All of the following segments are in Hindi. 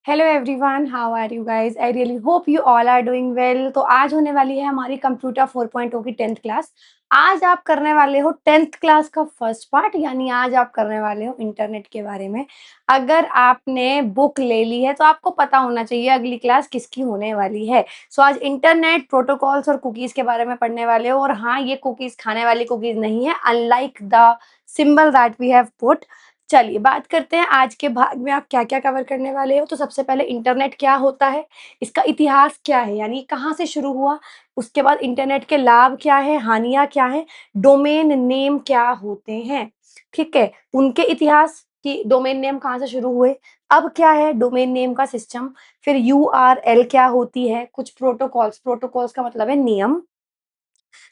Hello everyone, how are you guys? I really hope you all are doing well. तो आज होने वाली है हमारी कंप्यूटर 4.0 की 10th क्लास। आज आप करने वाले हो 10th क्लास का फर्स्ट पार्ट, यानी आज आप करने वाले हो इंटरनेट के बारे में। अगर आपने बुक ले ली है तो आपको पता होना चाहिए अगली क्लास किसकी होने वाली है। सो आज इंटरनेट प्रोटोकॉल्स और कुकीज के बारे में पढ़ने वाले हो। और हाँ, ये कुकीज खाने वाली कुकीज नहीं है, unlike the symbol that we have put. चलिए बात करते हैं आज के भाग में आप क्या-क्या कवर करने वाले हो। तो सबसे पहले इंटरनेट क्या होता है, इसका इतिहास क्या है, यानी कहाँ से शुरू हुआ। उसके बाद इंटरनेट के लाभ क्या है, हानियाँ क्या हैं, डोमेन नेम क्या होते हैं, ठीक है? उनके इतिहास कि डोमेन नेम कहाँ से शुरू हुए, अब क्या है डोमेन नेम का सिस्टम, फिर यूआरएल क्या होती है, कुछ प्रोटोकॉल्स, प्रोटोकॉल्स का मतलब है नियम,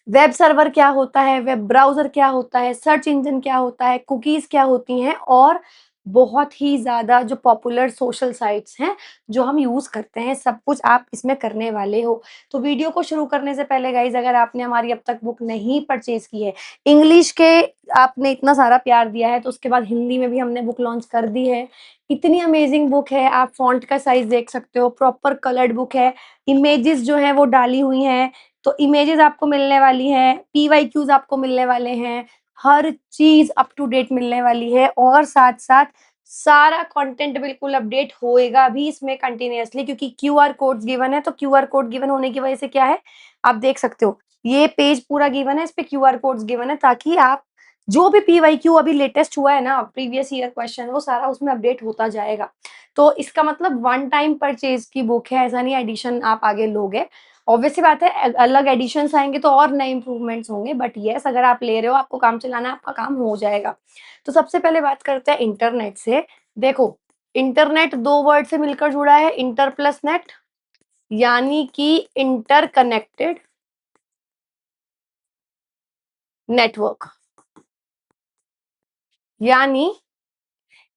वेब सर्वर क्या होता है, वेब ब्राउज़र क्या होता है, सर्च इंजन क्या होता है, कुकीज़ क्या होती हैं और बहुत ही ज़्यादा जो पॉपुलर सोशल साइट्स हैं, जो हम यूज़ करते हैं, सब कुछ आप इसमें करने वाले हो। तो वीडियो को शुरू करने से पहले गाइज़, अगर आपने हमारी अब तक बुक नहीं परचेज़ की है, इंग्लिश के आपने इतना सारा प्यार दिया है, तो उसके बाद हिंदी में भी हमने बुक लॉन्च कर दी है। इतनी अमेज़िंग बुक है, आप फ़ॉन्ट का साइज़ देख सकते हो, प्रॉपर कलर्ड बुक है, इमेजेस जो हैं वो डाली हुई हैं, तो इमेजेस आपको मिलने वाली हैं, पीवाईक्यूज़ आपको मिलने वाले हैं, हर चीज़ अप टू डेट मिलने वाली है और साथ-साथ सारा कंटेंट बिल्कुल अपडेट होएगा भी इसमें कंटीन्यूअसली, क्योंकि क्यूआर कोड्स गिवन है। तो क्यूआर कोड गिवन होने की वजह से क्या है, आप देख सकते हो, ये पेज पूरा गिवन है, इस पे क्यूआर कोड्स गिवन है ताकि आप जो भी पीवाईक्यू अभी लेटेस्ट हुआ है ना, प्रीवियस ईयर क्वेश्चन, वो सारा उसमें अपडेट होता जाएगा। तो इसका मतलब वन टाइम परचेज़ की बुक है, ऐसा नहीं एडिशन आप आगे लोगे। ऑब्वियस सी बात है, अलग एडिशंस आएँगे तो और नए इम्प्रूवमेंट्स होंगे, बट येस, अगर आप ले रहे हो, आपको काम चलाना है, आपका काम हो जाएगा। तो सबसे पहले बात करते हैं इंटरनेट से। देखो, इंटरनेट 2 वर्ड से मिलकर जुड़ा है, इंटर प्लस नेट, यानी कि इंटरकनेक्टेड नेटवर्क, यानी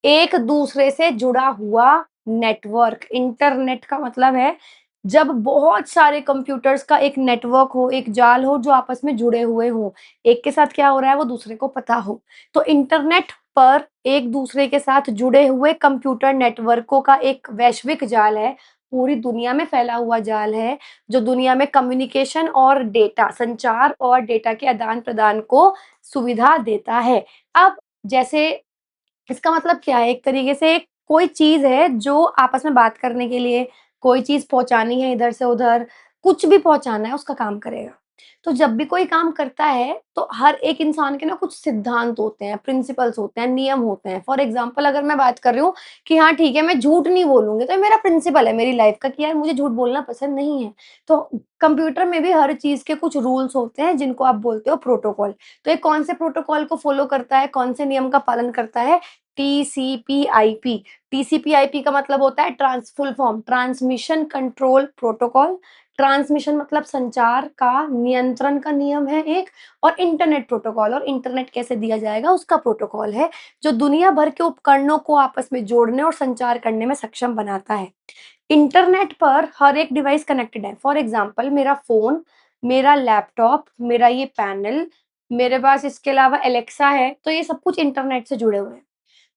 एक दूसरे से जुड़ा हुआ नेटवर्क। इंटरनेट का मतलब है जब बहुत सारे कंप्यूटर्स का एक नेटवर्क हो, एक जाल हो जो आपस में जुड़े हुए हों। एक के साथ क्या हो रहा है वो दूसरे को पता हो। तो इंटरनेट पर एक दूसरे के साथ जुड़े हुए कंप्यूटर नेटवर्कों का एक वैश्विक जाल है, पूरी दुनिया में फैला हुआ जाल है, जो दुनिया में कम्युनिकेशन और डेटा, संचार और डेटा के आदान-प्रदान को सुविधा देता है। अब जैसे इसका मतलब क्या है? एक तरीके से कोई चीज़ है जो आपस में बात करने के लिए, कोई चीज़ पहुँचानी है इधर से उधर, कुछ भी पहुँचाना है उसका काम करेगा। तो जब भी कोई काम करता है तो हर एक इंसान के ना कुछ सिद्धांत होते हैं, प्रिंसिपल्स होते हैं, नियम होते हैं। फॉर एग्ज़ाम्पल अगर मैं बात कर रही हूँ कि हाँ ठीक है, मैं झूठ नहीं बोलूँगी, तो ये मेरा प्रिंसिपल है मेरी लाइफ़ का कि यार मुझे झूठ बोलना पसंद नहीं है। तो कंप्यूटर में भी हर चीज़ के कुछ रूल्स होते हैं जिनको आप बोलते हो प्रोटोकॉल। तो ये कौन से प्रोटोकॉल को फ़ॉलो करता है, कौन से नियम का पालन करता है? टीसीपी/आईपी। टीसीपी/आईपी का मतलब होता है full form transmission control protocol. Transmission मतलब संचार का, नियंत्रण का नियम है एक, और इंटरनेट प्रोटोकॉल, और इंटरनेट कैसे दिया जाएगा उसका प्रोटोकॉल है, जो दुनिया भर के उपकरणों को आपस में जोड़ने और संचार करने में सक्षम बनाता है। इंटरनेट पर हर एक डिवाइस कनेक्टेड है। फॉर एग्ज़ाम्पल मेरा फ़ोन, मेरा लैपटॉप, मेरा ये पैनल, मेरे पास इसके अलावा एलेक्सा है, तो ये सब कुछ इंटरनेट से जुड़े हुए हैं।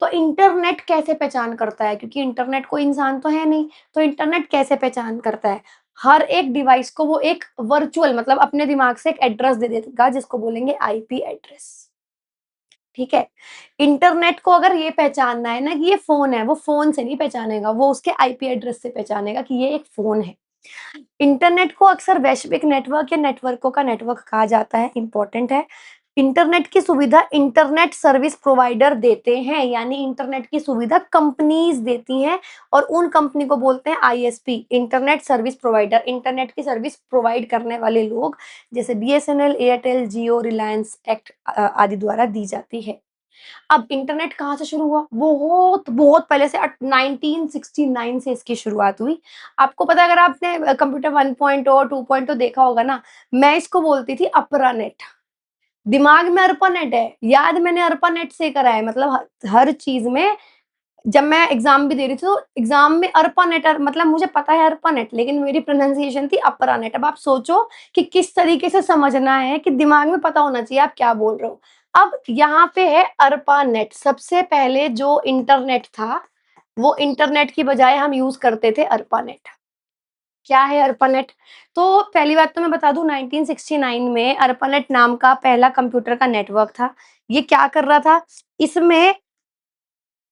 तो इंटरनेट कैसे पहचान करता है? क्योंकि इंटरनेट कोई इंसान तो है नहीं, तो इंटरनेट कैसे पहचान करता है? हर एक डिवाइस को वो एक वर्चुअल मतलब अपने दिमाग से एक एड्रेस दे देगा जिसको बोलेंगे आईपी एड्रेस, ठीक है? इंटरनेट को अगर ये पहचानना है ना कि ये फ़ोन है, वो फ़ोन से नहीं पहचानेगा, वो उसके आईपी एड्रेस से पहचानेगा कि ये एक फ़ोन है। इंटरनेट को अक्सर वैश्विक नेटवर्क या नेटवर्कों का नेटवर्क कहा जाता है, इम्पोर्टेंट है। इंटरनेट की सुविधा इंटरनेट सर्विस प्रोवाइडर देते हैं, यानी इंटरनेट की सुविधा कंपनीज़ देती हैं और उन कंपनी को बोलते हैं ISP, internet service provider. Internet की सर्विस प्रोवाइड करने वाले लोग जैसे बीएसएनएल, एयरटेल, जियो, रिलायंस एक्ट आदि द्वारा दी जाती है। अब इंटरनेट कहाँ से शुरू हुआ? बहुत पहले से 1969 से इसकी शुरुआत हुई। आपको पता है अगर आपने कंप्यूटर 1.0 2.0 देखा होगा ना, मैं इसको बोलती थी अपर-नेट। दिमाग में अरपा-नेट है, याद मैंने अरपा-नेट से करा है, मतलब हर चीज़ में जब मैं एग्ज़ाम भी दे रही थी तो एग्ज़ाम में अरपा-नेट मतलब मुझे पता है अरपा-नेट, लेकिन मेरी प्रोनंसिएशन थी अपरा-नेट। अब आप सोचो कि किस तरीके से समझना है कि दिमाग में पता होना चाहिए आप क्या बोल रहे हो। अब यहाँ पे है अरपा-नेट, सबसे पहले जो इंटरनेट था वो इंटरनेट की बजाय हम यूज़ करते थे अर्पानेट। क्या है अर्पानेट? तो पहली बात तो मैं बता दूँ 1969 में अर्पानेट नाम का पहला कंप्यूटर का नेटवर्क था। ये क्या कर रहा था? इसमें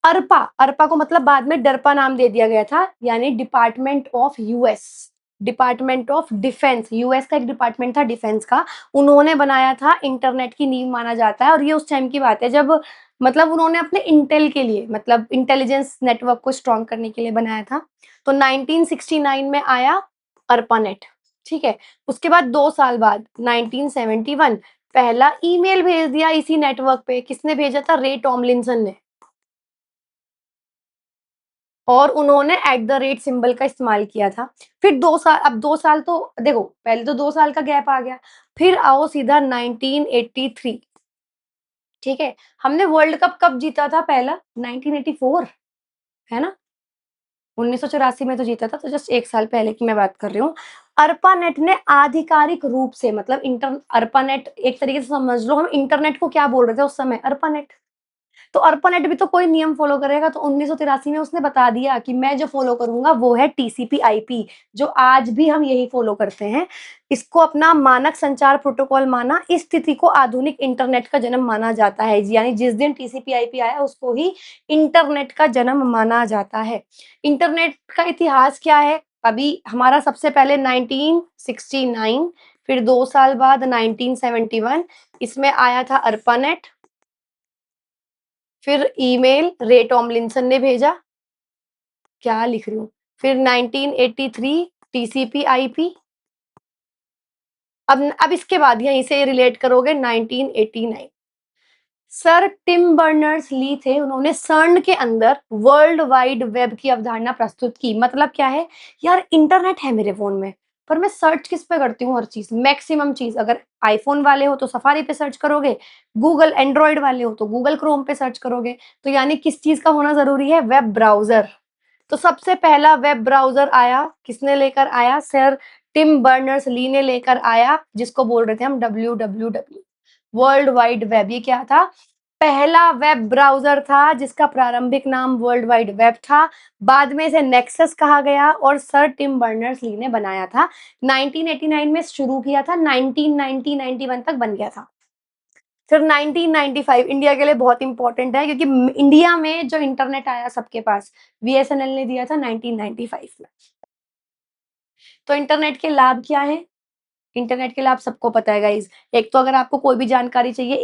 अरपा को मतलब बाद में डरपा नाम दे दिया गया था, यानी department of US, department of defence, US का एक डिपार्टमेंट था डिफेंस का, उन्होंने बनाया था, इंटरनेट की नींव माना जाता है और ये उस टाइम की बात है जब मतलब उन्होंने अपने इंटेल के लिए मतलब इंटेलिजेंस नेटवर्क को स्ट्रॉन्ग करने के लिए बनाया था। तो 1969 में आया अर्पानेट, ठीक है? उसके बाद 2 साल बाद 1971 पहला ईमेल भेज दिया इसी नेटवर्क पे, किसने भेजा था? रे टॉमलिंसन ने। और उन्होंने एट द रेट सिंबल का इस्तेमाल किया था। फिर 2 साल अब 2 साल तो देखो, पहले तो 2 साल का गैप आ गया, फिर आओ सीधा 1983, ठीक है? हमने वर्ल्ड कप कब जीता था पहला? 1984, है ना? 1984 में तो जीता था, तो जस्ट 1 साल पहले की मैं बात कर रही हूँ। अर्पानेट ने आधिकारिक रूप से मतलब इंटर अर्पानेट एक तरीके से समझ लो हम इंटरनेट को क्या बोल रहे थे उस समय? अर्पानेट। तो अर्पानेट भी तो कोई नियम फॉलो करेगा, तो 1983 में उसने बता दिया कि मैं जो फॉलो करूँगा वो है टीसीपी आईपी, जो आज भी हम यही फॉलो करते हैं। इसको अपना मानक संचार प्रोटोकॉल माना, इस स्थिति को आधुनिक इंटरनेट का जन्म माना जाता है। यानी जिस दिन टीसीपी आईपी आया उसको ही इंटरनेट का जन्म माना जाता है। इंटरनेट का इतिहास क्या है? अभी हमारा सबसे पहले 1969, फिर 2 साल बाद 1971 इसमें आया था अर्पानेट, फिर ईमेल रे टॉमलिंसन ने भेजा, क्या लिख रही हूँ? फिर 1983 टीसीपी आईपी, अब इसके बाद यहीं से रिलेट करोगे 1989 सर टिम बर्नर्स ली थे, उन्होंने सर्न के अंदर वर्ल्ड वाइड वेब की अवधारणा प्रस्तुत की। मतलब क्या है? यार इंटरनेट है मेरे फ़ोन में, पर मैं सर्च किस पे करती हूँ हर चीज़, मैक्सिमम चीज़। अगर आईफ़ोन वाले हो तो सफारी पे सर्च करोगे, गूगल एंड्रॉयड वाले हो तो गूगल क्रोम पे सर्च करोगे। तो यानी किस चीज़ का होना ज़रूरी है? Web browser. तो सबसे पहला वेब ब्राउज़र आया, किसने लेकर आया? सर टिम बर्नर्स ली ने लेकर आया, जिसको बोल रहे थे हम डब्ल्यूडब्ल्यूडब्ल्यू, वर्ल्ड वाइड वेब। ये क्या था? पहला वेब ब्राउज़र था जिसका प्रारंभिक नाम वर्ल्ड वाइड वेब था। बाद में इसे नेक्सस कहा गया और सर टिम बर्नर्स-ली ने बनाया था। 1989 में शुरू किया था, 1990-91 तक बन गया था। फिर 1995 इंडिया के लिए बहुत इम्पोर्टेंट है क्योंकि इंडिया में जो इंटरनेट आया सबके पास, बीएसएनएल ने दिया था 1995 में। तो इंटरनेट के लाभ क्या हैं? इंटरनेट के लाभ सबको पता है गाइज़। एक तो अगर आपको कोई भी जानकारी चाहिए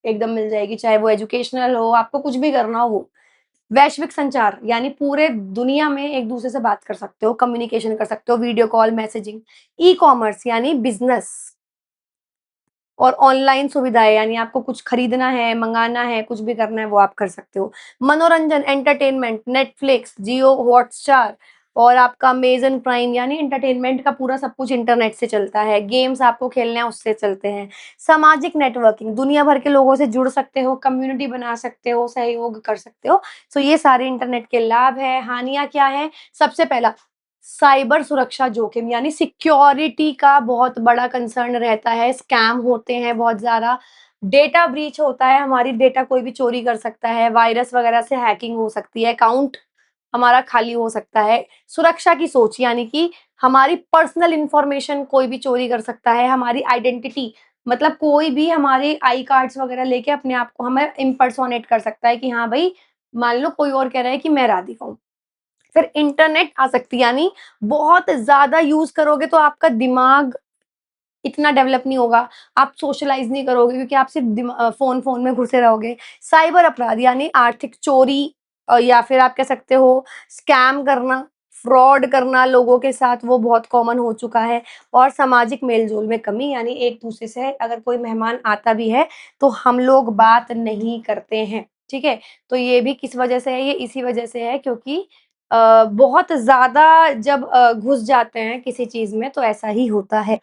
एकदम मिल जाएगी, चाहे वो एजुकेशनल हो, आपको कुछ भी करना हो वो। वैश्विक संचार यानी पूरे दुनिया में एक-दूसरे से बात कर सकते हो, कम्युनिकेशन कर सकते हो, वीडियो कॉल, मैसेजिंग। ई-कॉमर्स यानी बिज़नेस और ऑनलाइन सुविधाएँ यानी आपको कुछ खरीदना है, मँगाना है, कुछ भी करना है वो आप कर सकते हो। मनोरंजन, एंटरटेनमेंट, नेटफ्लिक्स, जियो हॉटस्टार और आपका अमेज़न प्राइम यानी एंटरटेनमेंट का पूरा सब कुछ इंटरनेट से चलता है। गेम्स आपको खेलने हैं उससे चलते हैं। सामाजिक नेटवर्किंग, दुनिया भर के लोगों से जुड़ सकते हो, कम्युनिटी बना सकते हो, सहयोग कर सकते हो। सो ये सारे इंटरनेट के लाभ हैं। हानियाँ क्या हैं? सबसे पहला साइबर सुरक्षा जोखिम यानी सिक्योरिटी का बहुत बड़ा कंसर्न रहता है, स्कैम होते हैं बहुत ज़्यादा, डेटा ब्रीच होता है, हमारी डेटा कोई भी चोरी कर सकता है, वायरस वगैरह से हैकिंग हो सकती है, अकाउंट हमारा खाली हो सकता है। सुरक्षा की सोच यानी कि हमारी पर्सनल इन्फॉर्मेशन कोई भी चोरी कर सकता है, हमारी आइडेंटिटी मतलब कोई भी हमारे आई कार्ड्स वगैरह लेके अपने आप को हमें इम्पर्सोनेट कर सकता है कि हाँ भाई, मान लो कोई और कह रहा है कि मैं राधिका हूँ। फिर इंटरनेट आसक्ति यानी बहुत ज़्यादा यूज़ करोगे तो आपका दिमाग इतना डेवलप नहीं होगा, आप सोशलाइज़ नहीं करोगे क्योंकि आप सिर्फ़ फ़ोन में घुसे रहोगे। साइबर अपराध यानी आर्थिक चोरी या फिर आप कह सकते हो स्कैम करना, फ्रॉड करना लोगों के साथ वो बहुत कॉमन हो चुका है और सामाजिक मेल-जोल में कमी यानी एक-दूसरे से अगर कोई मेहमान आता भी है, तो हम लोग बात नहीं करते हैं, ठीक है? तो ये भी किस वजह से है? ये इसी वजह से है क्योंकि बहुत ज़्यादा जब घुस जाते हैं किसी चीज़ में तो ऐसा ही होता है।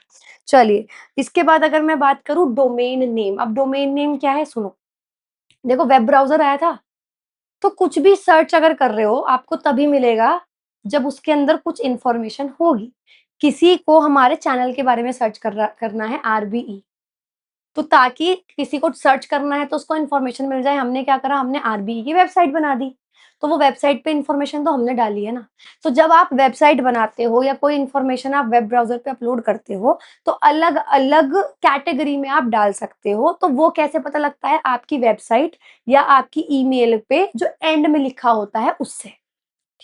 चलिए, इसके बाद अगर मैं बात करूँ डोमेन नेम, अब डोमेन नेम क्या है सुनो, देखो वेब ब्राउज़र आया था, तो कुछ भी सर्च अगर कर रहे हो, आपको तभी मिलेगा जब उसके अंदर कुछ इन्फॉर्मेशन होगी। किसी को हमारे चैनल के बारे में सर्च करना है आरबीई, तो ताकि किसी को सर्च करना है तो उसको इन्फॉर्मेशन मिल जाए, हमने क्या करा हमने आरबीई की वेबसाइट बना दी। तो वो वेबसाइट पे इन्फॉर्मेशन तो हमने डाली है ना। तो जब आप वेबसाइट बनाते हो या कोई इन्फॉर्मेशन आप वेब ब्राउज़र पे अपलोड करते हो, तो अलग-अलग कैटेगरी में आप डाल सकते हो। तो वो कैसे पता लगता है? आपकी वेबसाइट या आपकी ईमेल पे जो एंड में लिखा होता है उससे।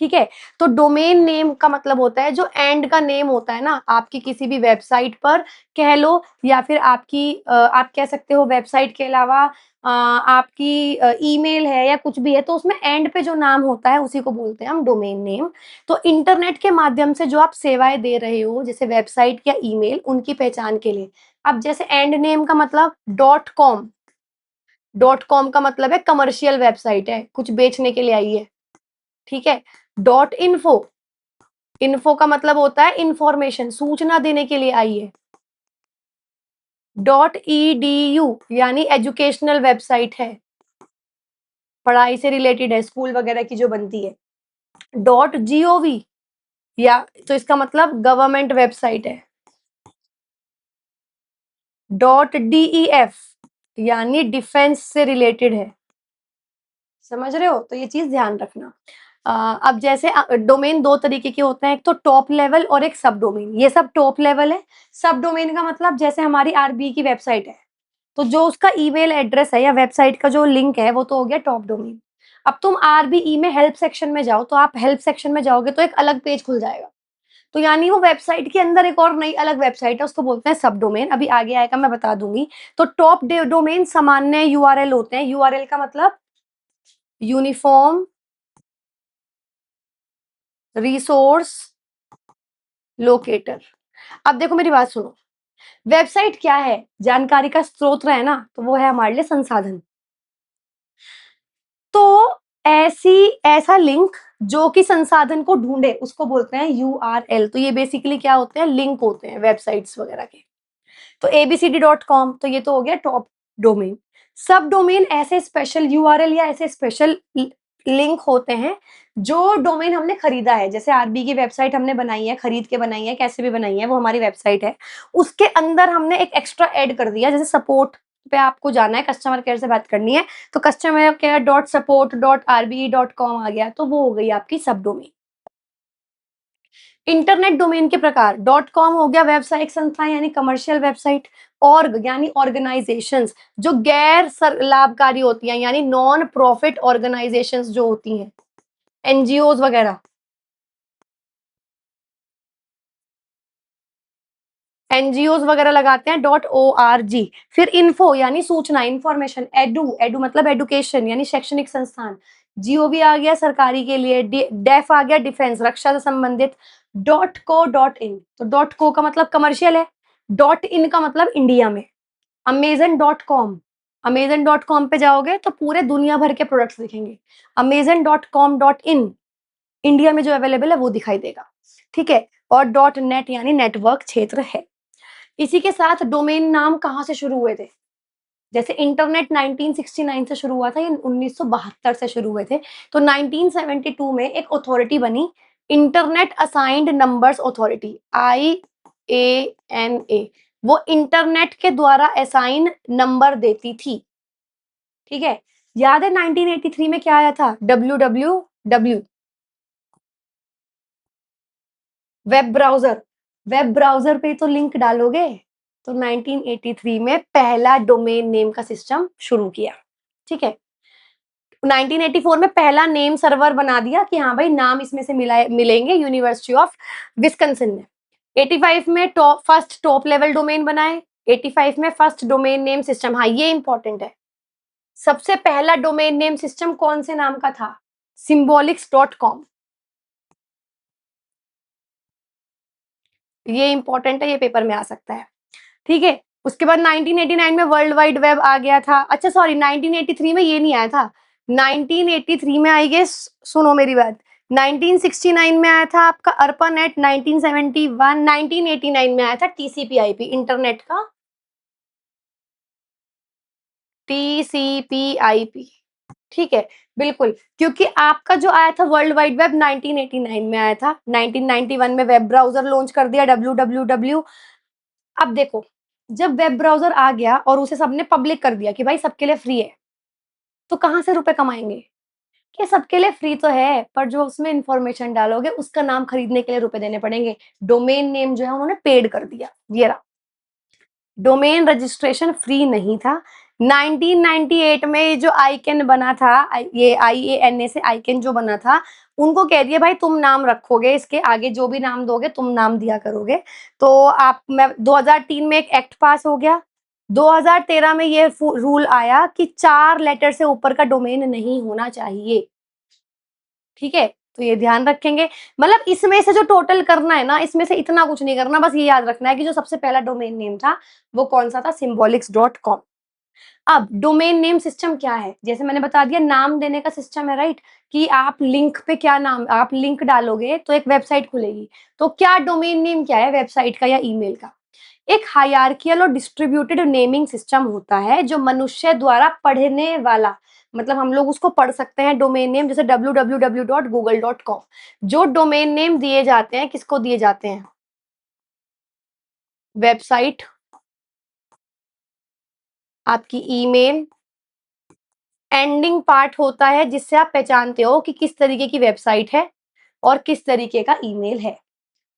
ठीक है? तो डोमेन नेम का मतलब होता है जो एंड का नेम होता है ना, आपकी किसी भी वेबसाइट पर कह लो या फिर आपकी आप कह सकते हो वेबसाइट के अलावा आपकी ईमेल है या कुछ भी है, तो उसमें एंड पे जो नाम होता है उसी को बोलते हैं हम डोमेन नेम। तो इंटरनेट के माध्यम से जो आप सेवाएँ दे रहे हो, जैसे वेबसाइट या ईमेल, उनकी पहचान के लिए। अब जैसे एंड नेम का मतलब डॉट कॉम का मतलब है कमर्शियल वेबसाइट है, कुछ बेचने के लिए आई है। ठीक है? डॉट इन्फो, इन्फो का मतलब होता है इन्फॉर्मेशन, सूचना देने के लिए आई है। डॉट ईडीयू यानी एजुकेशनल वेबसाइट है, पढ़ाई से रिलेटेड है, स्कूल वगैरह की जो बनती है। डॉट जीओवी या तो इसका मतलब गवर्नमेंट वेबसाइट है। डॉट डीईएफ यानी डिफेंस से रिलेटेड है। समझ रहे हो? तो ये चीज़ ध्यान रखना। अब जैसे डोमेन 2 तरीके के होते हैं, एक तो टॉप लेवल और एक सब डोमेन। ये सब टॉप लेवल है। सब डोमेन का मतलब जैसे हमारी आरबी की वेबसाइट है, तो जो उसका ईमेल एड्रेस है या वेबसाइट का जो लिंक है, वो तो हो गया टॉप डोमेन। अब तुम आरबीई में हेल्प सेक्शन में जाओ, तो आप हेल्प सेक्शन में जाओगे तो एक अलग पेज खुल जाएगा। तो यानी वो वेबसाइट के अंदर एक और नई अलग वेबसाइट है, उसको बोलते हैं सब डोमेन। अभी आगे आएगा मैं बता दूँगी। तो टॉप डोमेन सामान्य यूआरएल होते हैं। यूआरएल का मतलब यूनिफ़ॉर्म रिसोर्स लोकेटर। अब देखो मेरी बात सुनो, वेबसाइट क्या है? जानकारी का स्रोत है ना, तो वो है हमारे लिए संसाधन। तो ऐसा लिंक जो कि संसाधन को ढूँढे, उसको बोलते हैं यूआरएल। तो ये बेसिकली क्या होते हैं? लिंक होते हैं वेबसाइट्स वगैरह के। तो abcd.com तो ये तो हो गया टॉप डोमेन। सब डोमेन ऐसे स्पेशल यूआरएल या ऐसे स्पेशल लिंक होते हैं जो डोमेन हमने खरीदा है। जैसे आरबी की वेबसाइट हमने बनाई है, खरीद के बनाई है, कैसे भी बनाई है, वो हमारी वेबसाइट है। उसके अंदर हमने एक एक्स्ट्रा ऐड कर दिया, जैसे सपोर्ट पे आपको जाना है, कस्टमर केयर से बात करनी है, तो customer care dot support dot RBE dot com आ गया, तो वो हो गई आपकी सब डोमेन। इंटरनेट डोमेन के प्रकार डॉट कॉम हो गया व्यवसायिक संस्था यानी कमर्शियल वेबसाइट। ऑर्ग यानी ऑर्गेनाइजेशंस जो गैर लाभकारी होती हैं यानी नॉन प्रॉफिट ऑर्गेनाइजेशंस जो होती हैं, एनजीओज वगैरह। एनजीओज वगैरह लगाते हैं डॉट ओ आर जी। फिर इन्फो यानी सूचना इंफॉर्मेशन। एडू एडू मतलब एडुकेशन यानी शैक्षणिक संस्थान। जीओवी आ गया सरकारी के लिए। डेफ आ गया डिफेंस रक्षा से संबंधित। डॉट को डॉट इन तो डॉट को का मतलब कमर्शियल है। डॉट इन का मतलब इंडिया में। Amazon dot com, Amazon dot com पे जाओगे तो पूरे दुनिया भर के प्रोडक्ट्स दिखेंगे। Amazon dot com dot in India में जो अवेलेबल है वो दिखाई देगा। ठीक है। और डॉट नेट यानी नेटवर्क क्षेत्र है। इसी के साथ डोमेन नाम कहाँ से शुरू हुए थे? जैसे इंटरनेट 1969 से शुरू हुआ था, ये 1972 से शुरू हुए थे। तो 1972 में एक अथॉरिटी बनी, internet assigned numbers authority, IANA। वो इंटरनेट के द्वारा असाइन नंबर देती थी। ठीक है। याद है 1983 में क्या आया था? WWW web browser. Web browser पे तो लिंक डालोगे, तो 1983 में पहला डोमेन नेम का सिस्टम शुरू किया। ठीक है। 1984 में पहला नेम सर्वर बना दिया कि हाँ भाई नाम इसमें से मिलेंगे यूनिवर्सिटी ऑफ विस्कंसिन में। 85 में फर्स्ट टॉप लेवल डोमेन बनाए। 85 में फर्स्ट डोमेन नेम सिस्टम, हाँ ये इंपॉर्टेंट है। सबसे पहला डोमेन नेम सिस्टम कौन से नाम का था? symbolics.com। ये इंपॉर्टेंट है, ये पेपर में आ सकता है। ठीक है। उसके बाद 1989 में वर्ल्ड वाइड वेब आ गया था। अच्छा सॉरी 1983 में ये नहीं आया था। 1983 में आई गेस, सुनो मेरी बात, 1969 में आया था आपका अर्पानेट। 1971 1989 में आया था टीसीपी आईपी इंटरनेट का। TCP IP. ठीक है। बिल्कुल, क्योंकि आपका जो आया था वर्ल्ड वाइड वेब 1989 में आया था। 1991 में वेब ब्राउजर लॉन्च कर दिया www। अब देखो, जब वेब ब्राउज़र आ गया और उसे सबने पब्लिक कर दिया कि भाई सबके लिए फ्री है, तो कहाँ से रुपए कमाएँगे? ये सबके लिए फ्री तो है, पर जो उसमें इन्फॉर्मेशन डालोगे उसका नाम खरीदने के लिए रुपए देने पड़ेंगे। डोमेन नेम जो है उन्होंने पेड कर दिया, ये रहा। डोमेन रजिस्ट्रेशन फ्री नहीं था। 1998 में ये जो आईकैन बना था, ये IANA से आईकैन जो बना था, उनको कह दिया भाई तुम नाम रखोगे, इसके आगे जो भी नाम दोगे तुम नाम दिया करोगे। तो आप मैं 2003 में एक एक्ट पास हो गया। 2013 में ये रूल आया कि 4 लेटर से ऊपर का डोमेन नहीं होना चाहिए। ठीक है? तो ये ध्यान रखेंगे। मतलब इसमें से जो टोटल करना है ना, इसमें से इतना कुछ नहीं करना, बस ये याद रखना है कि जो सबसे पहला डोमेन नेम था, वो कौन-सा था? symbolics.com। अब डोमेन नेम सिस्टम क्या है? जैसे मैंने बता दिया, नाम देने का सिस्टम है, राइट? कि आप लिंक पे क्या नाम, आप लिंक डालोगे तो एक वेबसाइट खुलेगी। तो क्या डोमेन नेम क्या है वेबसाइट का या ईमेल का? एक हायरार्कियल और डिस्ट्रीब्यूटेड नेमिंग सिस्टम होता है जो मनुष्य द्वारा पढ़ने वाला, मतलब हम लोग उसको पढ़ सकते हैं डोमेन नेम, जैसे www.google.com। जो डोमेन नेम दिए जाते हैं, किसको दिए जाते हैं? वेबसाइट, आपकी ईमेल, एंडिंग पार्ट होता है जिससे आप पहचानते हो कि किस तरीके की वेबसाइट है और किस तरीके का ईमेल है।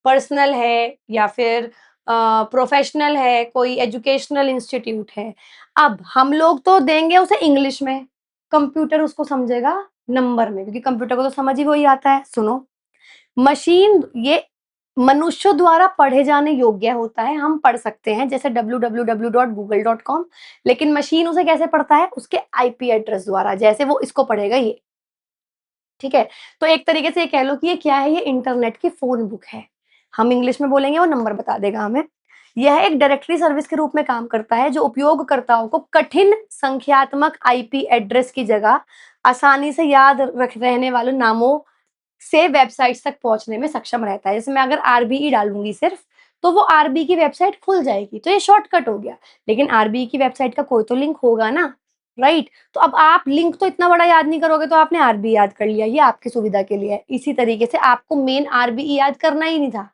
पर्सनल है या फिर प्रोफेशनल है, कोई एजुकेशनल इंस्टीट्यूट है। अब हम लोग तो देंगे उसे इंग्लिश में, कंप्यूटर उसको समझेगा नंबर में, क्योंकि कंप्यूटर को तो समझ ही वही आता है। सुनो, मशीन ये मनुष्यों द्वारा पढ़े जाने योग्य होता है, हम पढ़ सकते हैं जैसे www.google.com, लेकिन मशीन उसे कैसे पढ़ता है? उसके आईपी एड्रेस द्वारा, जैसे वो इसको पढ़ेगा ये। ठीक है? तो एक तरीके से ये कह लो कि ये क्या है? ये इंटरनेट की फ़ोन बुक है। हम इंग्लिश में बोलेंगे, वो नंबर बता देगा हमें। यह एक डायरेक्टरी सर्विस के रूप में काम करता है जो उपयोगकर्ताओं को कठिन संख्यात्मक आईपी एड्रेस की जगह आसानी से याद रख रहने वाले नामों से वेबसाइट्स तक पहुँचने में सक्षम रहता है। जैसे मैं अगर आरबीई डालूँगी सिर्फ, तो वो आरबीई की वेबसाइट खुल जाएगी, तो ये शॉर्टकट हो गया। लेकिन आरबीई की वेबसाइट का कोई तो लिंक होगा ना, राइट? तो अब आप लिंक तो इतना बड़ा याद नहीं करोगे, तो आपने आरबीई याद कर लिया, ये आपकी सुविधा के लिए है। इसी तरीके से आपको मेन आरबीई याद करना ही नहीं था,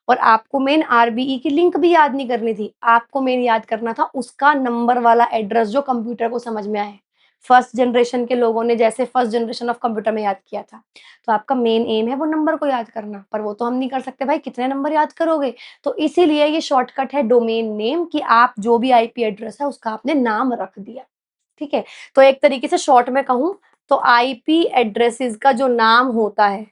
और आपको मेन आरबीई की लिंक भी याद नहीं करनी थी। आपको मेन याद करना था उसका नंबर वाला एड्रेस जो कंप्यूटर को समझ में आए। फर्स्ट जनरेशन के लोगों ने जैसे फर्स्ट जनरेशन ऑफ कंप्यूटर में याद किया था। तो आपका मेन एम है वो नंबर को याद करना, पर वो तो हम नहीं कर सकते भाई, कितने नंबर याद करोगे? तो इसीलिए ये शॉर्टकट है डोमेन नेम, कि आप जो भी आईपी एड्रेस है उसका आपने नाम रख दिया। ठीक है? तो एक तरीके से शॉर्ट में कहूँ तो आईपी एड्रेसेस का जो नाम होता है,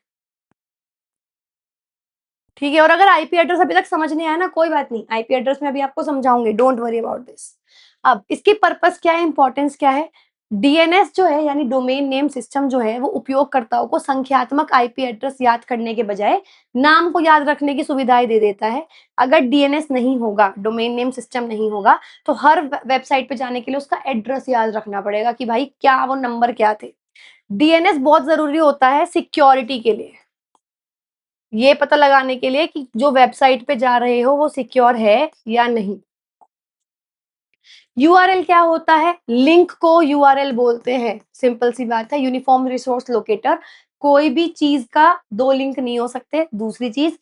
ठीक है? और अगर आईपी एड्रेस अभी तक समझ नहीं आया ना, कोई बात नहीं, आईपी एड्रेस मैं अभी आपको समझाऊँगी, डोंट वरी अबाउट दिस। अब इसकी पर्पस क्या है, इम्पोर्टेंस क्या है? डीएनएस जो है, यानी डोमेन नेम सिस्टम जो है, वो उपयोगकर्ताओं को संख्यात्मक आईपी एड्रेस याद करने के बजाय नाम को याद रखने की सुविधाएँ दे देता है। अगर डीएनएस नहीं होगा, डोमेन नेम सिस्टम नहीं होगा, तो हर वेबसाइट पे जाने के लिए उसका एड्रेस याद रखना पड़ेगा कि भाई क्या वो नंबर क्या थे। डीएनएस बहुत ज़रूरी होता है सिक्योरिटी के लिए। ये पता लगाने के लिए कि जो वेबसाइट पे जा रहे हो वो सिक्योर है या नहीं। यूआरएल क्या होता है? लिंक को यूआरएल बोलते हैं। सिंपल सी बात है, यूनिफॉर्म रिसोर्स लोकेटर। कोई भी चीज़ का 2 लिंक नहीं हो सकते। दूसरी चीज़,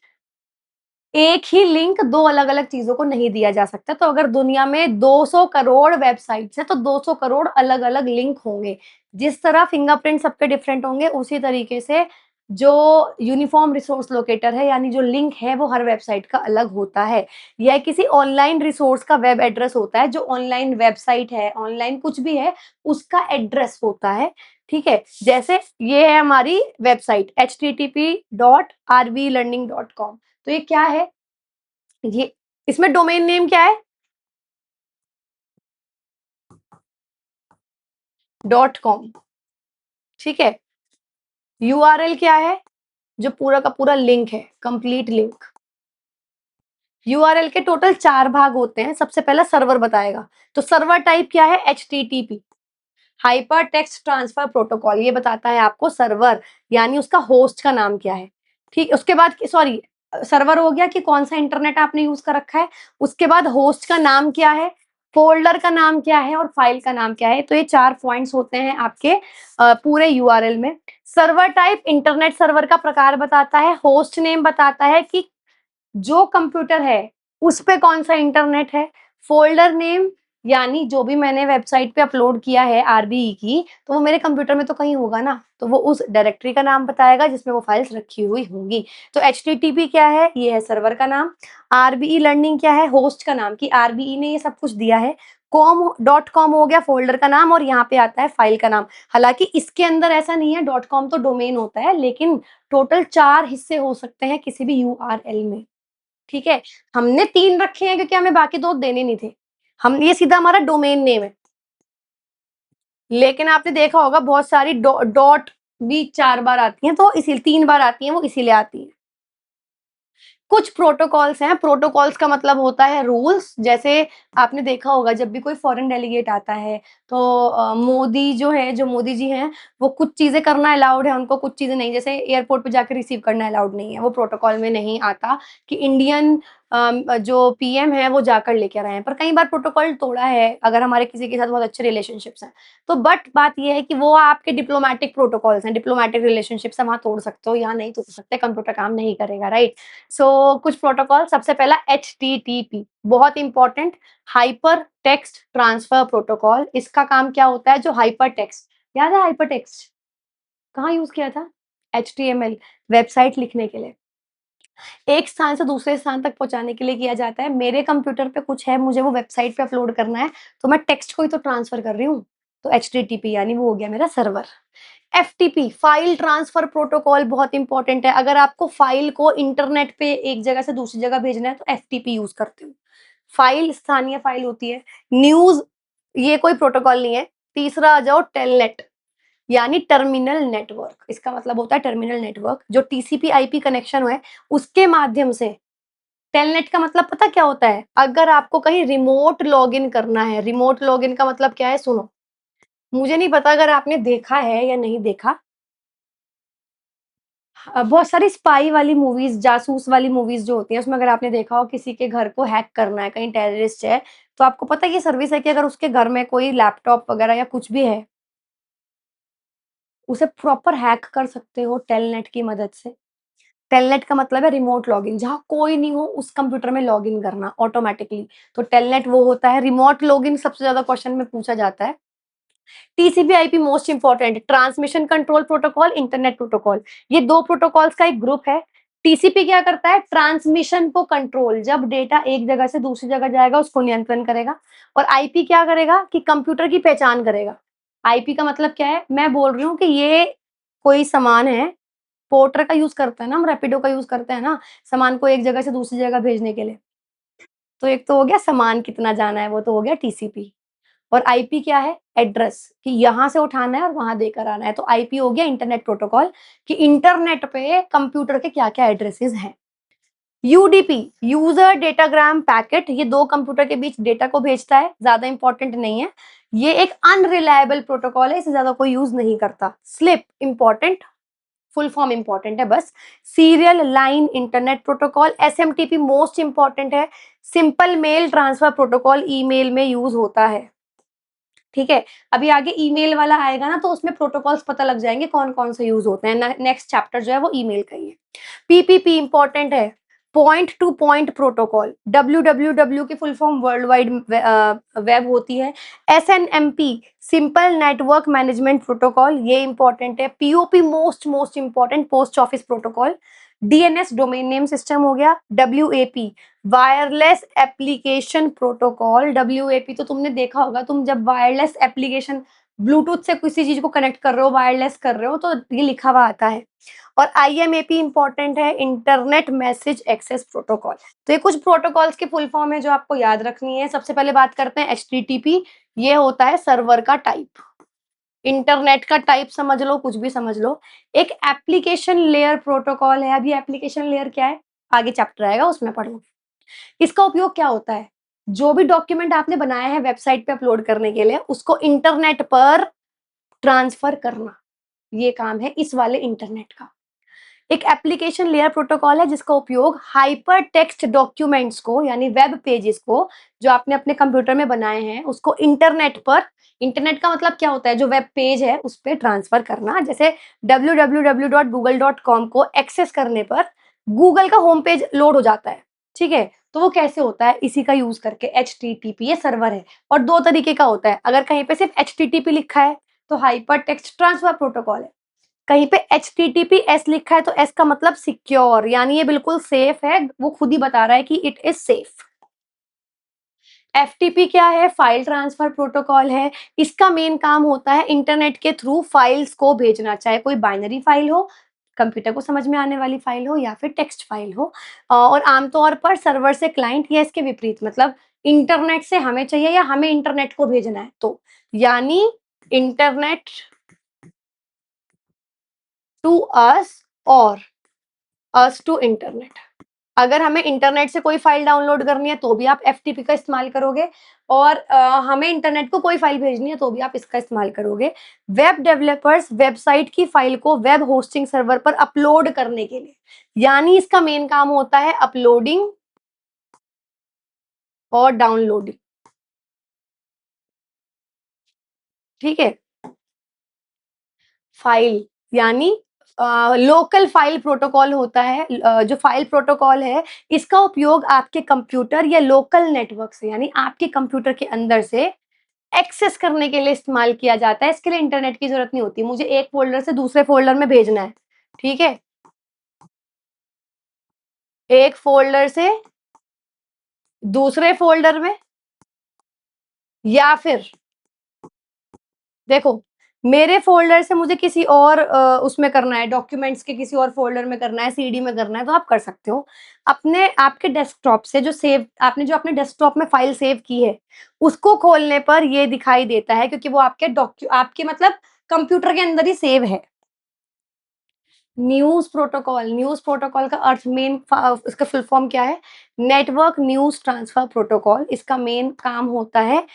एक ही लिंक 2 अलग-अलग चीज़ों को नहीं दिया जा सकता। तो अगर दुनिया में 200 करोड़ वेबसाइट्स हैं, तो 200 करोड़ अलग-अलग लिंक होंगे। जिस तरह फिंगरप्रिंट सबके डिफरेंट होंगे, उसी तरीके से जो यूनिफ़ॉर्म रिसोर्स लोकेटर है, यानी जो लिंक है, वो हर वेबसाइट का अलग होता है। यह किसी ऑनलाइन रिसोर्स का वेब एड्रेस होता है, जो ऑनलाइन वेबसाइट है, ऑनलाइन कुछ भी है, उसका एड्रेस होता है। ठीक है? जैसे ये है हमारी वेबसाइट http.rvlearning.com। तो ये क्या है? ये इसमें डोमेन नेम क्या है? Dot com. ठीक है? यूआरएल क्या है? जो पूरा का पूरा लिंक है, कंप्लीट लिंक। यूआरएल के टोटल 4 भाग होते हैं। सबसे पहला सर्वर बताएगा। तो सर्वर टाइप क्या है? HTTP, hyper text transfer protocol. ये बताता है आपको सर्वर, यानी उसका होस्ट का नाम क्या है। ठीक, उसके बाद सॉरी, सर्वर हो गया कि कौन सा इंटरनेट आपने यूज कर रखा है। उसके बाद होस्ट का नाम क्या है, फोल्डर का नाम क्या है, और फाइल का नाम क्या है। तो ये 4 पॉइंट्स होते हैं आपके पूरे यूआरएल में। सर्वर टाइप इंटरनेट सर्वर का प्रकार बताता है। होस्ट नेम बताता है कि जो कंप्यूटर है उस पे कौन सा इंटरनेट है। फोल्डर नेम यानी जो भी मैंने वेबसाइट पे अपलोड किया है आरबीई की, तो वो मेरे कंप्यूटर में तो कहीं होगा ना, तो वो उस डायरेक्टरी का नाम बताएगा जिसमें वो फाइल्स रखी हुई होंगी। तो एचटीटीपी क्या है? ये है सर्वर का नाम। आरबीई लर्निंग क्या है? होस्ट का नाम कि आरबीई ने ये सब कुछ दिया है। कॉम हो गया फोल्डर का नाम और यहाँ पे आता है फाइल का नाम। हालाँकि इसके अंदर ऐसा नहीं है, .com तो डोमेन होता है, लेकिन टोटल 4 हिस्से हो सकते हैं किसी भी यूआरएल में। ठीक है? हमने 3 रखे हैं क्योंकि हमें बाकी 2 देने नहीं थे। हम ये सीधा हमारा डोमेन नेम है। लेकिन आपने देखा होगा बहुत सारी डॉट भी 4 बार आती हैं, तो इसी 3 बार आती हैं, वो इसीलिए आती हैं। कुछ प्रोटोकॉल्स हैं, प्रोटोकॉल्स का मतलब होता है रूल्स। जैसे आपने देखा होगा जब भी कोई फॉरेन डेलीगेट आता है, तो मोदी जो है, जो मोदी जी हैं, वो कुछ चीज़ें करना अलाउड है उनको, कुछ चीज़ें नहीं। जैसे एयरपोर्ट पे जाके रिसीव करना अलाउड नहीं है, वो प्रोटोकॉल में नहीं आता कि इंडियन जो पीएम है वो जाकर लेके आए हैं। पर कई बार प्रोटोकॉल तोड़ा है, अगर हमारे किसी के साथ बहुत अच्छे रिलेशनशिप्स हैं। तो बट बात ये है कि वो आपके डिप्लोमैटिक प्रोटोकॉल्स हैं, डिप्लोमैटिक रिलेशनशिप्स हैं, वहाँ तोड़ सकते हो, यहाँ नहीं तोड़ सकते, कंप्यूटर काम नहीं करेगा, राइट? सो कुछ प्रोटोकॉल, सबसे पहला एचटीटीपी, बहुत important, hyper text transfer protocol. इसका काम क्या होता है? जो हाइपर टेक्स्ट, याद है हाइपर टेक्स्ट कहाँ यूज किया था? एचटीएमएल, वेबसाइट लिखने के लिए, एक स्थान से दूसरे स्थान तक पहुंचाने के लिए किया जाता है। मेरे कंप्यूटर पे कुछ है, मुझे वो वेबसाइट पे अपलोड करना है, तो मैं टेक्स्ट को ही तो ट्रांसफर कर रही हूँ। तो एचटीटीपी यानी वो हो गया मेरा server. FTP, file transfer protocol, बहुत इंपॉर्टेंट है। अगर आपको फाइल को इंटरनेट पे एक जगह से दूसरी जगह भेजना है, तो एफटीपी यूज करते हो। फाइल स्थानीय फाइल होती है। न्यूज, ये कोई प्रोटोकॉल नहीं है। तीसरा आ जाओ टेलनेट, यानी टर्मिनल नेटवर्क। इसका मतलब होता है टर्मिनल नेटवर्क, जो टीसीपी आईपी कनेक्शन है उसके माध्यम से। टेलनेट का मतलब पता क्या होता है? अगर आपको कहीं रिमोट लॉगिन करना है, रिमोट लॉगिन का मतलब क्या है? सुनो, मुझे नहीं पता अगर आपने देखा है या नहीं देखा। बहुत सारी स्पाई वाली मूवीज़, जासूस वाली मूवीज़ जो होती हैं, उसमें अगर आपने देखा हो किसी के घर को हैक करना है, कहीं टेररिस्ट है, तो आपको पता है ये सर्विस है कि अगर उसके घर में कोई लैपटॉप वगैरह या कुछ भी है, उसे प्रॉपर हैक कर सकते हो टेलनेट की मदद से। टेलनेट का मतलब है रिमोट लॉगिन, जहाँ कोई नहीं हो उस कंप्यूटर में लॉगिन करना ऑटोमैटिकली। तो टेलनेट वो होता है। रिमोट लॉगिन सबसे ज़्यादा क्वेश्चन में पूछा जाता है। टीसीपी/आईपी most important, transmission control protocol, internet protocol, ये 2 प्रोटोकॉल्स का एक ग्रुप है। टीसीपी क्या करता है? ट्रांसमिशन को कंट्रोल, जब डेटा एक जगह से दूसरी जगह जाएगा उसको नियंत्रण करेगा। और आईपी क्या करेगा? कि कंप्यूटर की पहचान करेगा। आईपी का मतलब क्या है? मैं बोल रही हूँ कि ये कोई सामान है, पोर्टर का यूज़ करते हैं ना हम, रैपिडो का यूज़ करते हैं ना, सामान को एक जगह से दूसरी जगह भेजने के लिए। तो एक तो हो गया सामान कितना जाना है, वो तो हो गया टीसीपी। और आईपी क्या है? एड्रेस, कि यहाँ से उठाना है और वहाँ देकर आना है। तो आईपी हो गया इंटरनेट प्रोटोकॉल, कि इंटरनेट पे कंप्यूटर के क्या-क्या एड्रेसेस हैं। यूडीपी, यूजर डेटाग्राम पैकेट, ये 2 कंप्यूटर के बीच डेटा को भेजता है, ज़्यादा इंपॉर्टेंट नहीं है। ये एक अनरिलायबल प्रोटोकॉल है, इसे ज़्यादा कोई यूज़ नहीं करता। Slip important, full form important है बस। Serial line internet protocol, SMTP most important है। Simple mail transfer protocol email में यूज़ होता है। ठीक है? अभी आगे ईमेल वाला आएगा ना, तो उसमें प्रोटोकॉल्स पता लग जाएँगे कौन-कौन से यूज़ होते हैं। नेक्स्ट चैप्टर जो है वो ईमेल का ही है। पीपीपी इम्पोर्टेंट है, पॉइंट टू पॉइंट प्रोटोकॉल। डब्ल्यूडब्ल्यूडब्ल्यू की full form world wide web होती है। SNMP, simple network management protocol, ये इम्पोर्टेंट है। POP most most important, post office protocol. DNS domain name system हो गया। WAP, wireless application protocol. WAP तो तुमने देखा होगा, तुम जब वायरलेस एप्लीकेशन ब्लूटूथ से किसी चीज को कनेक्ट कर रहे हो, वायरलेस कर रहे हो, तो ये लिखा हुआ आता है। और आईएमएपी इंपॉर्टेंट है, इंटरनेट मैसेज एक्सेस प्रोटोकॉल। तो ये कुछ प्रोटोकॉल्स की फुल फॉर्म है जो आपको याद रखनी है। सबसे पहले बात करते हैं एचटीटीपी, ये होता है सर्वर का टाइप। इंटरनेट का टाइप समझ लो, कुछ भी समझ लो। एक एप्लीकेशन लेयर प्रोटोकॉल है। अब ये एप्लीकेशन लेयर क्या है? आगे चैप्टर आएगा उसमें पढ़ लो। इसका उपयोग क्या होता है? जो भी डॉक्यूमेंट आपने बनाया है वेबसाइट पे अपलोड करने के लिए, उसको इंटरनेट पर ट्रांसफर करना, ये काम है इस वाले इंटरनेट का। एक एप्लीकेशन लेयर प्रोटोकॉल है जिसका उपयोग हाइपर टेक्स्ट डॉक्यूमेंट्स को, यानी वेब पेजेस को, जो आपने अपने कंप्यूटर में बनाए हैं, उसको इंटरनेट पर, इंटरनेट का मतलब क्या होता है? जो वेब पेज है उस पे ट्रांसफर करना। जैसे www.google.com को एक्सेस करने पर गूगल का होम पेज लोड हो जाता है। ठीक है? तो वो कैसे होता है? इसी का यूज़ करके एचटीटीपी ये सर्वर है और 2 तरीके का होता है। अगर कहीं पे सिर्फ़ एचटीटीपी लिखा है, तो हाइपर टेक्स्ट ट्रांसफर प्रोटोकॉल है। कहीं पे एचटीटीपीएस लिखा है तो एस का मतलब सिक्योर यानी ये बिल्कुल सेफ है, वो खुद ही बता रहा है कि इट इज़ सेफ। एफटीपी क्या है? फाइल ट्रांसफर प्रोटोकॉल है। इसका मेन काम होता है इंटरनेट के थ्रू फाइल्स को भेजना, चाहे कोई बाइनरी फाइल हो, कंप्यूटर को समझ में आने वाली फाइल हो या फिर टेक्स्ट फाइल हो और आमतौर पर सर्वर से क्लाइंट या इसके विपरीत मतलब इंटरनेट से हमें चाहिए या हमें इंटरनेट को भेजना है तो यानी इंटरनेट टू अस और अस टू इंटरनेट। अगर हमें इंटरनेट से कोई फाइल डाउनलोड करनी है तो भी आप एफटीपी का इस्तेमाल करोगे और हमें इंटरनेट को कोई फाइल भेजनी है तो भी आप इसका इस्तेमाल करोगे। वेब डेवलपर्स वेबसाइट की फाइल को वेब होस्टिंग सर्वर पर अपलोड करने के लिए, यानी इसका मेन काम होता है अपलोडिंग और डाउनलोडिंग, ठीक है? फाइल यानी लोकल फाइल प्रोटोकॉल होता है जो फाइल प्रोटोकॉल है इसका उपयोग आपके कंप्यूटर या लोकल नेटवर्क से यानी आपके कंप्यूटर के अंदर से एक्सेस करने के लिए इस्तेमाल किया जाता है। इसके लिए इंटरनेट की ज़रूरत नहीं होती। मुझे एक फ़ोल्डर से दूसरे फ़ोल्डर में भेजना है, ठीक है? एक फ़ोल्डर से दूसरे फ़ोल्डर में या फिर देखो, मेरे फ़ोल्डर से मुझे किसी और उसमें करना है, डॉक्यूमेंट्स के किसी और फ़ोल्डर में करना है, सीडी में करना है, तो आप कर सकते हो। अपने आपके डेस्कटॉप से जो अपने डेस्कटॉप में फ़ाइल सेव की है, उसको खोलने पर ये दिखाई देता है क्योंकि वो आपके मतलब कंप्यूटर के अंदर ही सेव है। न्यूज़ प्रोटोकॉल का अर्थ इसका फुल फॉर्म क्या है? Network news transfer protocol. इसका मेन काम होता है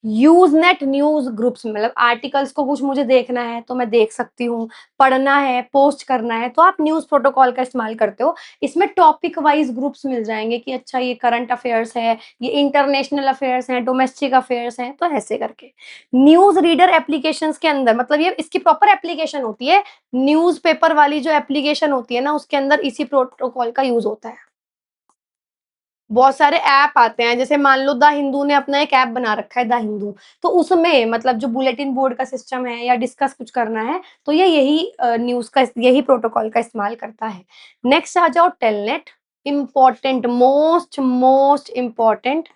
यूज़नेट न्यूज़ ग्रुप्स में मतलब आर्टिकल्स को कुछ मुझे देखना है तो मैं देख सकती हूँ, पढ़ना है, पोस्ट करना है तो आप न्यूज़ प्रोटोकॉल का इस्तेमाल करते हो। इसमें टॉपिक वाइज़ ग्रुप्स मिल जाएँगे कि अच्छा ये करंट अफ़ेयर्स है, ये इंटरनेशनल अफ़ेयर्स हैं, डोमेस्टिक अफ़ेयर्स हैं, तो ऐसे करके। न्यूज़ रीडर एप्लीकेशंस के अंदर मतलब ये इसकी प्रॉपर एप्लीकेशन होती है, न्यूज़पेपर वाली जो एप्लीकेशन होती है ना उसके अंदर इसी प्रोटोकॉल का यूज़ होता है। बहुत सारे ऐप आते हैं, जैसे मान लो द हिंदू ने अपना एक ऐप बना रखा है द हिंदू, तो उसमें मतलब जो बुलेटिन बोर्ड का सिस्टम है या डिस्कस कुछ करना है, तो ये यही प्रोटोकॉल का इस्तेमाल करता है। नेक्स्ट आ जाओ telnet, important most most important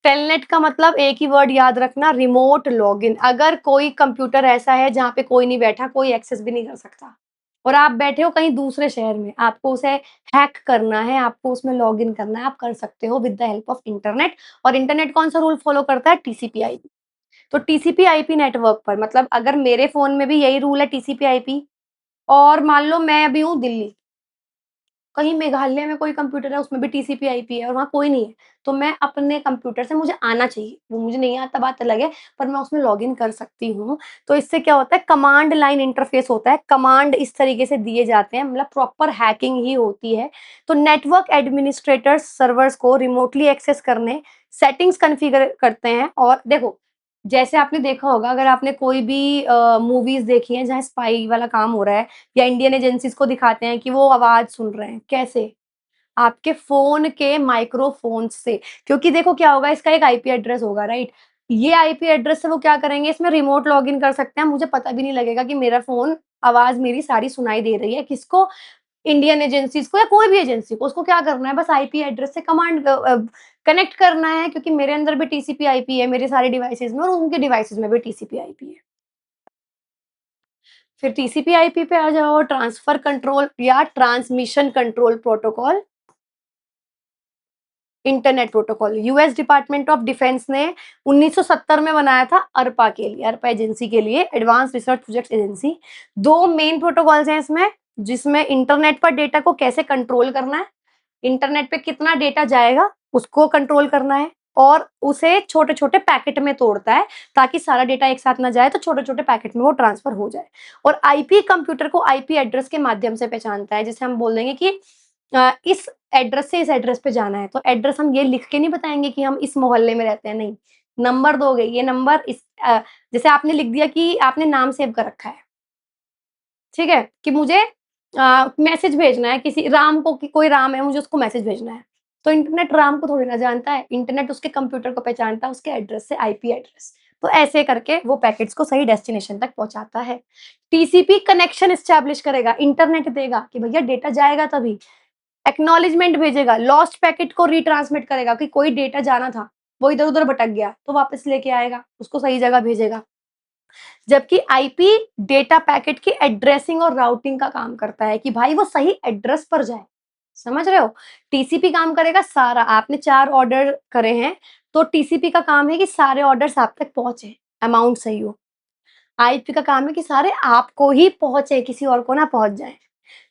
telnet का मतलब एक ही वर्ड याद रखना रिमोट लॉगिन। अगर कोई कंप्यूटर ऐसा है जहाँ पे कोई नहीं बैठा, कोई एक्सेस भी नहीं कर सकता और आप बैठे हो कहीं दूसरे शहर में, आपको उसे हैक करना है, आपको उसमें लॉगिन करना है, आप कर सकते हो with the help of internet और इंटरनेट कौन-सा रूल फॉलो करता है? टीसीपी/आईपी। तो टीसीपी/आईपी नेटवर्क पर मतलब अगर मेरे फ़ोन में भी यही रूल है टीसीपी/आईपी और मान लो मैं अभी हूँ दिल्ली कहीं मेघालय में कोई कंप्यूटर है उसमें भी टीसीपी/आईपी है और वहाँ कोई नहीं है, तो मैं अपने कंप्यूटर से मुझे आना चाहिए, वो मुझे नहीं आता बात अलग है, पर मैं उसमें लॉगिन कर सकती हूँ। तो इससे क्या होता है कमांड लाइन इंटरफ़ेस होता है, कमांड इस तरीके से दिए जाते हैं मतलब प्रॉपर हैकिंग ही होती है। तो नेटवर्क एडमिनिस्ट्रेटर्स सर्वर्स को रिमोटली एक्सेस करने, सेटिंग्स कॉन्फ़िगर करते हैं और देखो जैसे आपने देखा होगा अगर आपने कोई भी मूवीज़ देखी हैं जहाँ स्पाई वाला काम हो रहा है या इंडियन एजेंसीज़ को दिखाते हैं कि वो आवाज़ सुन रहे हैं, कैसे? आपके फ़ोन के माइक्रोफ़ोन से, क्योंकि देखो क्या होगा इसका एक आईपी एड्रेस होगा, राइट? ये आईपी एड्रेस से वो क्या करेंगे इसमें रिमोट लॉगिन कर सकते हैं, मुझे पता भी नहीं लगेगा कि मेरा फ़ोन आवाज़ मेरी सारी सुनाई दे रही है, किसको? इंडियन एजेंसीज़ को या कोई भी एजेंसी को, उसको क्या करना है बस आईपी एड्रेस से कनेक्ट करना है क्योंकि मेरे अंदर भी टीसीपी आईपी है, मेरे सारे डिवाइसेज़ में और उनके डिवाइसेज़ में भी टीसीपी आईपी है। फिर टीसीपी आईपी पे आ जाओ ट्रांसफर कंट्रोल या transmission control protocol, internet protocol. US department of defence ने 1970 में बनाया था अरपा के लिए, अरपा एजेंसी के लिए, advance research project agency. 2 main protocols हैं इसमें, जिसमें इंटरनेट पर डेटा को कैसे कंट्रोल करना है, इंटरनेट पे कितना डेटा जाएगा, उसको कंट्रोल करना है और उसे छोटे-छोटे पैकेट में तोड़ता है, ताकि सारा डेटा एक साथ ना जाए, तो छोटे-छोटे पैकेट में वो ट्रांसफर हो जाए। और आईपी कंप्यूटर को आईपी एड्रेस के माध्यम से पहचानता है, जिसे हम बोल देंगे कि इस एड्रेस से इस एड्रेस पे जाना है, तो एड्रेस हम ये लिख के नहीं बताएँगे कि हम इस मोहल्ले में रहते हैं, नहीं। नंबर दोगे, ये नंबर जैसे आपने लिख दिया कि आपने नाम सेव कर रखा है, ठीक है? कि मुझे मैसेज भेजना है किसी राम को, कि कोई राम है, मुझे उसको मैसेज भेजना है। तो इंटरनेट राम को थोड़ी ना जानता है, इंटरनेट उसके कंप्यूटर को पहचानता है, उसके एड्रेस से, आईपी एड्रेस। तो ऐसे करके वो पैकेट्स को सही डेस्टिनेशन तक पहुँचाता है। टीसीपी कनेक्शन एस्टैब्लिश करेगा, इंटरनेट देगा कि भैया डेटा जाएगा तभी। एक्नॉलेजमेंट भेजेगा, लॉस्ट पैकेट को रिट्रांसमिट करेगा कि कोई डेटा जाना था, वो इधर-उधर भटक गया, तो वापस लेके आएगा, उसको सही जगह भेजेगा। जबकि आईपी डेटा पैकेट की एड्रेसिंग और राउटिंग का काम करता है कि भाई वो सही एड्रेस पर जाए। समझ रहे हो? टीसीपी काम करेगा सारा, आपने 4 ऑर्डर करे हैं, तो टीसीपी का काम है कि सारे ऑर्डर्स आप तक पहुँचे, अमाउंट सही हो। आईपी का काम है कि सारे आपको ही पहुँचे, किसी और को ना पहुँच जाएँ।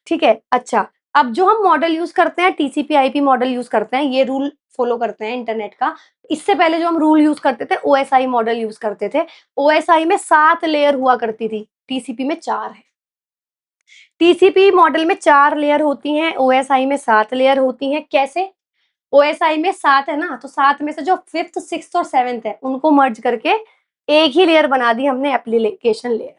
ठीक है? अच्छा, अब जो हम मॉडल यूज़ करते हैं, टीसीपी आईपी मॉडल यूज़ करते हैं, ये रूल फॉलो करते हैं इंटरनेट का। इससे पहले जो हम रूल यूज़ करते थे, ओएसआई मॉडल यूज़ करते थे। ओएसआई में 7 लेयर हुआ करती थी, टीसीपी में 4 है। टीसीपी मॉडल में 4 लेयर होती हैं, ओएसआई में 7 लेयर होती हैं। कैसे? ओएसआई में 7 है ना, तो 7 में से जो 5th, 6th और 7th है, उनको मर्ज करके एक ही लेयर बना दी हमने, एप्लीकेशन लेयर।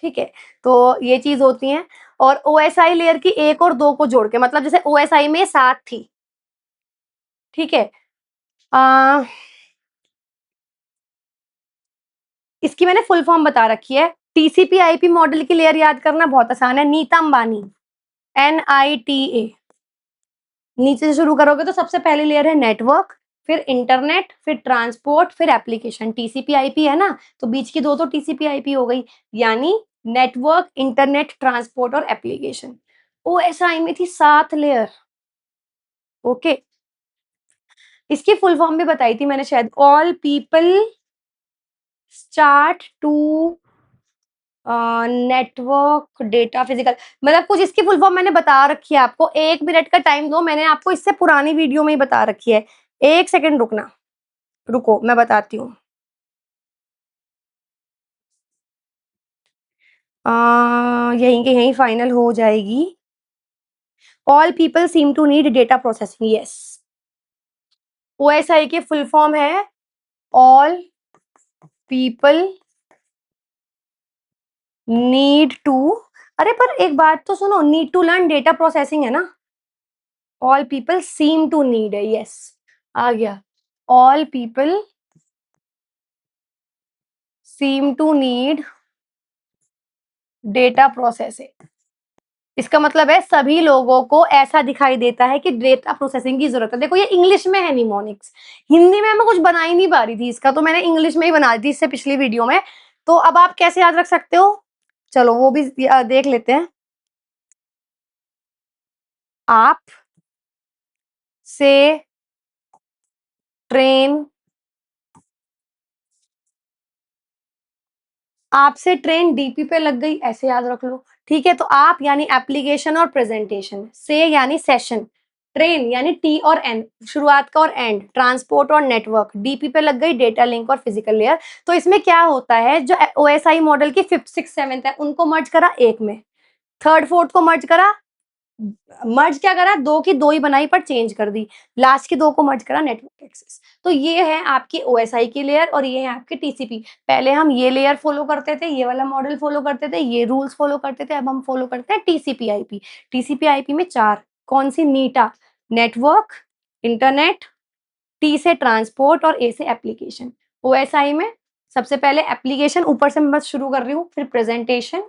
ठीक है? तो ये चीज़ होती है। और ओएसआई लेयर की 1 और 2 को जोड़ के, मतलब जैसे ओएसआई में 7 थी, ठीक है? अ, इसकी मैंने फुल फॉर्म बता रखी है। टीसीपी आईपी मॉडल की लेयर याद करना बहुत आसान है, नीता अंबानी, NITA। नीचे से शुरू करोगे तो सबसे पहली लेयर है नेटवर्क, फिर इंटरनेट, फिर ट्रांसपोर्ट, फिर एप्लीकेशन। टीसीपी आईपी है ना, तो बीच की 2 तो टीसीपी आईपी हो गई, यानी नेटवर्क, इंटरनेट, ट्रांसपोर्ट और एप्लीकेशन। ओएसआई में थी 7 लेयर। ओके, इसकी फुल फॉर्म भी बताई थी मैंने शायद, all people start to network data physical, मतलब कुछ इसकी फुल फॉर्म मैंने बता रखी है आपको। 1 मिनट का टाइम दो, मैंने आपको इससे पुरानी वीडियो में ही बता रखी है। 1 सेकंड रुकना, रुको मैं बताती हूँ। यहीं के यहीं फाइनल हो जाएगी। All people seem to need data processing, yes. OSI की फुल फॉर्म है ऑल पीपल नीड टू, अरे पर एक बात तो सुनो, need to learn data processing है ना, all people seem to need है, यस आ गया। All people seem to need data processing, इसका मतलब है सभी लोगों को ऐसा दिखाई देता है कि डेटा प्रोसेसिंग की जरूरत है। देखो ये इंग्लिश में है निमोनिक्स, हिंदी में मैं कुछ बना ही नहीं पा रही थी इसका, तो मैंने इंग्लिश में ही बना दी थी इससे पिछली वीडियो में। तो अब आप कैसे याद रख सकते हो, चलो वो भी देख लेते हैं। आप से ट्रेन, आपसे ट्रेन डीपी पे लग गई, ऐसे याद रख लो। ठीक है, तो आप यानी एप्लीकेशन और प्रेजेंटेशन, से यानी सेशन, ट्रेन यानी टी और एन, शुरुआत का और एंड, ट्रांसपोर्ट और नेटवर्क, डीपी पे लग गई डेटा लिंक और फिजिकल लेयर। तो इसमें क्या होता है, जो ओएसआई मॉडल की 5th, 6th, 7th है, उनको मर्ज करा एक में, 3rd, 4th को मर्ज करा, मर्ज क्या करा, 2 की 2 ही बनाई पर चेंज कर दी, लास्ट की 2 को मर्ज करा नेटवर्क एक्सेस। तो ये है आपकी ओएसआई की लेयर और ये है आपकी टीसीपी। पहले हम ये लेयर फॉलो करते थे, ये वाला मॉडल फॉलो करते थे, ये रूल्स फॉलो करते थे, अब हम फॉलो करते हैं टीसीपी आईपी। टीसीपी आईपी में 4, कौन सी, नीटा, नेटवर्क, इंटरनेट, टी से ट्रांसपोर्ट और ए से एप्लीकेशन। ओएसआई में सबसे पहले एप्लीकेशन, ऊपर से मैं बस शुरू कर रही हूँ, फिर प्रेजेंटेशन,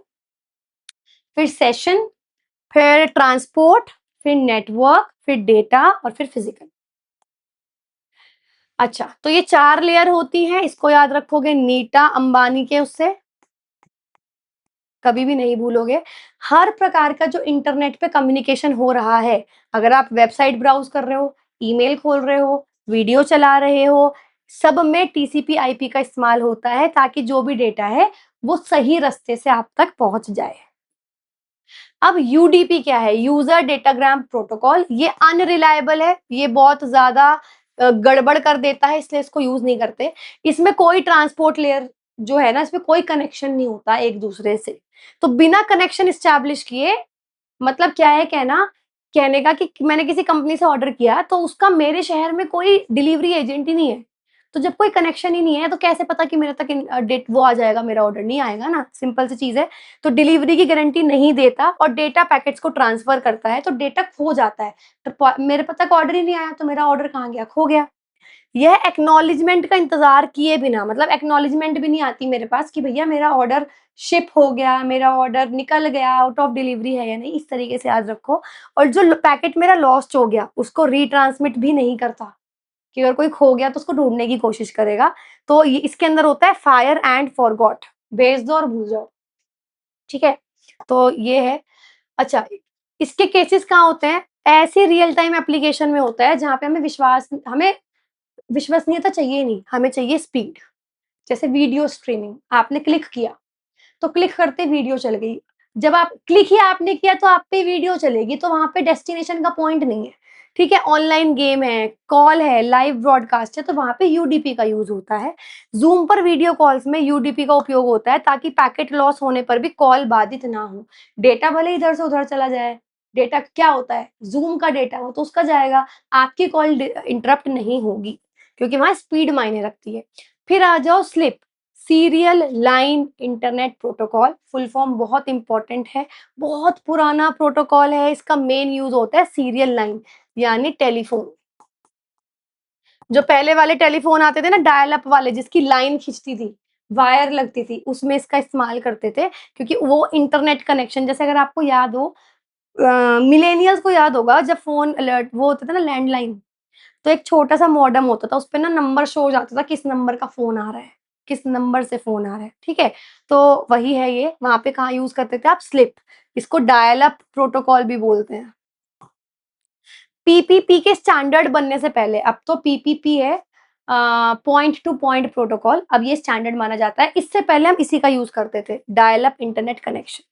फिर सेशन, फिर ट्रांसपोर्ट, फिर नेटवर्क, फिर डेटा और फिर फिजिकल। अच्छा, तो ये 4 लेयर होती हैं, इसको याद रखोगे नीता अंबानी के उससे, कभी भी नहीं भूलोगे। हर प्रकार का जो इंटरनेट पे कम्युनिकेशन हो रहा है, अगर आप वेबसाइट ब्राउज़ कर रहे हो, ईमेल खोल रहे हो, वीडियो चला रहे हो, सब में टीसीपी आईपी का इस्तेमाल होता है ताकि जो भी डेटा है, वो सही रास्ते से आप तक पहुँच जाए। अब यूडीपी क्या है, यूजर डेटाग्राम प्रोटोकॉल, ये अनरिलायबल है, ये बहुत ज्यादा गड़बड़ कर देता है, इसलिए इसको यूज नहीं करते। इसमें कोई ट्रांसपोर्ट लेयर जो है ना, इसमें कोई कनेक्शन नहीं होता एक दूसरे से, तो बिना कनेक्शन स्टैब्लिश किए, मतलब क्या है कहना, कहने का कि मैंने किसी कंपनी से ऑर्डर किया तो उसका मेरे शहर में कोई डिलीवरी एजेंट ही नहीं है, तो जब कोई कनेक्शन ही नहीं है तो कैसे पता कि मेरे तक डेट वो आ जाएगा, मेरा ऑर्डर नहीं आएगा ना, सिंपल सी चीज़ है। तो डिलीवरी की गारंटी नहीं देता और डेटा पैकेट्स को ट्रांसफ़र करता है, तो डेटा खो जाता है। तो मेरे तक ऑर्डर ही नहीं आया, तो मेरा ऑर्डर कहाँ गया? खो गया। यह एक्नॉलेजमेंट का इंतज़ार किए बिना, मतलब एक्नॉलेजमेंट भी नहीं आती मेरे पास कि भैया मेरा ऑर्डर शिप हो गया, मेरा ऑर्डर निकल गया, आउट ऑफ डिलीवरी है या नहीं, इस तरीके से याद रखो। और जो पैकेट मेरा लॉस्ट हो गया, उसको रीट्रांसमिट भी नहीं करता कि अगर कोई खो गया तो उसको ढूँढने की कोशिश करेगा। तो ये इसके अंदर होता है फायर एंड फॉरगॉट, भेज दो और भूल जाओ, ठीक है? तो ये है। अच्छा, इसके केसेस कहाँ होते हैं? ऐसे रियल टाइम एप्लीकेशन में होता है जहाँ पे हमें विश्वसनीयता चाहिए नहीं, हमें चाहिए स्पीड। जैसे वीडियो स्ट्रीमिंग, आपने क्लिक किया, तो क्लिक करते वीडियो चल गई। जब आप क्लिक ही आपने किया तो आप पे वीडियो चलेगी, तो वहाँ पे डेस्टिनेशन का पॉइंट नहीं है, ठीक है? ऑनलाइन गेम है, कॉल है, लाइव ब्रॉडकास्ट है, तो वहाँ पे यूडीपी का यूज़ होता है। ज़ूम पर वीडियो कॉल्स में यूडीपी का उपयोग होता है ताकि पैकेट लॉस होने पर भी कॉल बाधित ना हो। डेटा भले इधर से उधर चला जाए, डेटा क्या होता है? ज़ूम का डेटा वो तो उसका जाएगा, आपकी कॉल इंटरप्ट नहीं होगी, क्योंकि वहाँ स्पीड मायने रखती है। फिर आ जाओ slip, serial line internet protocol, full form बहुत इंपॉर्टेंट है, बहुत पुराना प्रोटोकॉल है, इसका मेन यूज़ होता है सीरियल लाइन यानी टेलीफ़ोन। जो पहले वाले टेलीफ़ोन आते थे ना डायल अप वाले जिसकी लाइन खिंचती थी, वायर लगती थी, उसमें इसका इस्तेमाल करते थे क्योंकि वो इंटरनेट कनेक्शन जैसे अगर आपको याद हो मिलेनियल्स को याद होगा जब फ़ोन अलर्ट वो होता था ना लैंडलाइन, तो एक छोटा-सा मॉडेम होता था, उसपे ना नंबर शो हो जाता था किस नंबर का फ़ोन आ रहा है, किस नंबर से फ़ोन आ रहा है, ठीक है? तो वही है ये, वहाँ पे कहाँ यूज़ करते थे आप स्लिप, इसको डायल अप प्रोटोकॉल भी बोलते हैं। पीपीपी के स्टैंडर्ड बनने से पहले, अब तो पीपीपी है पॉइंट टू पॉइंट प्रोटोकॉल, अब ये स्टैंडर्ड माना जाता है, इससे पहले हम इसी का यूज़ करते थे, डायल अप इंटरनेट कनेक्शन।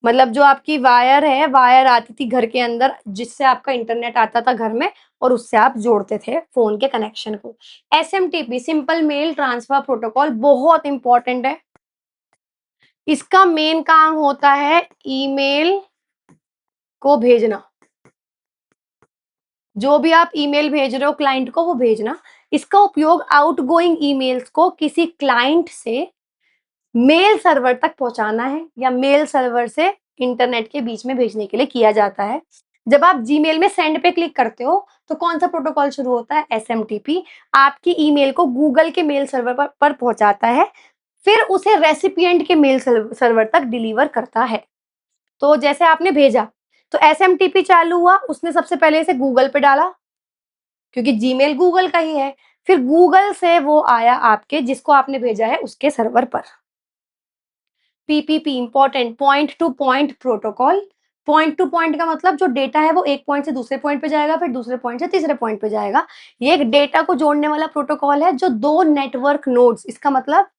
मतलब जो आपकी वायर है, वायर आती थी घर के अंदर जिससे आपका इंटरनेट आता था घर में और उससे आप जोड़ते थे फ़ोन के कनेक्शन को। SMTP simple mail transfer protocol बहुत इम्पोर्टेंट है। इसका मेन काम होता है ईमेल को भेजना। जो भी आप ईमेल भेज रहे हो क्लाइंट को वो भेजना। इसका उपयोग आउटगोइंग ईमेल्स को किसी क्लाइंट से मेल सर्वर तक पहुँचाना है या मेल सर्वर से इंटरनेट के बीच में भेजने के लिए किया जाता है। जब आप जीमेल में सेंड पे क्लिक करते हो, तो कौन-सा प्रोटोकॉल शुरू होता है? एसएमटीपी आपकी ईमेल को गूगल के मेल सर्वर पर पहुँचाता है, फिर उसे रेसिपिएंट के मेल सर्वर तक डिलीवर करता है। तो जैसे आपने भेजा, तो एसएमटीपी चालू हुआ, उसने सबसे पहले इसे गूगल पे डाला, क्योंकि जीमेल गूगल का ही है। फिर गूगल से वो आया आपके जिसको आपने भेजा है उसके सर्वर पर। PPP important point two point protocol. Point two point का मतलब जो डेटा है वो एक पॉइंट से दूसरे पॉइंट पे जाएगा, फिर दूसरे पॉइंट से तीसरे पॉइंट पे जाएगा। ये एक डेटा को जोड़ने वाला प्रोटोकॉल है जो 2 नेटवर्क नोड्स इसका मतलब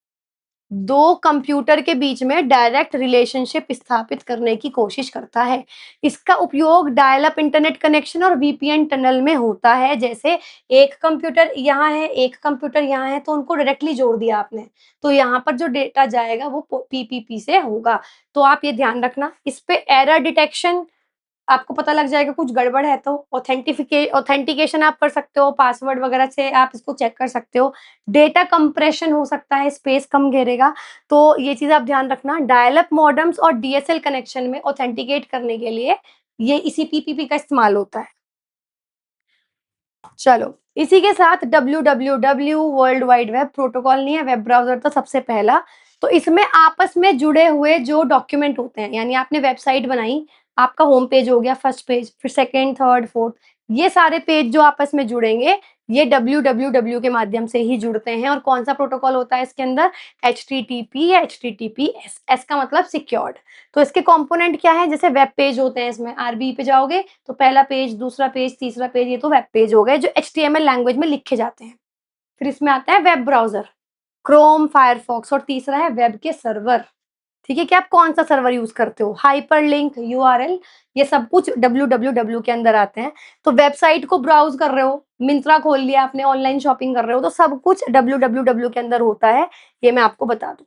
2 कंप्यूटर के बीच में डायरेक्ट रिलेशनशिप स्थापित करने की कोशिश करता है। इसका उपयोग डायल अप इंटरनेट कनेक्शन और वीपीएन टनल में होता है। जैसे एक कंप्यूटर यहाँ है, एक कंप्यूटर यहाँ है, तो उनको डायरेक्टली जोड़ दिया आपने। तो यहाँ पर जो डेटा जाएगा वो पीपीपी से होगा। तो आप ये ध्यान रखना, इस पे एरर डिटेक्शन आपको पता लग जाएगा कुछ गड़बड़ है तो ऑथेंटिकेशन आप कर सकते हो, पासवर्ड वगैरह से आप इसको चेक कर सकते हो। डेटा कंप्रेशन हो सकता है, स्पेस कम घेरेगा, तो ये चीज़ आप ध्यान रखना। डायल अप मॉडेम्स और डीएसएल कनेक्शन में ऑथेंटिकेट करने के लिए ये इसी पीपीपी का इस्तेमाल होता है। चलो, इसी के साथ डब्ल्यूडब्ल्यूडब्ल्यू वर्ल्ड वाइड वेब प्रोटोकॉल नहीं है, वेब ब्राउज़र था सबसे पहला। तो इसमें आपस में जुड़े हुए जो डॉक्यूमेंट होते हैं, यानी आपने वेबसाइट बनाई, आपका होम पेज हो गया फर्स्ट पेज, फिर सेकंड, थर्ड, फोर्थ, ये सारे पेज जो आपस में जुड़ेंगे, ये डब्ल्यूडब्ल्यूडब्ल्यू के माध्यम से ही जुड़ते हैं। और कौन-सा प्रोटोकॉल होता है इसके अंदर? एचटीटीपी या एचटीटीपीएस, एस का मतलब सिक्योर्ड। तो इसके कंपोनेंट क्या है? जैसे वेब पेज होते हैं इसमें, आरबी पे जाओगे तो पहला पेज, दूसरा पेज, तीसरा पेज, ये तो वेब पेज हो गए जो एचटीएमएल लैंग्वेज में लिखे जाते हैं। फिर इसमें आता है वेब ब्राउज़र, क्रोम, फायरफॉक्स और तीसरा है वेब के सर्वर। ठीक है कि आप कौन-सा सर्वर यूज़ करते हो, हाइपरलिंक, यूआरएल, ये सब कुछ डब्ल्यूडब्ल्यूडब्ल्यू के अंदर आते हैं। तो वेबसाइट को ब्राउज़ कर रहे हो, मिंत्रा खोल लिया आपने, ऑनलाइन शॉपिंग कर रहे हो, तो सब कुछ डब्ल्यूडब्ल्यूडब्ल्यू के अंदर होता है, ये मैं आपको बता दूँ।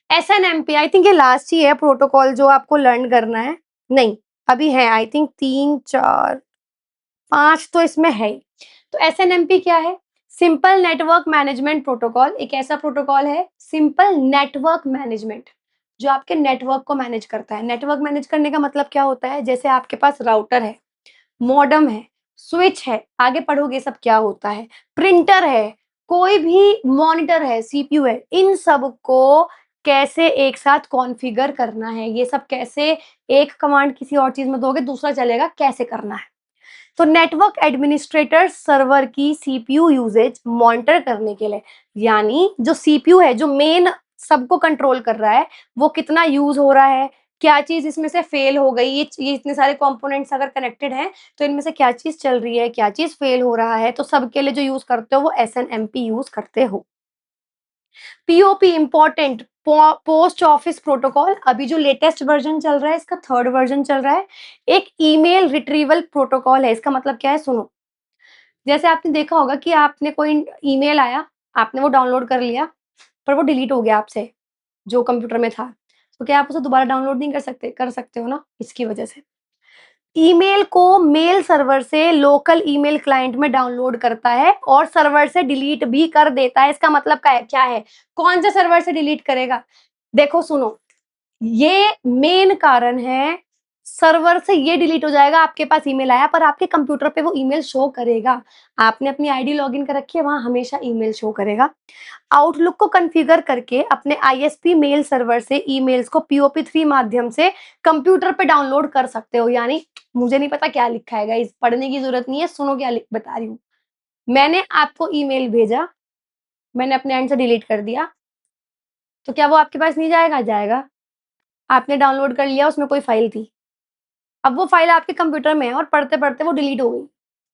एसएनएमपी आई थिंक ये लास्ट ही है प्रोटोकॉल जो आपको लर्न करना है। नहीं, अभी है आई थिंक 3, 4, 5 तो इसमें है ही। तो एसएनएमपी क्या है? Simple network management protocol. एक ऐसा प्रोटोकॉल है सिंपल नेटवर्क मैनेजमेंट जो आपके नेटवर्क को मैनेज करता है। नेटवर्क मैनेज करने का मतलब क्या होता है? जैसे आपके पास राउटर है, मॉडेम है, स्विच है, आगे पढ़ोगे सब क्या होता है, प्रिंटर है, कोई भी मॉनिटर है, सीपीयू है, इन सब को कैसे एक साथ कॉन्फ़िगर करना है, ये सब कैसे एक कमांड किसी और चीज़ में दोगे दूसरा चलेगा, कैसे करना है। तो नेटवर्क एडमिनिस्ट्रेटर सर्वर की सीपीयू यूसेज मॉनिटर करने के लिए, यानी जो सीपीयू है, जो मेन सबको कंट्रोल कर रहा है, वो कितना यूज़ हो रहा है, क्या चीज़ इसमें से फेल हो गई, ये इतने सारे कंपोनेंट्स अगर कनेक्टेड हैं, तो इनमें से क्या चीज़ चल रही है, क्या चीज़ फेल हो रहा है, तो सबके लिए जो यूज़ करते हो वो एसएनएमपी यूज़ करते हो। POP important post office protocol, अभी जो लेटेस्ट वर्जन चल रहा है इसका 3rd वर्जन चल रहा है। एक ईमेल रिट्रीवल प्रोटोकॉल है, इसका मतलब क्या है सुनो। जैसे आपने देखा होगा कि आपने कोई ईमेल आया, आपने वो डाउनलोड कर लिया, पर वो डिलीट हो गया आपसे, जो कंप्यूटर में था। तो क्या आप उसे दोबारा डाउनलोड नहीं कर सकते? कर सकते हो ना, इसकी वजह से। ईमेल को मेल सर्वर से लोकल ईमेल क्लाइंट में डाउनलोड करता है और सर्वर से डिलीट भी कर देता है। इसका मतलब क्या है? कौन से सर्वर से डिलीट करेगा? देखो सुनो, ये मेन कारण है, सर्वर से ये डिलीट हो जाएगा, आपके पास ईमेल आया पर आपके कंप्यूटर पे वो ईमेल शो करेगा। आपने अपनी आईडी लॉगिन कर रखी है, वहाँ हमेशा ईमेल शो करेगा। आउटलुक को कॉन्फ़िगर करके अपने आईएसपी मेल सर्वर से ईमेल्स को पीओपी3 माध्यम से कंप्यूटर पे डाउनलोड कर सकते हो। यानी मुझे नहीं पता क्या लिखा है गाइस, पढ़ने की ज़रूरत नहीं है, सुनो क्या बता रही हूँ। मैंने आपको ईमेल भेजा, मैंने अपने एंड से डिलीट कर दिया, तो क्या वो आपके पास नहीं जाएगा? जाएगा। आपने डाउनलोड कर लिया, उसमें कोई फ़ाइल थी। अब वो फ़ाइल आपके कंप्यूटर में है और पढ़ते-पढ़ते वो डिलीट हो गई।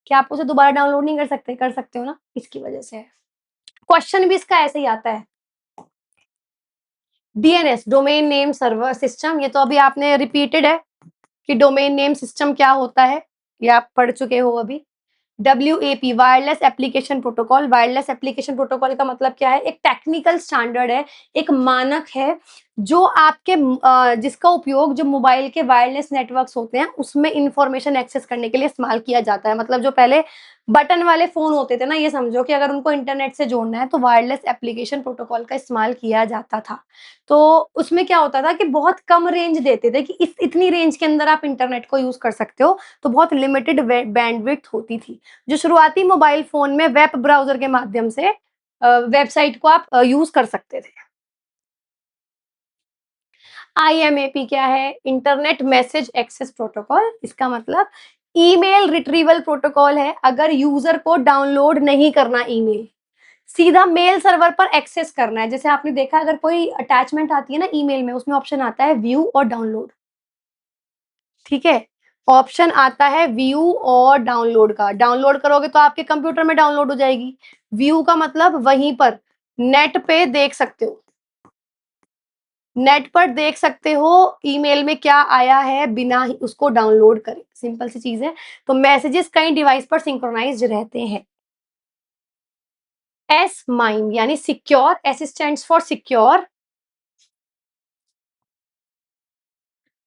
क्या आप उसे दोबारा डाउनलोड नहीं कर सकते? कर सकते हो ना, इसकी वजह से है। क्वेश्चन भी इसका ऐसे ही आता है। DNS, domain name server system, ये तो अभी आपने रिपीटेड है कि डोमेन नेम सिस्टम क्या होता है, ये आप पढ़ चुके हो अभी। WAP, wireless application protocol. Wireless application protocol का मतलब क्या है? एक टेक्निकल स्टैंडर्ड है, एक मानक है जो आपके जिसका उपयोग जो मोबाइल के वायरलेस नेटवर्क्स होते हैं उसमें इंफॉर्मेशन एक्सेस करने के लिए इस्तेमाल किया जाता है। मतलब जो पहले बटन वाले फोन होते थे ना, ये समझो कि अगर उनको इंटरनेट से जोड़ना है तो वायरलेस एप्लीकेशन प्रोटोकॉल का इस्तेमाल किया जाता था। तो उसमें क्या होता था कि बहुत कम रेंज देते थे कि इस इतनी रेंज के अंदर आप इंटरनेट को यूज कर सकते हो, तो बहुत लिमिटेड बैंडविड्थ होती थी। जो शुरुआती मोबाइल फ़ोन में वेब ब्राउज़र के माध्यम से वेबसाइट को आप यूज़ कर सकते थे। आईएमएपी क्या है? Internet message access protocol. इसका मतलब ईमेल रिट्रीवल प्रोटोकॉल है। अगर यूज़र को डाउनलोड नहीं करना ईमेल, सीधा मेल सर्वर पर एक्सेस करना है। जैसे आपने देखा अगर कोई अटैचमेंट आती है ना ईमेल में, उसमें ऑप्शन आता है व्यू और डाउनलोड, ठीक है? ऑप्शन आता है व्यू और डाउनलोड का। डाउनलोड करोगे तो आपके कंप्यूटर में डाउनलोड हो जाएगी। व्यू का मतलब वहीं पर नेट पे देख सकते हो। नेट पर देख सकते हो ईमेल में क्या आया है बिना ही उसको डाउनलोड करे। सिंपल सी चीज़ है। तो मैसेजेस कई डिवाइस पर सिंक्रोनाइज़्ड रहते हैं। एस माइम यानी secure, S stands for secure,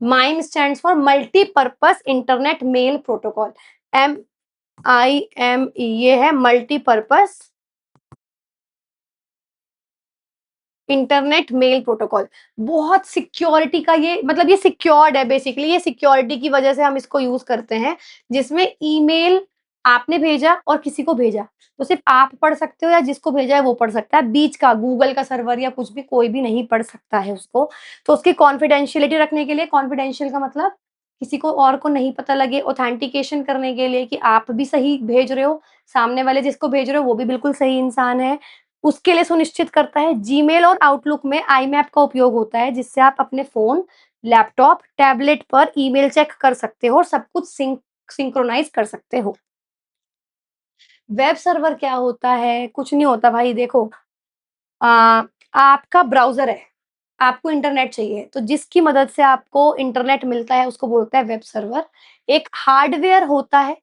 MIME stands for multipurpose internet mail protocol. MIME ये है मल्टीपर्पस इंटरनेट मेल प्रोटोकॉल। बहुत सिक्योरिटी का ये मतलब ये सिक्योर्ड है बेसिकली, ये सिक्योरिटी की वजह से हम इसको यूज़ करते हैं, जिसमें ईमेल आपने भेजा और किसी को भेजा, तो सिर्फ़ आप पढ़ सकते हो या जिसको भेजा है वो पढ़ सकता है। बीच का गूगल का सर्वर या कुछ भी कोई भी नहीं पढ़ सकता है उसको। तो उसकी कॉन्फिडेंशियलिटी रखने के लिए, कॉन्फिडेंशियल का मतलब किसी को और को नहीं पता लगे, ऑथेंटिकेशन करने के लिए कि आप भी सही भेज रहे हो, सामने वाले जिसको भेज रहे हो वो भी बिल्कुल सही इंसान है। उसके लिए सुनिश्चित करता है। जीमेल और आउटलुक में आईमैप का उपयोग होता है, जिससे आप अपने फ़ोन, लैपटॉप, टैबलेट पर ईमेल चेक कर सकते हो और सब कुछ सिंक्रोनाइज़ कर सकते हो। वेब सर्वर क्या होता है? कुछ नहीं होता भाई देखो, अ, आपका ब्राउज़र है, आपको इंटरनेट चाहिए, तो जिसकी मदद से आपको इंटरनेट मिलता है उसको बोलते हैं वेब सर्वर। एक हार्डवेयर होता है,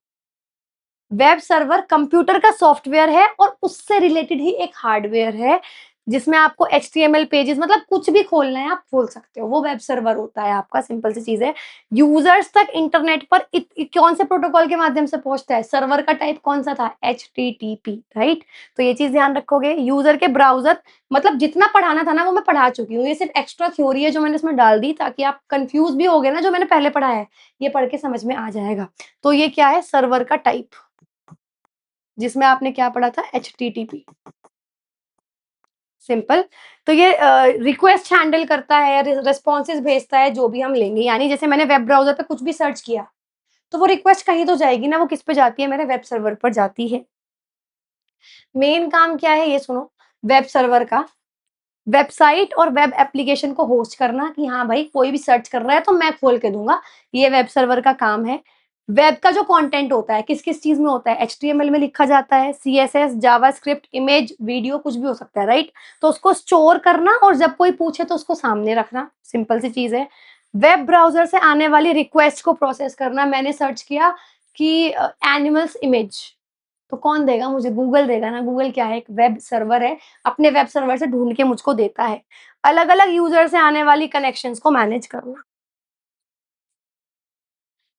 वेब सर्वर कंप्यूटर का सॉफ्टवेयर है और उससे रिलेटेड ही एक हार्डवेयर है, जिसमें आपको एचटीएमएल पेजेस मतलब कुछ भी खोलना है आप खोल सकते हो, वो वेब सर्वर होता है आपका, सिंपल सी चीज़ है। यूज़र्स तक इंटरनेट पर कौन से प्रोटोकॉल के माध्यम से पहुँचता है? सर्वर का टाइप कौन-सा था? HTTP, right? तो ये चीज़ ध्यान रखोगे। यूज़र के ब्राउज़र मतलब जितना पढ़ाना था ना वो मैं पढ़ा चुकी हूँ, ये सिर्फ़ एक्स्ट्रा थ्योरी है जो मैंने इसमें डाल दी ताकि आप कन्फ्यूज़ भी हो गए ना जो मैंने पहले पढ़ा है, ये पढ़ के समझ में आ जाएगा। तो ये क्या है? सर्वर का टाइप, जिसमें आपने क्या पढ़ा था? एचटीटीपी। सिंपल। तो ये रिक्वेस्ट हैंडल करता है, रिस्पॉन्सेज़ भेजता है, जो भी हम लेंगे। यानी जैसे मैंने वेब ब्राउज़र पे कुछ भी सर्च किया, तो वो रिक्वेस्ट कहीं तो जाएगी ना, वो किस पे जाती है? मेरे वेब सर्वर पर जाती है। मेन काम क्या है ये सुनो, वेब सर्वर का, वेबसाइट और वेब एप्लीकेशन को होस्ट करना कि हाँ भाई कोई भी सर्च कर रहा है तो मैं खोल के दूँगा, ये वेब सर्वर का काम है। वेब का जो कंटेंट होता है, किस-किस चीज़ में होता है? एचटीएमएल में लिखा जाता है, सीएसएस, जावास्क्रिप्ट, इमेज, वीडियो कुछ भी हो सकता है, राइट? तो उसको स्टोर करना और जब कोई पूछे तो उसको सामने रखना, सिंपल सी चीज़ है। वेब ब्राउज़र से आने वाली रिक्वेस्ट को प्रोसेस करना, मैंने सर्च किया कि एनिमल्स इमेज, तो कौन देगा मुझे? गूगल देगा ना, गूगल क्या है? एक वेब सर्वर है, अपने वेब सर्वर से ढूँढ के मुझको देता है। अलग-अलग यूज़र से आने वाली कनेक्शंस को मैनेज करना।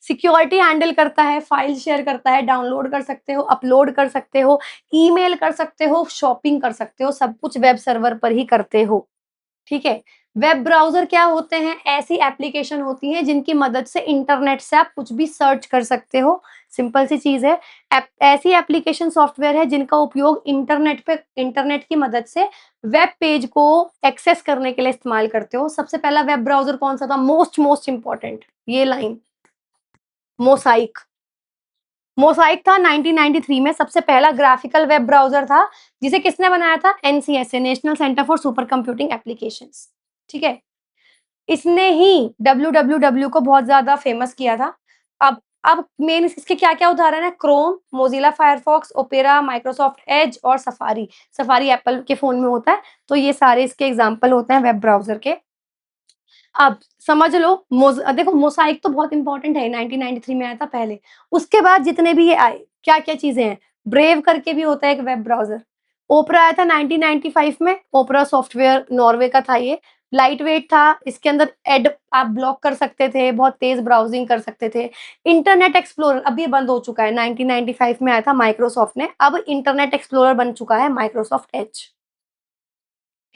सिक्योरिटी हैंडल करता है, फाइल शेयर करता है, डाउनलोड कर सकते हो, अपलोड कर सकते हो, ईमेल कर सकते हो, शॉपिंग कर सकते हो, सब कुछ वेब सर्वर पर ही करते हो, ठीक है? वेब ब्राउज़र क्या होते हैं? ऐसी एप्लीकेशन होती हैं जिनकी मदद से इंटरनेट से आप कुछ भी सर्च कर सकते हो, सिंपल सी चीज़ है। ऐसी एप्लीकेशन सॉफ्टवेयर है जिनका उपयोग इंटरनेट की मदद से वेब पेज को एक्सेस करने के लिए इस्तेमाल करते हो। सबसे पहला वेब ब्राउज़र कौन-सा था? मोस्ट मोस्ट इम्पोर्टेंट ये लाइन, मोज़ाइक। मोज़ाइक था 1993 में सबसे पहला ग्राफिकल वेब ब्राउज़र था, जिसे किसने बनाया था? NCSA, national centre for supercomputing applications, ठीक है? इसने ही डब्ल्यूडब्ल्यूडब्ल्यू को बहुत ज़्यादा फ़ेमस किया था। अब मेन इसके क्या-क्या उदाहरण हैं? Chrome, Mozilla Firefox, opera, Microsoft Edge और सफारी। सफारी एप्पल के फ़ोन में होता है, तो ये सारे इसके एग्ज़ाम्पल होते हैं वेब ब्राउज़र के। अब समझ लो देखो मोज़ाइक तो बहुत इम्पोर्टेंट है, 1993 में आया था पहले। उसके बाद जितने भी ये आए, क्या-क्या चीज़ें हैं? ब्रेव करके भी होता है एक वेब ब्राउज़र। ओपेरा आया था 1995 में, ओपेरा सॉफ्टवेयर नॉर्वे का था ये। लाइट वेट था, इसके अंदर एड आप ब्लॉक कर सकते थे, बहुत तेज़ ब्राउज़िंग कर सकते थे। इंटरनेट एक्सप्लोरर अब ये बंद हो चुका है, 1995 में आया था माइक्रोसॉफ्ट ने, अब इंटरनेट एक्सप्लोरर बन चुका है माइक्रोसॉफ्ट एज।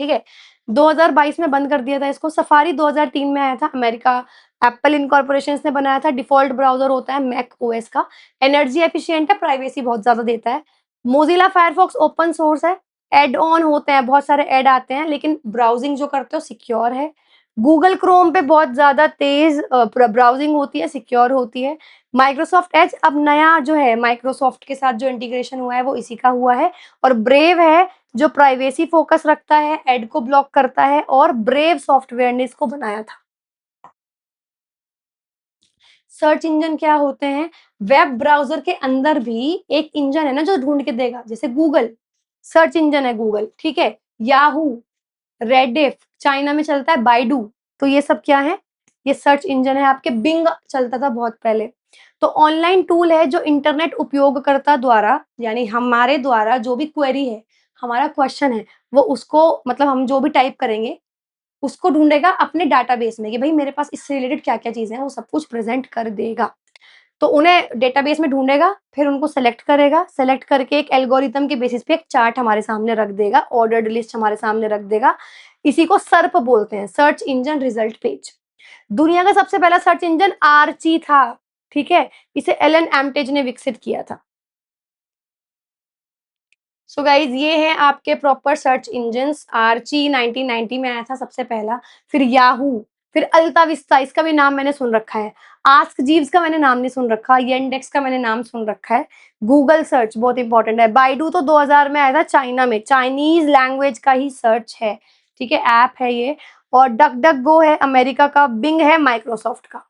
ठीक है? 2022 में बंद कर दिया था इसको, सफारी 2003 में आया था, अमेरिका एप्पल इनकॉर्पोरेशंस ने बनाया था, डिफ़ॉल्ट ब्राउज़र होता है मैक ओएस का, एनर्जी एफिशिएंट है, प्राइवेसी बहुत ज़्यादा देता है। मोज़िला फायरफॉक्स ओपन सोर्स है, ऐड ऑन होते हैं, बहुत सारे ऐड आते हैं, लेकिन ब्राउज़िंग जो करते हो सिक्योर है। गूगल क्रोम पे बहुत ज़्यादा तेज़ ब्राउज़िंग होती है, सिक्योर होती है। माइक्रोसॉफ्ट एज अब नया जो है, माइक्रोसॉफ्ट के साथ जो इंटीग्रेशन हुआ है, वो इसी का हुआ है और ब्रेव है जो प्राइवेसी फ़ोकस रखता है, ऐड को ब्लॉक करता है और ब्रेव सॉफ्टवेयर ने इसको बनाया था। सर्च इंजन क्या होते हैं? वेब ब्राउज़र के अंदर भी एक इंजन है ना जो ढूँढ के देगा, जैसे गूगल, सर्च इंजन है गूगल, ठीक है? याहू, रेडिफ, चाइना में चलता है बाइडू, तो ये सब क्या है? ये सर्च इंजन है आपके बिंग चलता था बहुत पहले। तो ऑनलाइन टूल है जो इंटरनेट उपयोगकर्ता द्वारा यानी हमारे द्वारा जो भी क्वेरी है, हमारा क्वेश्चन है, वो उसको मतलब हम जो भी टाइप करेंगे, उसको ढूँढेगा अपने डाटाबेस में कि भई मेरे पास इससे रिलेटेड क्या-क्या चीज़ें हैं, वो सब कुछ प्रेज़ेंट कर देगा। तो उन्हें डेटाबेस में ढूँढेगा, फिर उनको सेलेक्ट करेगा, सेलेक्ट करके एक एल्गोरिथम के बेसिस पे एक चार्ट हमारे सामने रख देगा, ऑर्डर्ड लिस्ट हमारे सामने रख देगा। इसी को सर्प बोलते हैं, सर्च इंजन रिजल्ट पेज। दुनिया का सबसे पहला सर्च इंजन आर्ची था, ठीक है? इसे एलन एम्टेज ने विकसित किया था। सो गाइज़ ये हैं आपके प्रॉपर सर्च इंजिन्स। आर्ची 1990 में आया था सबसे पहला, फिर याहू, फिर अल्ता विस्ता इसका भी नाम मैंने सुन रखा है। आस्क जीव्स का मैंने नाम नहीं सुन रखा, येंडेक्स का मैंने नाम सुन रखा है। गूगल सर्च बहुत इंपॉर्टेंट है। बाइडू तो 2000 में आया था चाइना में, चाइनीज़ लैंग्वेज का ही सर्च है, ठीक है? ऐप है ये और डक डक गो है अमेरिका का, बिंग है माइक्रोसॉफ्ट का।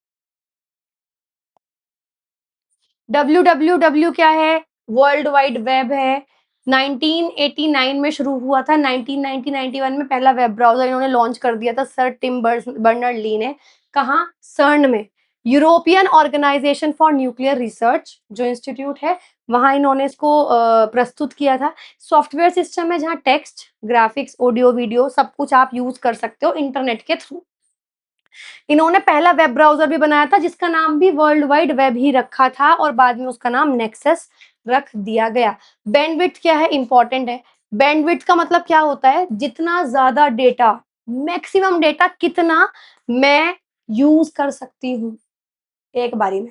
डब्ल्यूडब्ल्यूडब्ल्यू क्या है? वर्ल्ड वाइड वेब है। 1989 में शुरू हुआ था, 1991 में पहला वेब ब्राउज़र इन्होंने लॉन्च कर दिया था सर टिम बर्नर्ड-ली ने। कहाँ? सर्न में, European organisation for nuclear research जो इंस्टीट्यूट है, वहाँ इन्होंने इसको प्रस्तुत किया था। सॉफ्टवेयर सिस्टम है जहाँ टेक्स्ट, ग्राफिक्स, ऑडियो, वीडियो सब कुछ आप यूज़ कर सकते हो इंटरनेट के थ्रू। इन्होंने पहला वेब ब्राउज़र भी बनाया था जिसका नाम भी वर्ल्ड वाइड वेब ही रखा था और बाद में उसका नाम नेक्सस रख दिया गया। बैंडविड्थ क्या है? इम्पोर्टेंट है। बैंडविड्थ का मतलब क्या होता है? जितना ज़्यादा डेटा, मैक्सिमम डेटा कितना मैं यूज़ कर सकती हूँ एक बारी में,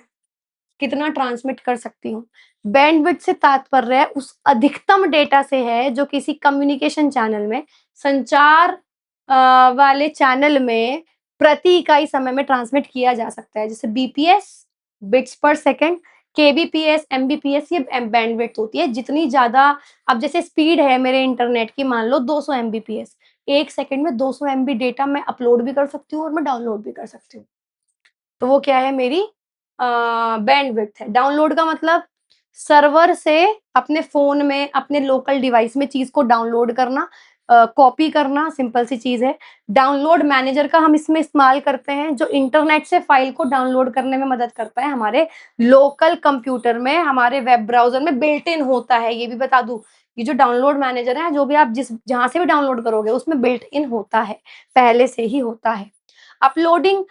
कितना ट्रांसमिट कर सकती हूँ। बैंडविड्थ से तात्पर्य है उस अधिकतम डेटा से है जो किसी कम्युनिकेशन चैनल में, संचार वाले चैनल में प्रति इकाई समय में ट्रांसमिट किया जा सकता है। जैसे बीपीएस, बिट्स पर सेकंड, केबीपीएस, एमबीपीएस, ये बैंडविड्थ होती है। जितनी ज़्यादा, अब जैसे स्पीड है मेरे इंटरनेट की, मान लो 200 एमबीपीएस, 1 सेकंड में 200 एमबी डेटा मैं अपलोड भी कर सकती हूँ और मैं डाउनलोड भी कर सकती हूँ। तो वो क्या है मेरी बैंडविड्थ है। डाउनलोड का मतलब सर्वर से अपने फ़ोन में, अपने लोकल डिवाइस में चीज़ को डाउनलोड करना, कॉपी करना, सिंपल सी चीज़ है। डाउनलोड मैनेजर का हम इसमें इस्तेमाल करते हैं जो इंटरनेट से फ़ाइल को डाउनलोड करने में मदद करता है। हमारे लोकल कंप्यूटर में, हमारे वेब ब्राउज़र में बिल्ट इन होता है, ये भी बता दूँ। ये जो डाउनलोड मैनेजर है, जो भी आप जहाँ से भी डाउनलोड करोगे उसमें बिल्ट इन होता है, पहले से ही होता है। अपलोडिंग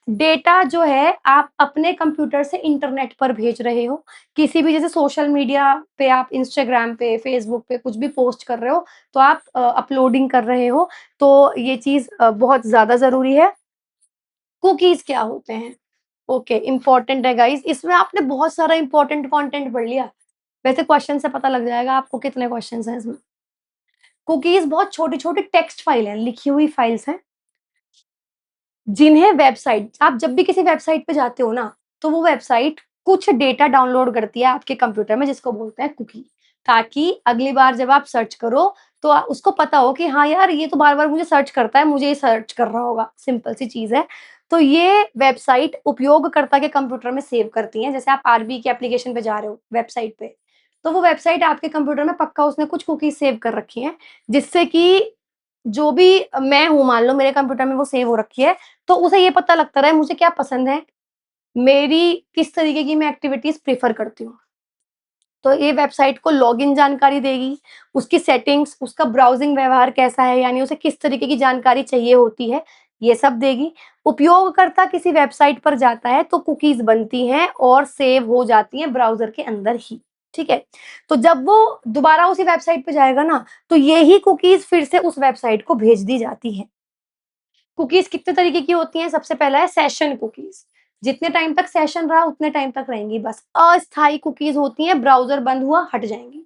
डेटा जो है आप अपने कंप्यूटर से इंटरनेट पर भेज रहे हो। किसी भी जैसे सोशल मीडिया पे आप इंस्टाग्राम पे, फेसबुक पे कुछ भी पोस्ट कर रहे हो, तो आप अपलोडिंग कर रहे हो, तो ये चीज़ बहुत ज़्यादा ज़रूरी है। कुकीज़ क्या होते हैं? ओके, इम्पोर्टेंट है गाइज़, इसमें आपने बहुत सारा इम्पोर्टेंट कंटेंट पढ़ लिया। वैसे क्वेश्चन से पता लग जाएगा आपको कितने क्वेश्चन्स हैं इसमें। कुकीज़ बहुत छोटी-छोटी टेक्स्ट फाइल हैं, लिखी हुई फाइल्स हैं। जिन्हें वेबसाइट, आप जब भी किसी वेबसाइट पे जाते हो ना, तो वो वेबसाइट कुछ डेटा डाउनलोड करती है आपके कंप्यूटर में जिसको बोलते हैं कुकी। ताकि अगली बार जब आप सर्च करो तो उसको पता हो कि हाँ यार, ये तो बार-बार मुझे सर्च करता है, मुझे ये सर्च कर रहा होगा, सिंपल सी चीज़ है। तो ये वेबसाइट उपयोगकर्ता के कंप्यूटर में सेव करती हैं। जैसे आप आरबी के एप्लीकेशन पे जा रहे हो वेबसाइट पे, तो वो वेबसाइट आपके कंप्यूटर में पक्का उसने कुछ कुकीज़ सेव कर रखी हैं, जिससे कि जो भी मैं हूँ, मान लो मेरे कंप्यूटर में वो सेव हो रखी है, तो उसे ये पता लगता रहे मुझे क्या पसंद है, मेरी किस तरीके की मैं एक्टिविटीज़ प्रेफ़र करती हूँ। तो ये वेबसाइट को लॉगिन जानकारी देगी, उसकी सेटिंग्स, उसका ब्राउज़िंग व्यवहार कैसा है, यानी उसे किस तरीके की जानकारी चाहिए होती है, ये सब देगी। उपयोगकर्ता किसी वेबसाइट पर जाता है तो कुकीज़ बनती हैं और सेव हो जाती हैं ब्राउज़र के अंदर ही, ठीक है? तो जब वो दोबारा उसी वेबसाइट पे जाएगा ना, तो यही कुकीज़ फिर से उस वेबसाइट को भेज दी जाती हैं। कुकीज़ कितने तरीके की होती हैं? सबसे पहला है सेशन कुकीज़। जितने टाइम तक सेशन रहा उतने टाइम तक रहेंगी बस। अस्थायी कुकीज़ होती हैं, ब्राउज़र बंद हुआ हट जाएँगी।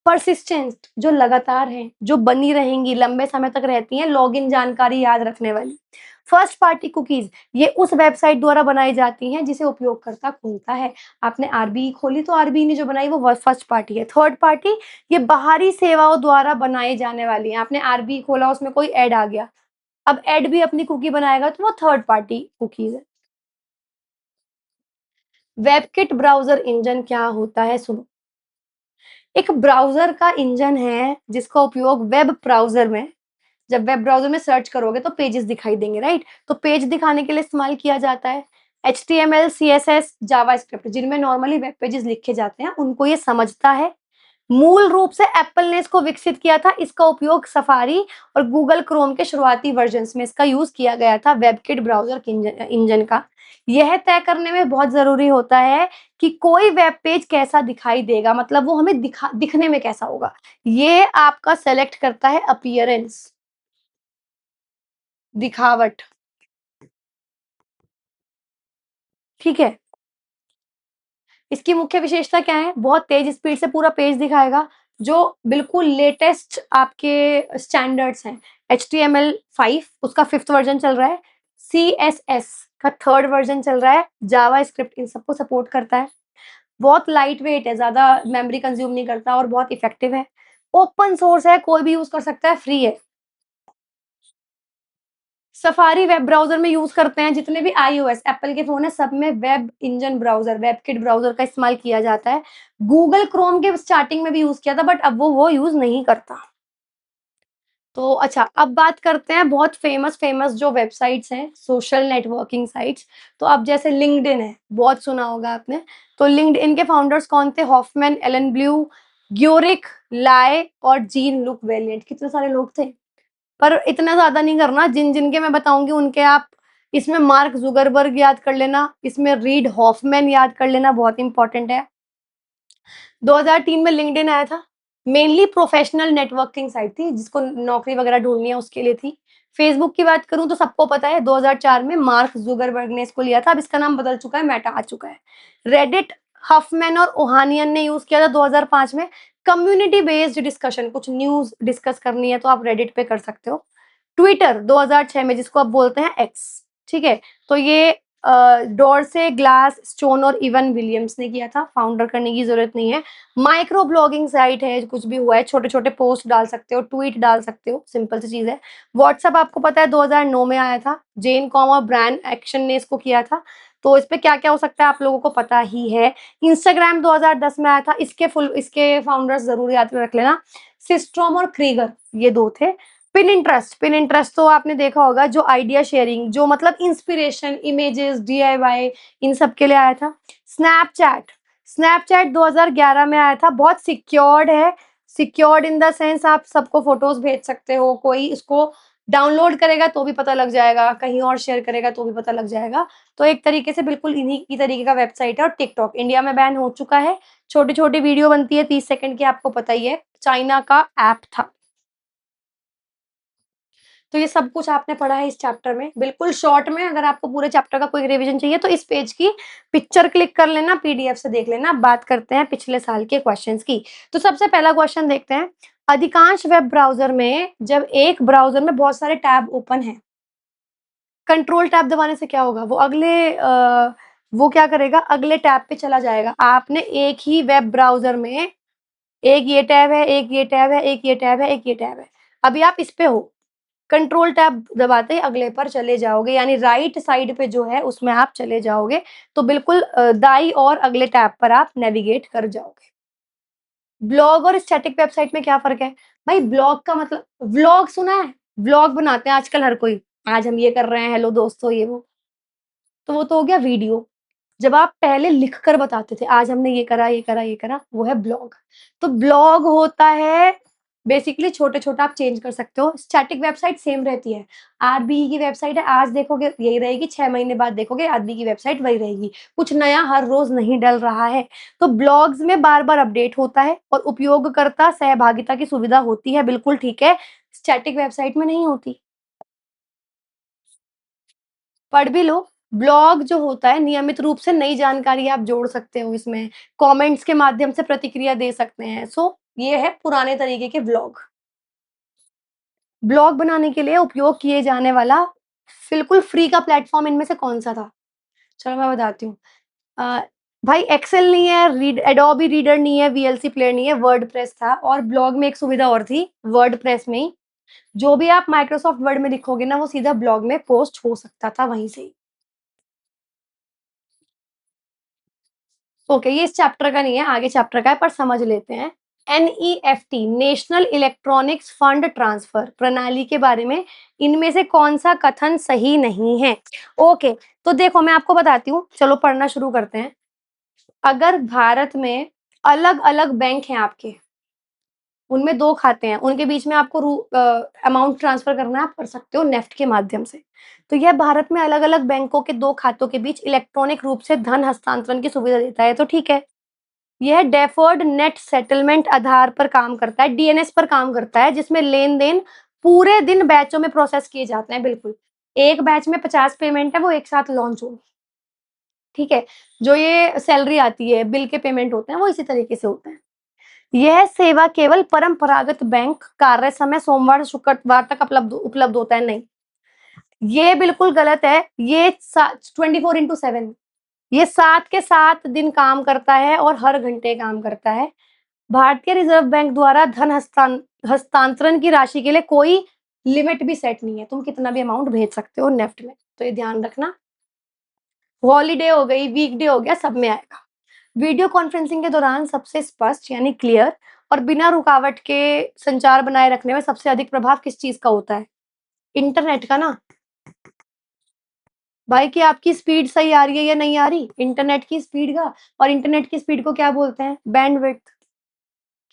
पर्सिस्टेंट जो लगातार हैं, जो बनी रहेंगी, लंबे समय तक रहती हैं, लॉगिन जानकारी याद रखने वाली। फर्स्ट पार्टी कुकीज़ ये उस वेबसाइट द्वारा बनाई जाती हैं जिसे उपयोगकर्ता खोलता है। आपने आरबीई खोली तो आरबीई ने जो बनाई वो फर्स्ट पार्टी है। थर्ड पार्टी ये बाहरी सेवाओं द्वारा बनाई जाने वाली हैं। आपने आरबीई खोला, उसमें कोई ऐड आ गया, अब ऐड भी अपनी कुकी बनाएगा तो वो थर्ड पार्टी कुकीज़ है। वेबकिट ब्राउज़र इंजन क्या होता है सुनो। एक ब्राउज़र का इंजन है जिसका उपयोग वेब ब्राउज़र में, जब वेब ब्राउज़र में सर्च करोगे तो पेजेज़ दिखाई देंगे, राइट? तो पेज दिखाने के लिए इस्तेमाल किया जाता है। एचटीएमएल, सीएसएस, जावास्क्रिप्ट जिनमें नॉर्मली वेब पेजेज़ लिखे जाते हैं, उनको ये समझता है। मूल रूप से एप्पल ने इसको विकसित किया था। इसका उपयोग सफारी और गूगल क्रोम के शुरुआती वर्जन्स में इसका यूज़ किया गया था वेबकिट ब्राउज़र के इंजन का। यह तय करने में बहुत ज़रूरी होता है कि कोई वेब पेज कैसा दिखाई देगा, मतलब वो हमें दिखने में कैसा होगा। ये आपका सेलेक्ट करता है अपीयरेंस, दिखावट, ठीक है? इसकी मुख्य विशेषता क्या है? बहुत तेज़ स्पीड से पूरा पेज दिखाएगा, जो बिल्कुल लेटेस्ट आपके स्टैंडर्ड्स हैं। HTML5 उसका 5th वर्ज़न चल रहा है, CSS का 3rd वर्ज़न चल रहा है, जावास्क्रिप्ट इन सबको सपोर्ट करता है। बहुत लाइट वेट है, ज़्यादा मेमोरी कंज़्यूम नहीं करता और बहुत इफ़ेक्टिव है। ओपन सोर्स है, कोई भी यूज़ कर सकता है, फ्री है। सफारी वेब ब्राउज़र में यूज़ करते हैं, जितने भी आईओएस एप्पल के फ़ोन है सब में web engine browser, WebKit browser का इस्तेमाल किया जाता है। गूगल क्रोम के स्टार्टिंग में भी यूज़ किया था बट अब वो यूज़ नहीं करता। तो अच्छा, अब बात करते हैं बहुत फ़ेमस जो वेबसाइट्स हैं, सोशल नेटवर्किंग साइट्स। तो अब जैसे लिंक्डइन है, बहुत सुना होगा आपने। तो लिंक्डइन के फाउंडर्स कौन थे? हॉफमैन, एलन ब्लू, ग्योरिक, लाय और जीन लुक वेलिएंट। कितने सारे लोग थे। पर इतना ज़्यादा नहीं करना, जिन-जिन के मैं बताऊँगी उनके आप इसमें मार्क ज़ुकरबर्ग याद कर लेना, इसमें रीड हॉफमैन याद कर लेना, बहुत इम्पोर्टेंट है। 2003 में लिंक्डइन आया था। मेनली प्रोफेशनल नेटवर्किंग साइट थी, जिसको नौकरी वगैरह ढूँढनी है उसके लिए थी। फेसबुक की बात करूँ तो सबको पता है 2004 में मार्क ज़ुकरबर्ग ने इसको लिया था, अब इसका नाम बदल चुका है, मेटा आ चुका है। रेडिट हफमैन और ओहानियन ने यूज़ किया था 2005 में। कम्युनिटी बेस्ड डिस्कशन, कुछ न्यूज़ डिस्कस करनी है तो आप रेडिट पे कर सकते हो। ट्विटर 2006 में, जिसको आप बोलते हैं एक्स, ठीक है? तो ये डोर्से, ग्लास स्टोन और इवन विलियम्स ने किया था, फाउंडर करने की ज़रूरत नहीं है। माइक्रो ब्लॉगिंग साइट है, कुछ भी हुआ है, छोटे-छोटे पोस्ट डाल सकते हो, ट्वीट डाल सकते हो, सिंपल सी चीज़ है। व्हाट्सएप आपको पता है 2009 में आया था, जेन कॉम और ब्रांड एक्शन ने इसको किया था, तो इस पे क्या-क्या हो सकता है आप लोगों को पता ही है। इंस्टाग्राम 2010 में आया था, इसके फाउंडर्स ज़रूर याद रख लेना, सिस्ट्रॉम और क्रीगर, ये 2 थे। पिनिंटरेस्ट तो आपने देखा होगा, जो आइडिया शेयरिंग, जो मतलब इंस्पिरेशन, इमेजेस, डीआईवाई, इन सब के लिए आया था। स्नैपचैट 2011 में आया था, बहुत सिक्योर्ड है। सिक्योर्ड इन द सेंस आप सबको फोटोज भेज सकते हो, कोई इसको डाउनलोड करेगा तो भी पता लग जाएगा, कहीं और शेयर करेगा तो भी पता लग जाएगा। तो एक तरीके से बिल्कुल इन्हीं की तरीके का वेबसाइट है। और टिकटॉक इंडिया में बैन हो चुका है, छोटी-छोटी वीडियो बनती है 30 सेकंड की, आपको पता ही है, चाइना का ऐप था। तो ये सब कुछ आपने पढ़ा है इस चैप्टर में, बिल्कुल शॉर्ट में। अगर आपको पूरे चैप्टर का कोई रिवीजन चाहिए तो इस पेज की पिक्चर क्लिक कर लेना, पीडीएफ से देख लेना। अब बात करते हैं पिछले साल के क्वेश्चंस की। तो सबसे पहला क्वेश्चन देखते हैं। अधिकांश वेब ब्राउज़र में जब एक ब्राउज़र में बहुत सारे टैब ओपन हैं, कंट्रोल टैब दबाने से क्या होगा? वो क्या करेगा, अगले टैब पे चला जाएगा। आपने एक ही वेब ब्राउज़र में एक ये टैब है, एक ये टैब है, एक ये टैब है, एक ये टैब है। अभी आप इस पे हो, कंट्रोल टैब दबाते ही अगले पर चले जाओगे, यानी राइट साइड पे जो है उसमें आप चले जाओगे, तो बिल्कुल दाईं ओर अगले टैब पर आप नेविगेट कर जाओगे। ब्लॉग और स्टैटिक वेबसाइट में क्या फ़र्क है? भाई ब्लॉग का मतलब, व्लॉग सुना है? व्लॉग बनाते हैं आजकल हर कोई, आज हम ये कर रहे हैं, हेलो दोस्तों ये वो, तो वो तो हो गया वीडियो। जब आप पहले लिख कर बताते थे, आज हमने ये करा, ये करा, ये करा, वो है ब्लॉग। तो ब्लॉग होता है बेसिकली छोटे-छोटा, आप चेंज कर सकते हो। स्टैटिक वेबसाइट सेम रहती है। आरबीई की वेबसाइट है, आज देखोगे यही रहेगी, 6 महीने बाद देखोगे आरबीई की वेबसाइट वही रहेगी। कुछ नया हर रोज़ नहीं डल रहा है। तो ब्लॉग्स में बार-बार अपडेट होता है और उपयोगकर्ता सहभागिता की सुविधा होती है, बिल्कुल ठीक है। स्टैटिक वेबसाइट में नहीं होती। पढ़ भी लो। ब्लॉग जो होता है नियमित रूप से नई जानकारी आप जोड़ सकते हो इसमें, कमेंट्स के माध्यम से प्रतिक्रिया दे सकते हैं। सो ये है पुराने तरीके के ब्लॉग। ब्लॉग बनाने के लिए उपयोग किए जाने वाला बिल्कुल फ्री का प्लेटफ़ॉर्म इनमें से कौन-सा था? चलो मैं बताती हूँ। अ, भाई एक्सेल नहीं है, एडोबी रीडर नहीं है, वीएलसी प्लेयर नहीं है, वर्डप्रेस था। और ब्लॉग में एक सुविधा और थी, वर्डप्रेस में ही, जो भी आप माइक्रोसॉफ्ट वर्ड में लिखोगे ना, वो सीधा ब्लॉग में पोस्ट हो सकता था वहीं से ही। ओके, ये इस चैप्टर का नहीं है, आगे चैप्टर का है, पर समझ लेते हैं। NEFT, national electronics fund transfer प्रणाली के बारे में इनमें से कौन-सा कथन सही नहीं है? ओके, तो देखो मैं आपको बताती हूँ, चलो पढ़ना शुरू करते हैं। अगर भारत में अलग-अलग बैंक हैं आपके, उनमें 2 खाते हैं, उनके बीच में आपको अमाउंट ट्रांसफर करना है, आप कर सकते हो नेफ्ट के माध्यम से। तो यह भारत में अलग-अलग बैंकों के 2 खातों के बीच इलेक्ट्रॉनिक रूप से धन हस्तांतरण की सुविधा देता है, तो ठीक है। यह डेफर्ड नेट सेटलमेंट आधार पर काम करता है, डीएनएस पर काम करता है, जिसमें लेन-देन पूरे दिन बैचों में प्रोसेस किए जाते हैं, बिल्कुल। एक बैच में 50 पेमेंट है, वो एक साथ लॉन्च होगी, ठीक है? जो ये सैलरी आती है, बिल के पेमेंट होते हैं, वो इसी तरीके से होते हैं। यह सेवा केवल परंपरागत बैंक कार्य समय सोमवार से शुक्रवार तक उपलब्ध उपलब्ध होता है, नहीं। ये बिल्कुल गलत है, ये 24/7 ये 7 के 7 दिन काम करता है और हर घंटे काम करता है। भारतीय रिज़र्व बैंक द्वारा धन हस्तांतरण की राशि के लिए कोई लिमिट भी सेट नहीं है, तुम कितना भी अमाउंट भेज सकते हो नेफ्ट में, तो ये ध्यान रखना। हॉलिडे हो गई, वीकडे हो गया, सब में आएगा। वीडियो कॉन्फ्रेंसिंग के दौरान सबसे स्पष्ट यानी क्लियर और बिना रुकावट के संचार बनाए रखने में सबसे अधिक प्रभाव किस चीज़ का होता है? इंटरनेट का ना। भाई कि आपकी स्पीड सही आ रही है या नहीं आ रही? इंटरनेट की स्पीड का। और इंटरनेट की स्पीड को क्या बोलते हैं? बैंडविड्थ।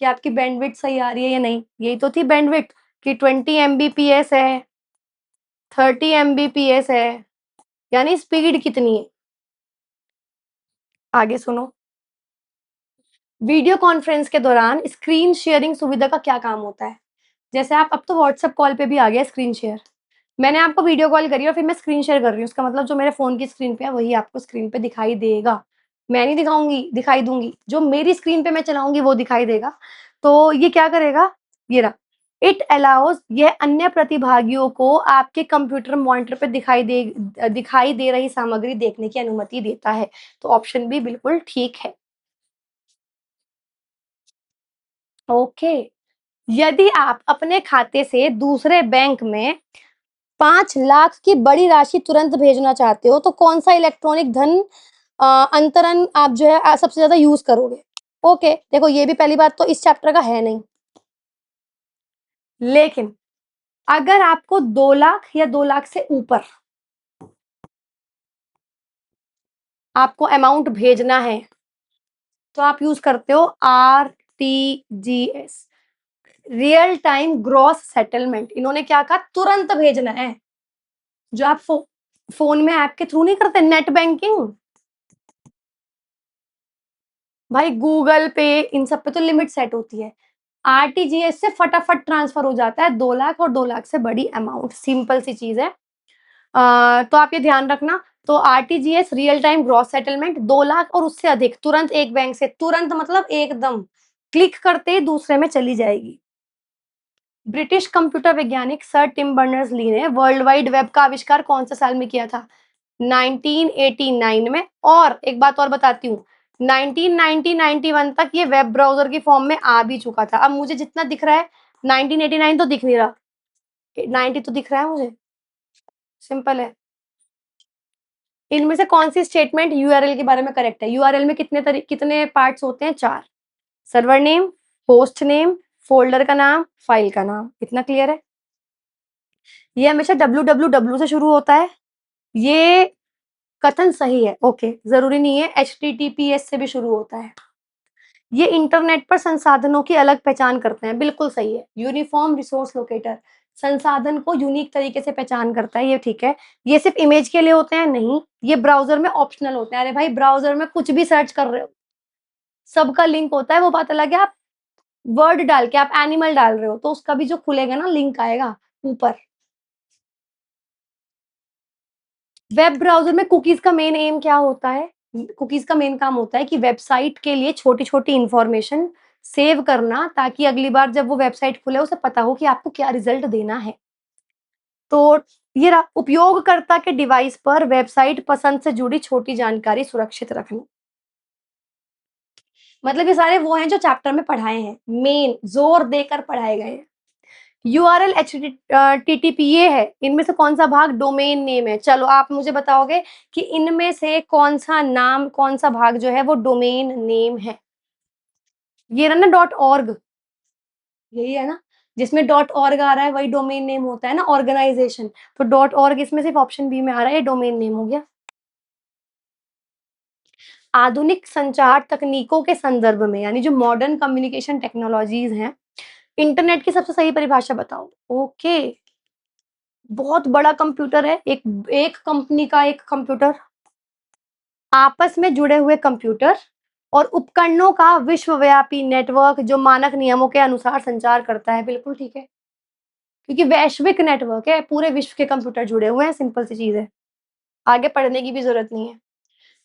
कि आपकी बैंडविड्थ सही आ रही है या नहीं? यही तो थी बैंडविड्थ कि 20 एमबीपीएस है, 30 एमबीपीएस है, यानी स्पीड कितनी है? आगे सुनो। वीडियो कॉन्फ्रेंस के दौरान स्क्रीन शेयरिंग सुविधा का क्या काम होता है? जैसे आप अब तो व्हाट्सएप कॉल पे भी आ गया स्क्रीन शेयर। मैंने आपको वीडियो कॉल करी और फिर मैं स्क्रीन शेयर कर रही हूँ, इसका मतलब जो मेरे फ़ोन की स्क्रीन पे है वही आपको स्क्रीन पे दिखाई देगा। मैं नहीं दिखाऊँगी, दिखाई दूँगी, जो मेरी स्क्रीन पे मैं चलाऊँगी वो दिखाई देगा। तो ये क्या करेगा? ये रहा। इट अलाउज़ यह अन्य प्रतिभागियों को आपके कंप्यूटर मॉनिटर पे दिखाई दे रही सामग्री देखने की अनुमति देता है। तो ऑप्शन बी बिल्कुल ठीक है। ओके। यदि आप अपने खाते से दूसरे बैंक में 5 लाख की बड़ी राशि तुरंत भेजना चाहते हो, तो कौन-सा इलेक्ट्रॉनिक धन अंतरण आप जो है सबसे ज़्यादा यूज़ करोगे? ओके, देखो ये भी पहली बात तो इस चैप्टर का है नहीं। लेकिन अगर आपको 2 लाख या 2 लाख से ऊपर आपको अमाउंट भेजना है, तो आप यूज़ करते हो RTGS, real time gross settlement. इन्होंने क्या कहा? तुरंत भेजना है। जो आप फ़ोन में ऐप के थ्रू नहीं करते नेट बैंकिंग? भाई गूगल पे इन सब पे तो लिमिट सेट होती है। आरटीजीएस से फटाफट ट्रांसफर हो जाता है 2 लाख और 2 लाख से बड़ी अमाउंट, सिंपल सी चीज़ है। तो आप ये ध्यान रखना। तो RTGS real time gross settlement 2 lakh और उससे अधिक तुरंत एक बैंक से, तुरंत मतलब एकदम क्लिक करते ही दूसरे में चली जाएगी। ब्रिटिश कंप्यूटर वैज्ञानिक सर टिम बर्नर्स-ली ने वर्ल्ड वाइड वेब का आविष्कार कौन से साल में किया था? 1989 में। और एक बात और बताती हूँ, 1990-91 तक ये वेब ब्राउज़र की फॉर्म में आ भी चुका था। अब मुझे जितना दिख रहा है 1989 तो दिख नहीं रहा, 90 तो दिख रहा है मुझे, सिंपल है। इनमें से कौन-सी स्टेटमेंट यूआरएल के बारे में करेक्ट है? यूआरएल में कितने पार्ट्स होते हैं? 4। Server name, host name, folder का नाम, फ़ाइल का नाम। इतना क्लियर है? ये हमेशा www से शुरू होता है। ये कथन सही है, ओके, ज़रूरी नहीं है, एचटीटीपीएस से भी शुरू होता है। ये इंटरनेट पर संसाधनों की अलग पहचान करते हैं, बिल्कुल सही है। यूनिफ़ॉर्म रिसोर्स लोकेटर संसाधन को यूनिक तरीके से पहचान करता है, ये ठीक है। ये सिर्फ़ इमेज के लिए होते हैं? नहीं, ये ब्राउज़र में ऑप्शनल होते हैं। अरे भाई ब्राउज़र में कुछ भी सर्च कर रहे हो, सबका लिंक होता है, वो बात अलग है। आप वर्ड डाल के आप एनिमल डाल रहे हो, तो उसका भी जो खुलेगा ना लिंक आएगा ऊपर। वेब ब्राउज़र में कुकीज़ का मेन एम क्या होता है? कुकीज़ का मेन काम होता है कि वेबसाइट के लिए छोटी-छोटी इन्फॉर्मेशन सेव करना, ताकि अगली बार जब वो वेबसाइट खुले उसे पता हो कि आपको क्या रिज़ल्ट देना है। तो ये रहा उपयोगकर्ता के डिवाइस पर वेबसाइट पसंद से जुड़ी छोटी जानकारी सुरक्षित रखना। मतलब ये सारे वो हैं जो चैप्टर में पढ़ाए हैं, मेन ज़ोर देकर पढ़ाए गए हैं। यूआरएल टीटीपीए है, इनमें से कौन-सा भाग डोमेन नेम है? चलो आप मुझे बताओगे कि इनमें से कौन-सा नाम, कौन-सा भाग जो है वो डोमेन नेम है? ये रहा ना डॉट ऑर्ग, यही है ना? जिसमें डॉट ऑर्ग आ रहा है वही डोमेन नेम होता है ना ऑर्गनाइज़ेशन, तो डॉट ऑर्ग इसमें सिर्फ़ ऑप्शन बी में आ रहा है, ये डोमेन नेम हो गया। आधुनिक संचार तकनीकों के संदर्भ में यानी जो मॉडर्न कम्युनिकेशन टेक्नोलॉजीज़ हैं, इंटरनेट की सबसे सही परिभाषा बताओ। ओके, बहुत बड़ा कंप्यूटर है, एक एक कंपनी का एक कंप्यूटर, आपस में जुड़े हुए कंप्यूटर और उपकरणों का विश्वव्यापी नेटवर्क जो मानक नियमों के अनुसार संचार करता है, बिल्कुल ठीक है। क्योंकि वैश्विक नेटवर्क है, पूरे विश्व के कंप्यूटर जुड़े हुए हैं, सिंपल सी चीज़ है। आगे पढ़ने की भी ज़रूरत नहीं है।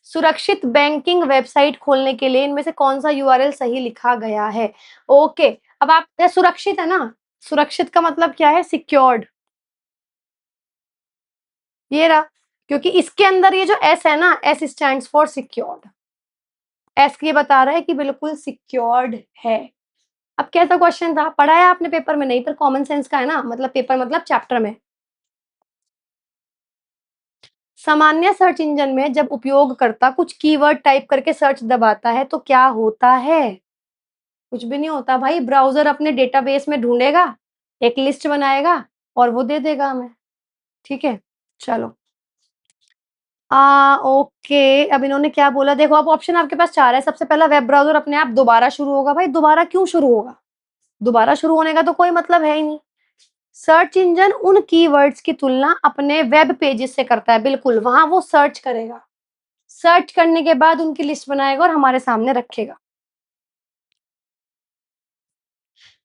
सुरक्षित बैंकिंग वेबसाइट खोलने के लिए इनमें से कौन-सा यूआरएल सही लिखा गया है? ओके, अब आप ये सुरक्षित है ना? सुरक्षित का मतलब क्या है? सिक्योर्ड। ये रहा, क्योंकि इसके अंदर ये जो एस है ना, S stands for secured. S ये बता रहा है कि बिल्कुल सिक्योर्ड है। अब कैसा क्वेश्चन था? पढ़ा है आपने पेपर में? नहीं, पर कॉमन सेंस का है ना, मतलब पेपर मतलब चैप्टर में। सामान्य सर्च इंजन में जब उपयोगकर्ता कुछ कीवर्ड टाइप करके सर्च दबाता है, तो क्या होता है? कुछ भी नहीं होता भाई, ब्राउज़र अपने डेटाबेस में ढूँढेगा, एक लिस्ट बनाएगा और वो दे देगा हमें, ठीक है? चलो। ओके, अब इन्होंने क्या बोला देखो, अब ऑप्शन आपके पास 4 है। सबसे पहला वेब ब्राउज़र अपने आप दोबारा शुरू होगा। भाई दोबारा क्यों शुरू होगा? दोबारा शुरू होने का तो कोई मतलब है ही नहीं। सर्च इंजन उन कीवर्ड्स की तुलना अपने वेब पेजेस से करता है, बिल्कुल, वहाँ वो सर्च करेगा। सर्च करने के बाद उनकी लिस्ट बनाएगा और हमारे सामने रखेगा।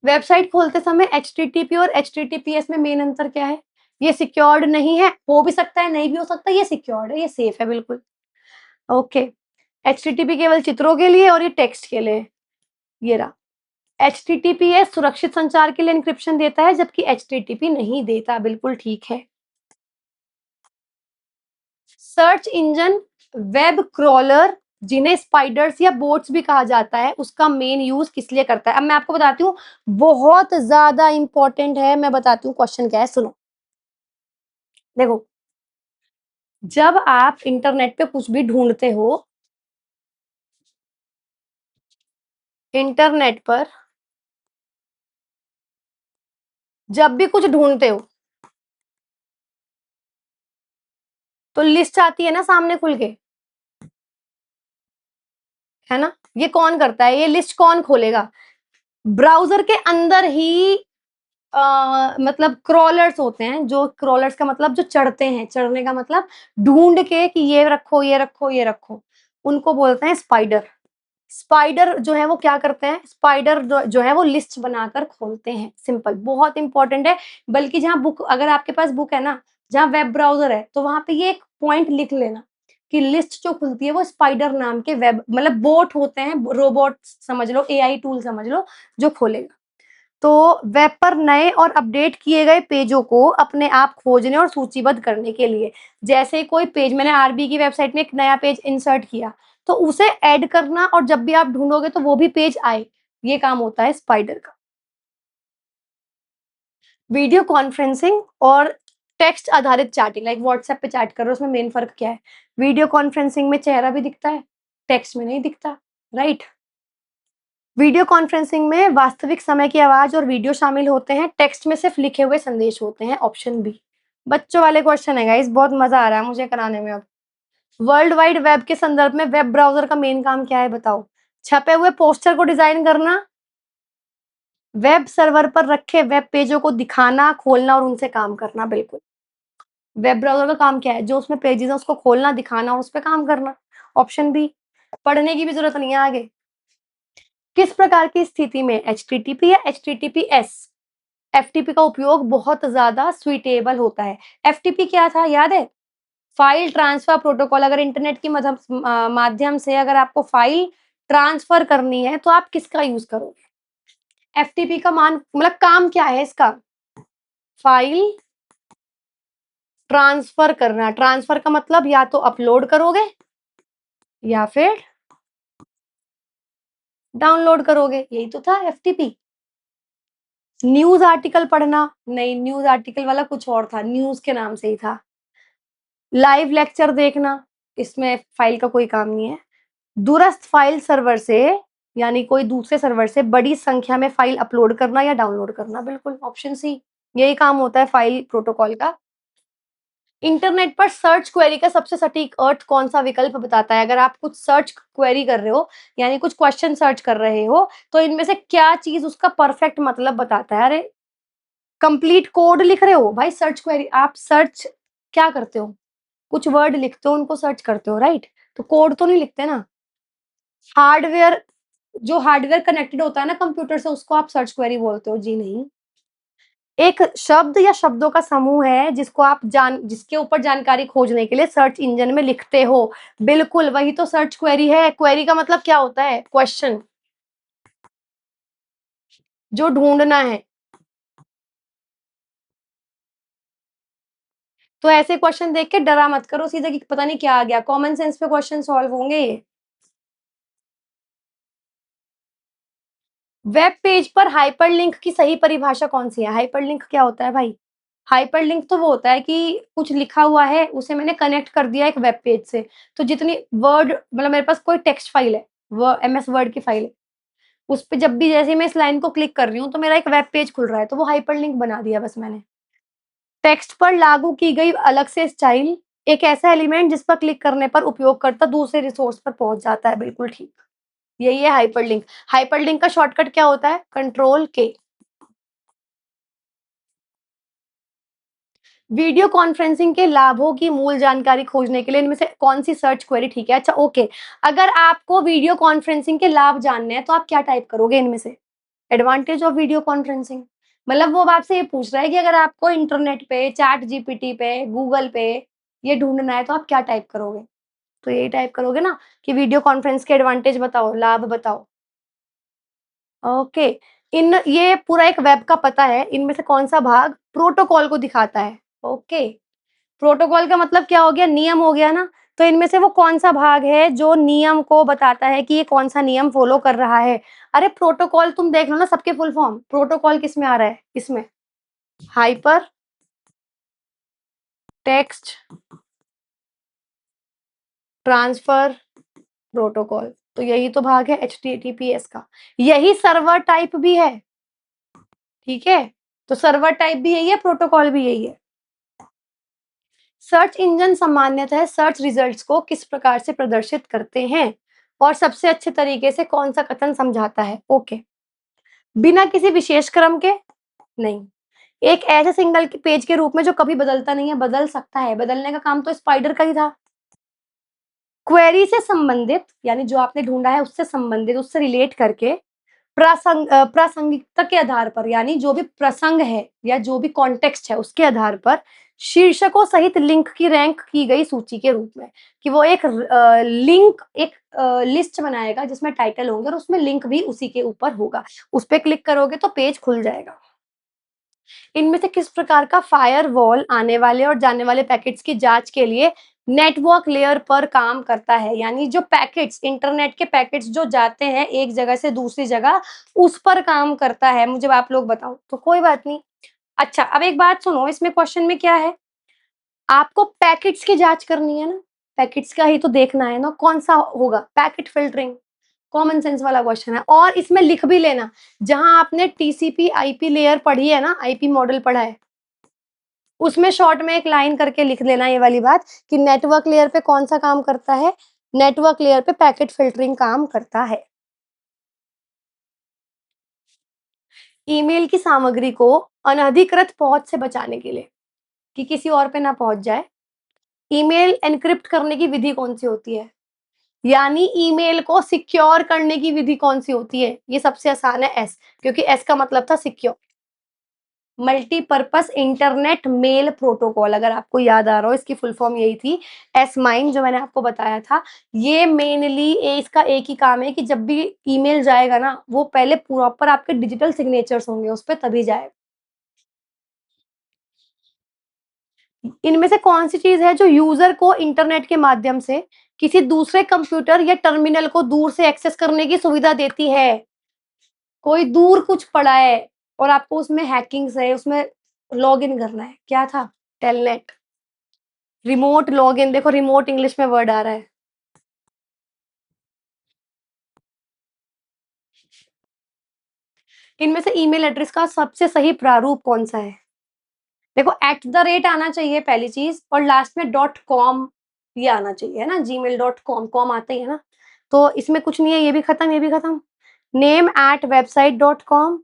वेबसाइट खोलते समय एचटीटीपी और एचटीटीपीएस में मेन अंतर क्या है? ये सिक्योर्ड नहीं है, हो भी सकता है, नहीं भी हो सकता, ये सिक्योर्ड है, ये सेफ है बिल्कुल। ओके, एचटीटीपी केवल चित्रों के लिए और ये टेक्स्ट के लिए, ये रहा। एचटीटीपीएस सुरक्षित संचार के लिए एन्क्रिप्शन देता है, जबकि एचटीटीपी नहीं देता, बिल्कुल ठीक है। सर्च इंजन वेब क्रॉलर जिन्हें स्पाइडर्स या बोट्स भी कहा जाता है, उसका मेन यूज किस लिए करता है? अब मैं आपको बताती हूँ, बहुत ज्यादा इंपॉर्टेंट है। मैं बताती हूँ क्वेश्चन क्या है, सुनो। देखो, जब आप इंटरनेट पे कुछ भी ढूंढते हो, इंटरनेट पर जब भी कुछ ढूंढते हो, तो लिस्ट आती है ना सामने खुल के, है ना? ये कौन करता है? ये लिस्ट कौन खोलेगा? ब्राउजर के अंदर ही मतलब क्रॉलर्स होते हैं, जो क्रॉलर्स का मतलब जो चढ़ते हैं, चढ़ने का मतलब ढूंढ के कि ये रखो, ये रखो, ये रखो, उनको बोलते हैं स्पाइडर। स्पाइडर जो है वो क्या करते हैं? स्पाइडर जो है वो लिस्ट बनाकर खोलते हैं, सिंपल, बहुत इंपॉर्टेंट है। बल्कि जहाँ बुक, अगर आपके पास बुक है ना, जहाँ वेब ब्राउजर है, तो वहां पे ये एक पॉइंट लिख लेना कि लिस्ट जो खुलती है वो स्पाइडर नाम के वेब मतलब बोट होते हैं, रोबोट समझ लो, एआई टूल समझ लो, जो खोलेगा। तो वेब पर नए और अपडेट किए गए पेजों को अपने आप खोजने और सूचीबद्ध करने के लिए, जैसे कोई पेज मैंने आरबी की वेबसाइट में एक नया पेज इंसर्ट किया, तो उसे ऐड करना और जब भी आप ढूंढोगे तो वो भी पेज आए, ये काम होता है स्पाइडर का। वीडियो कॉन्फ्रेंसिंग और टेक्स्ट आधारित चैटिंग, लाइक व्हाट्सएप पे चैट कर रहे हो, उसमें मेन फर्क क्या है? वीडियो कॉन्फ्रेंसिंग में चेहरा भी दिखता है, टेक्स्ट में नहीं दिखता, राइट? वीडियो कॉन्फ्रेंसिंग में वास्तविक समय की आवाज और वीडियो शामिल होते हैं, टेक्स्ट में सिर्फ लिखे हुए संदेश होते हैं, ऑप्शन बी। बच्चों वाले क्वेश्चन है गाइस, बहुत मजा आ रहा है मुझे कराने में अब। वर्ल्ड वाइड वेब के संदर्भ में वेब ब्राउजर का मेन काम क्या है बताओ? छपे हुए पोस्टर को डिजाइन करना, वेब सर्वर पर रखे वेब पेजों को दिखाना, खोलना और उनसे काम करना, बिल्कुल। वेब ब्राउजर का काम क्या है? जो उसमें पेजेस है उसको खोलना, दिखाना और उस पर काम करना, ऑप्शन बी। पढ़ने की भी जरूरत नहीं है आगे। किस प्रकार की स्थिति में एचटीटीपी या एचटीटीपीएस एफटीपी का उपयोग बहुत ज्यादा सुइटेबल होता है? एफटीपी क्या था याद है? File transfer protocol. अगर इंटरनेट की माध्यम से अगर आपको फाइल ट्रांसफर करनी है तो आप किसका यूज करोगे? एफटीपी का मान मतलब काम क्या है इसका? फाइल ट्रांसफर करना। ट्रांसफर का मतलब या तो अपलोड करोगे या फिर डाउनलोड करोगे, यही तो था एफटीपी। न्यूज आर्टिकल पढ़ना, नहीं, न्यूज आर्टिकल वाला कुछ और था, न्यूज के नाम से ही था। लाइव लेक्चर देखना, इसमें फाइल का कोई काम नहीं है। दूरस्थ फाइल सर्वर से, यानी कोई दूसरे सर्वर से बड़ी संख्या में फाइल अपलोड करना या डाउनलोड करना, बिल्कुल ऑप्शन सी, यही काम होता है फाइल प्रोटोकॉल का। इंटरनेट पर सर्च क्वेरी का सबसे सटीक अर्थ कौन सा विकल्प बताता है? अगर आप कुछ सर्च क्वेरी कर रहे हो, यानी कुछ क्वेश्चन सर्च कर रहे हो, तो इनमें से क्या चीज उसका परफेक्ट मतलब बताता है? अरे, कंप्लीट कोड लिख रहे हो भाई, सर्च क्वेरी आप सर्च क्या करते हो? कुछ वर्ड लिखते हो, उनको सर्च करते हो, राइट? तो कोड तो नहीं लिखते ना। हार्डवेयर, जो हार्डवेयर कनेक्टेड होता है ना कंप्यूटर से, उसको आप सर्च क्वेरी बोलते हो? जी नहीं। एक शब्द या शब्दों का समूह है जिसको आप जिसके ऊपर जानकारी खोजने के लिए सर्च इंजन में लिखते हो, बिल्कुल वही तो सर्च क्वेरी है। क्वेरी का मतलब क्या होता है? क्वेश्चन, जो ढूंढना है। तो ऐसे क्वेश्चन देख के डरा मत करो सीधे कि पता नहीं क्या आ गया, कॉमन सेंस पे क्वेश्चन सॉल्व होंगे ये। वेब पेज पर हाइपरलिंक की सही परिभाषा कौन सी है? हाइपरलिंक क्या होता है भाई? हाइपरलिंक तो वो होता है कि कुछ लिखा हुआ है, उसे मैंने कनेक्ट कर दिया एक वेब पेज से, तो जितनी वर्ड, मतलब मेरे पास कोई टेक्स्ट फाइल है, वो एमएस वर्ड की फाइल है, उस पे जब भी जैसे मैं इस लाइन को क्लिक कर रही हूँ, तो मेरा एक वेब पेज खुल रहा है, तो वो हाइपरलिंक बना दिया बस मैंने। टेक्स्ट पर लागू की गई अलग से स्टाइल, एक ऐसा एलिमेंट जिस पर क्लिक करने पर उपयोगकर्ता दूसरे रिसोर्स पर पहुँच जाता है, बिल्कुल ठीक। यही है हाइपरलिंक। हाइपरलिंक का शॉर्टकट क्या होता है? कंट्रोल के। वीडियो कॉन्फ्रेंसिंग के लाभों की मूल जानकारी खोजने के लिए इनमें से कौन-सी सर्च क्वेरी ठीक है? अच्छा ओके, अगर आपको वीडियो कॉन्फ्रेंसिंग के लाभ जानने हैं, तो आप क्या टाइप करोगे इनमें से? एडवांटेज ऑफ वीडियो कॉन्फ्रेंसिंग, मतलब वो अब आपसे ये पूछ रहा है कि अगर आपको इंटरनेट पे, चैट जीपीटी पे, गूगल पे ये ढूँढना है, तो आप क्या टाइप करोगे? तो यही टाइप करोगे ना कि वीडियो कॉन्फ्रेंस के एडवांटेज बताओ, लाभ बताओ। ओके, इन ये पूरा एक वेब का पता है, इनमें से कौन-सा भाग प्रोटोकॉल को दिखाता है? ओके, प्रोटोकॉल का मतलब क्या हो गया? नियम हो गया ना? तो इनमें से वो कौन-सा भाग है जो नियम को बताता है कि ये कौन-सा नियम फ़ॉलो कर रहा है? अरे प्रोटोकॉल तुम देख लो ना सबके फुल फॉर्म, प्रोटोकॉल किसमें आ रहा है? इसमें, हाइपर टेक्स्ट ट्रांसफर प्रोटोकॉल, तो यही तो भाग है एचटीटीपीएस का। यही सर्वर टाइप भी है, ठीक है? तो सर्वर टाइप भी यही है, प्रोटोकॉल भी यही है। सर्च इंजन सामान्यतः सर्च रिजल्ट्स को किस प्रकार से प्रदर्शित करते हैं और सबसे अच्छे तरीके से कौन-सा कथन समझाता है? ओके, बिना किसी विशेष क्रम के? नहीं। एक ऐसे सिंगल पेज के रूप में जो कभी बदलता नहीं है, बदल सकता है, बदलने का काम तो स्पाइडर का ही था। क्वेरी से संबंधित यानी जो आपने ढूँढा है उससे संबंधित, उससे रिलेट करके प्रासंगिकता के आधार पर यानी जो भी प्रसंग है या जो भी कॉन्टेक्स्ट है उसके आधार पर शीर्षकों सहित लिंक की रैंक की गई सूची के रूप में कि वो एक लिंक एक लिस्ट बनाएगा जिसमें टाइटल होंगे और उसमें लिंक भी उसी के ऊपर होगा। उस पे क्लिक करोगे तो पेज खुल जाएगा। इनमें से किस प्रकार का फायरवॉल आने वाले और जाने वाले पैकेट्स की जांच के लिए नेटवर्क लेयर पर काम करता है? यानी जो पैकेट्स इंटरनेट के पैकेट्स जो जाते हैं एक जगह से दूसरी जगह, उस पर काम करता है। मुझे आप लोग बताओ, तो कोई बात नहीं। अच्छा, अब एक बात सुनो, इसमें क्वेश्चन में क्या है? आपको पैकेट्स की जांच करनी है ना, पैकेट्स का ही तो देखना है ना, कौन-सा होगा? पैकेट फ़िल्टरिंग, कॉमन सेंस वाला क्वेश्चन है और इसमें लिख भी लेना, जहाँ आपने टीसीपी आईपी लेयर पढ़ी है ना, आईपी मॉडल पढ़ा है, उसमें शॉर्ट में एक लाइन करके लिख देना ये वाली बात कि नेटवर्क लेयर पे कौन-सा काम करता है? नेटवर्क लेयर पे पैकेट फ़िल्टरिंग काम करता है। ईमेल की सामग्री को अनधिकृत पहुँच से बचाने के लिए, कि किसी और पे ना पहुँच जाए, ईमेल एन्क्रिप्ट करने की विधि कौन-सी होती है? यानी ईमेल को सिक्योर करने की विधि कौन-सी होती है? ये सबसे आसान है एस, क्योंकि एस का मतलब था secure. Multipurpose internet mail protocol अगर आपको याद आ रहा हो इसकी फुल फॉर्म यही थी एस माइन जो मैंने आपको बताया था। ये मेनली इसका एक ही काम है कि जब भी ईमेल जाएगा ना वो पहले प्रॉपर आपके डिजिटल सिग्नेचर्स होंगे उस पे तभी जाएगा। इनमें से कौन सी चीज है जो यूजर को इंटरनेट के माध्यम से किसी दूसरे कंप्यूटर या टर्मिनल को दूर से एक्सेस करने की सुविधा देती है? कोई दूर कुछ पड़ा है और आपको उसमें हैकिंग्स है उसमें लॉगिन करना है, क्या था? टेलनेट। रिमोट लॉगिन देखो रिमोट इंग्लिश में वर्ड आ रहा है। इनमें से ईमेल एड्रेस का सबसे सही प्रारूप कौन-सा है? देखो एट द रेट आना चाहिए पहली चीज़ और लास्ट में डॉट कॉम ये आना चाहिए, है ना? gmail.com कॉम आता ही है ना? तो इसमें कुछ नहीं है, ये भी खत्म, ये भी खत्म। Name at website dot com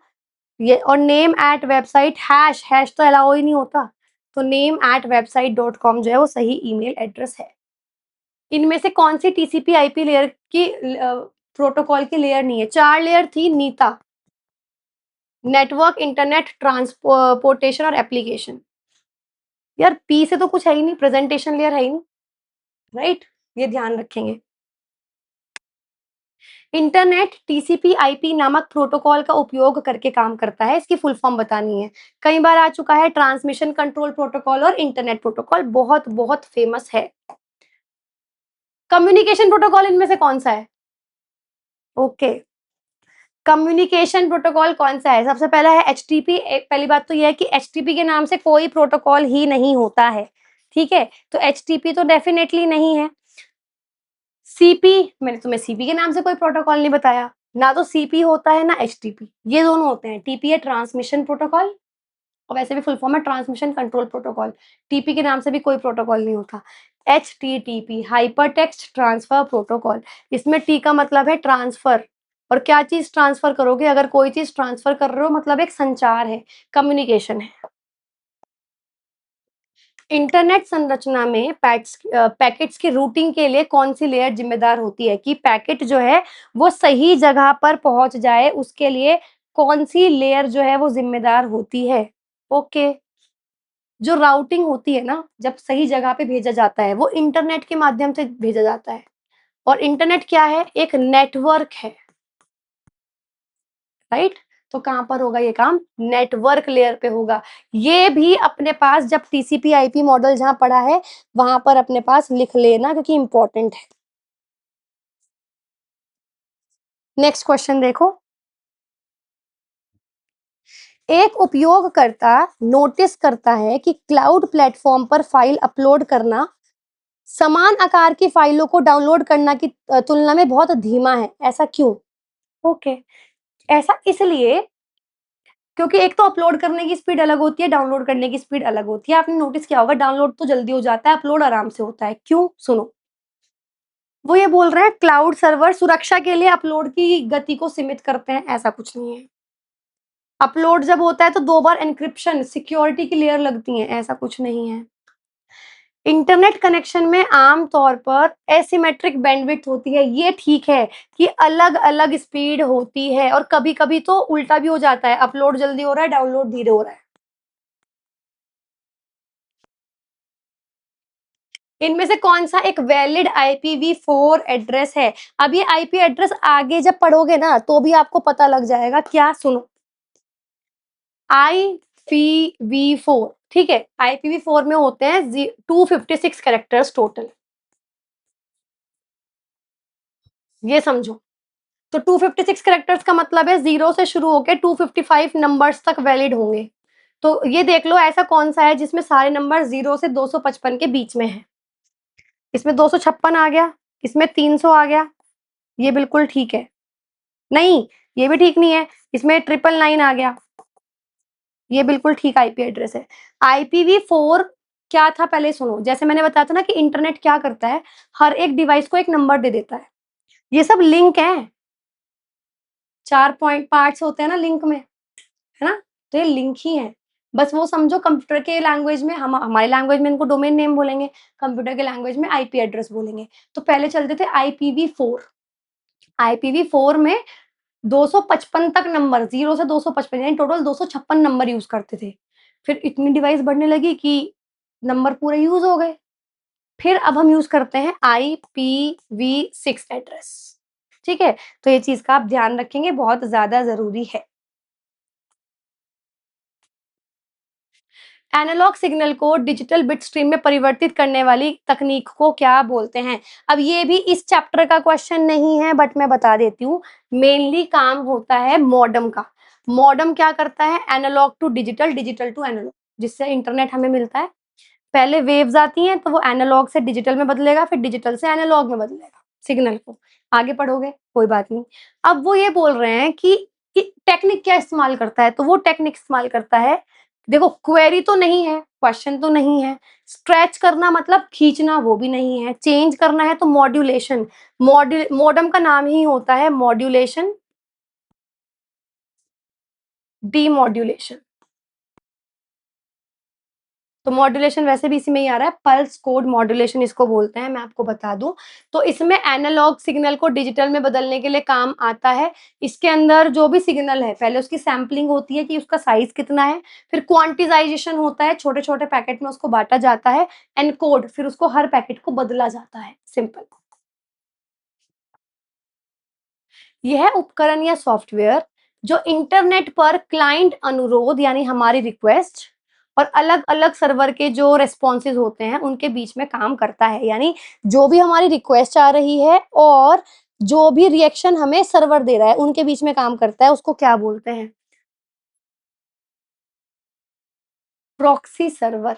ये और नेम एट वेबसाइट हैश तो अलाउ ही नहीं होता। तो name at website dot com जो है वो सही ईमेल एड्रेस है। इनमें से कौन-सी टीसीपी आईपी लेयर की प्रोटोकॉल की लेयर नहीं है? 4 लेयर थी नीता, नेटवर्क, इंटरनेट, ट्रांसपोर्टेशन और एप्लीकेशन। यार पी से तो कुछ है ही नहीं, प्रेज़ेंटेशन लेयर है ही नहीं, राइट? ये ध्यान रखेंगे। इंटरनेट टीसीपी आईपी नामक प्रोटोकॉल का उपयोग करके काम करता है, इसकी फुल फॉर्म बतानी है। कई बार आ चुका है ट्रांसमिशन कंट्रोल प्रोटोकॉल और इंटरनेट प्रोटोकॉल बहुत फेमस है। कम्युनिकेशन प्रोटोकॉल इनमें से कौन-सा है? ओके। कम्युनिकेशन प्रोटोकॉल कौन-सा है? सबसे पहला है एचटीपी पहली बात तो ये है कि एचटीपी के नाम से कोई प्रोटोकॉल ही नहीं होता है, ठीक है? तो एचटीपी तो डेफिनिटली नहीं है। सीपी मैंने तुम्हें सीपी के नाम से कोई प्रोटोकॉल नहीं बताया। ना तो सीपी होता है ना एचटीपी, ये दोनों होते हैं। टीपी है ट्रांसमिशन प्रोटोकॉल, और वैसे भी फुल फॉर्म है ट्रांसमिशन कंट्रोल प्रोटोकॉल। टीपी के नाम से भी कोई प्रोटोकॉल नहीं होता। HTTP hyper text transfer protocol, इसमें टी का मतलब है ट्रांसफर, और क्या चीज ट्रांसफर करोगे, अगर कोई चीज ट्रांसफर कर रहे हो मतलब एक संचार है, कम्युनिकेशन है। इंटरनेट संरचना में पैकेट्स की रूटिंग के लिए कौन सी लेयर जिम्मेदार होती है, कि पैकेट जो है वो सही जगह पर पहुंच जाए, उसके लिए कौन सी लेयर जो है वो जिम्मेदार होती है। ओके, जो राउटिंग होती है ना, जब सही जगह पे भेजा जाता है वो इंटरनेट के माध्यम से भेजा जाता है, और इंटरनेट क्या है, एक नेटवर्क है, राइट। तो कहाँ पर होगा ये काम, नेटवर्क लेयर पे होगा। ये भी अपने पास जब टीसीपी आईपी मॉडल जहाँ पढ़ा है वहां पर अपने पास लिख लेना, क्योंकि इंपॉर्टेंट है। नेक्स्ट क्वेश्चन देखो, एक उपयोगकर्ता नोटिस करता है कि क्लाउड प्लेटफॉर्म पर फाइल अपलोड करना समान आकार की फाइलों को डाउनलोड करना की तुलना में बहुत धीमा है, ऐसा क्यों। ओके, ऐसा इसलिए क्योंकि एक तो अपलोड करने की स्पीड अलग होती है, डाउनलोड करने की स्पीड अलग होती है। आपने नोटिस किया होगा, डाउनलोड तो जल्दी हो जाता है, अपलोड आराम से होता है, क्यों, सुनो। वो ये बोल रहे हैं क्लाउड सर्वर सुरक्षा के लिए अपलोड की गति को सीमित करते हैं, ऐसा कुछ नहीं है। अपलोड जब होता है तो 2 बार एन्क्रिप्शन सिक्योरिटी की लेयर लगती है, ऐसा कुछ नहीं है। इंटरनेट कनेक्शन में आम तौर पर एसिमेट्रिक बैंडविड्थ होती है, ये ठीक है कि अलग-अलग स्पीड होती है, और कभी-कभी तो उल्टा भी हो जाता है, अपलोड जल्दी हो रहा है, डाउनलोड धीरे हो रहा है। इनमें से कौन-सा एक वैलिड IPv4 एड्रेस है? अब ये आईपी एड्रेस आगे जब पढ़ोगे ना तो भी आपको पता लग जाएगा, क्या, सुनो। IPv4, ठीक है, IPv4 में होते हैं 256 कैरेक्टर्स टोटल, ये समझो। तो 256 कैरेक्टर्स का मतलब है 0 से शुरू होके 255 नंबर्स तक वैलिड होंगे। तो ये देख लो ऐसा कौन-सा है जिसमें सारे नंबर 0 से 255 के बीच में हैं। इसमें 256 आ गया, इसमें 300 आ गया, ये बिल्कुल ठीक है। नहीं, ये भी ठीक नहीं है, इसमें 999 आ गया, ये बिल्कुल ठीक आईपी एड्रेस है। IPv4 क्या था पहले सुनो, जैसे मैंने बताया था ना कि इंटरनेट क्या करता है, हर एक डिवाइस को एक नंबर दे देता है। ये सब लिंक हैं, 4 पॉइंट पार्ट्स होते हैं ना लिंक में, है ना? तो ये लिंक ही हैं। बस वो समझो कंप्यूटर के लैंग्वेज में हम हमारी लैंग्वेज में इनको डोमेन नेम बोलेंगे, कंप्यूटर के लैंग्वेज में आईपी एड्रेस बोलेंगे। तो पहले चलते थे IPv4, IPv4 में 255 तक नंबर, 0 से 255 यानी टोटल 256 नंबर यूज़ करते थे। फिर इतनी डिवाइस बढ़ने लगी कि नंबर पूरे यूज़ हो गए। फिर अब हम यूज़ करते हैं IPv6 एड्रेस, ठीक है? तो ये चीज़ का आप ध्यान रखेंगे, बहुत ज़्यादा ज़रूरी है। एनालॉग सिग्नल को डिजिटल बिट स्ट्रीम में परिवर्तित करने वाली तकनीक को क्या बोलते हैं? अब ये भी इस चैप्टर का क्वेश्चन नहीं है, बट मैं बता देती हूँ। मेनली काम होता है मॉडेम का। मॉडेम क्या करता है, analog to digital, digital to analog, जिससे इंटरनेट हमें मिलता है। पहले वेव्स आती हैं तो वो एनालॉग से डिजिटल में बदलेगा, फिर डिजिटल से एनालॉग में बदलेगा सिग्नल को। आगे पढ़ोगे, कोई बात नहीं। अब वो ये बोल रहे हैं कि टेक्निक क्या इस्तेमाल करता है, तो वो टेक्निक इस्तेमाल करता है, देखो क्वेरी तो नहीं है, क्वेश्चन तो नहीं है, स्ट्रेच करना मतलब खींचना वो भी नहीं है, चेंज करना है तो मॉड्यूलेशन, मॉडेम का नाम ही होता है मॉड्यूलेशन, डीमॉड्यूलेशन। तो मॉड्यूलेशन वैसे भी इसी में ही आ रहा है, पल्स कोड मॉड्यूलेशन इसको बोलते हैं, मैं आपको बता दूं। तो इसमें एनालॉग सिग्नल को डिजिटल में बदलने के लिए काम आता है। इसके अंदर जो भी सिग्नल है पहले उसकी सैंपलिंग होती है कि उसका साइज कितना है, फिर क्वांटिजाइजेशन होता है, छोटे छोटे पैकेट में उसको बांटा जाता है, एनकोड, फिर उसको हर पैकेट को बदला जाता है, सिंपल। यह उपकरण या सॉफ्टवेयर जो इंटरनेट पर क्लाइंट अनुरोध यानी हमारी रिक्वेस्ट और अलग-अलग सर्वर के जो रिस्पॉन्सेज होते हैं उनके बीच में काम करता है, यानी जो भी हमारी रिक्वेस्ट आ रही है और जो भी रिएक्शन हमें सर्वर दे रहा है उनके बीच में काम करता है, उसको क्या बोलते हैं, प्रॉक्सी सर्वर।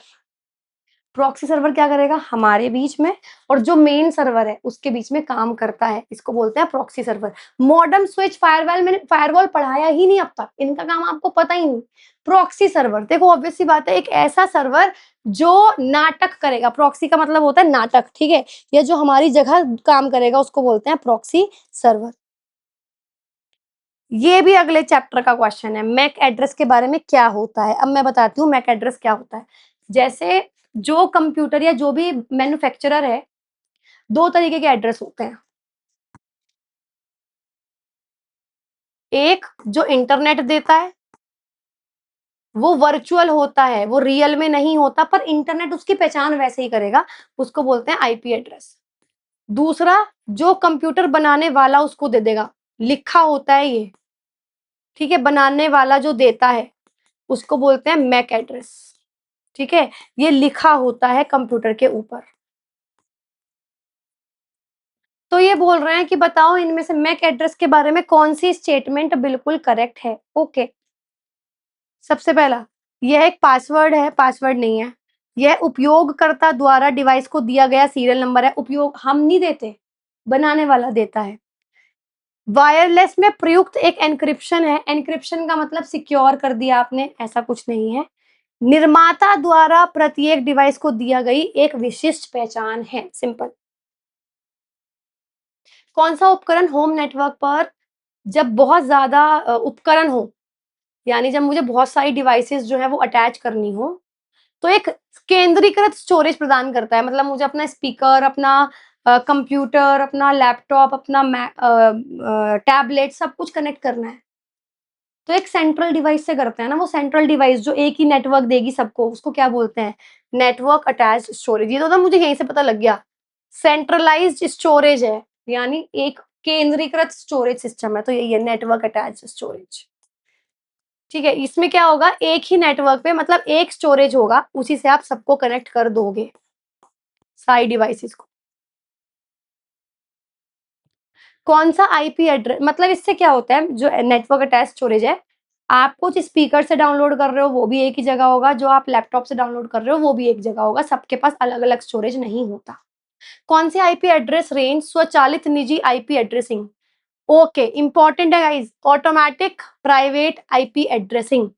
प्रॉक्सी सर्वर क्या करेगा? हमारे बीच में और जो मेन सर्वर है उसके बीच में काम करता है, इसको बोलते हैं proxy server. Modem, switch, firewall, मैंने फायरवॉल पढ़ाया ही नहीं अब तक, इनका काम आपको पता ही नहीं। प्रॉक्सी सर्वर, देखो ऑब्वियस सी बात है, एक ऐसा सर्वर जो नाटक करेगा, प्रॉक्सी का मतलब होता है नाटक, ठीक है? या जो हमारी जगह काम करेगा उसको बोलते हैं प्रॉक्सी सर्वर। ये भी अगले चैप्टर का क्वेश्चन है, मैक एड्रेस के बारे में क्या होता है। अब मैं बताती हूँ मैक एड्रेस क्या होता है। जैसे जो कंप्यूटर या जो भी मैन्युफैक्चरर है, दो तरीके के एड्रेस होते हैं। एक जो इंटरनेट देता है, वो वर्चुअल होता है, वो रियल में नहीं होता, पर इंटरनेट उसकी पहचान वैसे ही करेगा, उसको बोलते हैं आईपी एड्रेस। दूसरा, जो कंप्यूटर बनाने वाला उसको दे देगा, लिखा होता है ये, ठीक है? बनाने वाला जो देता है उसको बोलते हैं मैक एड्रेस, ठीक है? ये लिखा होता है कंप्यूटर के ऊपर। तो ये बोल रहे हैं कि बताओ इनमें से मैक एड्रेस के बारे में कौन सी स्टेटमेंट बिल्कुल करेक्ट है? ओके, सबसे पहला, यह एक पासवर्ड है, पासवर्ड नहीं है। यह उपयोगकर्ता द्वारा डिवाइस को दिया गया सीरियल नंबर है, उपयोग हम नहीं देते, बनाने वाला देता है। वायरलेस में प्रयुक्त एक एन्क्रिप्शन है, एन्क्रिप्शन का मतलब सिक्योर कर दिया आपने, ऐसा कुछ नहीं है। निर्माता द्वारा प्रत्येक डिवाइस को दिया गई एक विशिष्ट पहचान है, सिंपल। कौन सा उपकरण होम नेटवर्क पर जब बहुत ज़्यादा उपकरण हो, यानी जब मुझे बहुत सारी डिवाइसेज़ जो है वो अटैच करनी हो, तो एक केंद्रीकृत स्टोरेज प्रदान करता है। मतलब मुझे अपना स्पीकर, अपना कंप्यूटर, अपना लैपटॉप, अपना टैबलेट सब कुछ कनेक्ट करना है। तो एक सेंट्रल डिवाइस से करते हैं ना, वो सेंट्रल डिवाइस जो एक ही नेटवर्क देगी सबको, उसको क्या बोलते हैं? Network attached storage. ये तो मुझे यहीं से पता लग गया। सेंट्रलाइज्ड स्टोरेज है, यानी एक केंद्रीकृत स्टोरेज सिस्टम है, तो यही है नेटवर्क अटैच्ड स्टोरेज। ठीक है, इसमें क्या होगा, एक ही नेटवर्क पे मतलब एक स्टोरेज होगा, उसी से आप सबको कनेक्ट कर दोगे, सारी डिवाइसेस को। कौन सा आईपी एड्रेस, मतलब इससे क्या होता है, जो नेटवर्क अटैच स्टोरेज है, आप कुछ स्पीकर से डाउनलोड कर रहे हो वो भी एक ही जगह होगा, जो आप लैपटॉप से डाउनलोड कर रहे हो वो भी एक जगह होगा, सबके पास अलग-अलग स्टोरेज नहीं होता। कौन सी आईपी एड्रेस रेंज स्वचालित निजी आईपी एड्रेसिंग, ओके, इंपॉर्टेंट है guys, automatic private IP addressing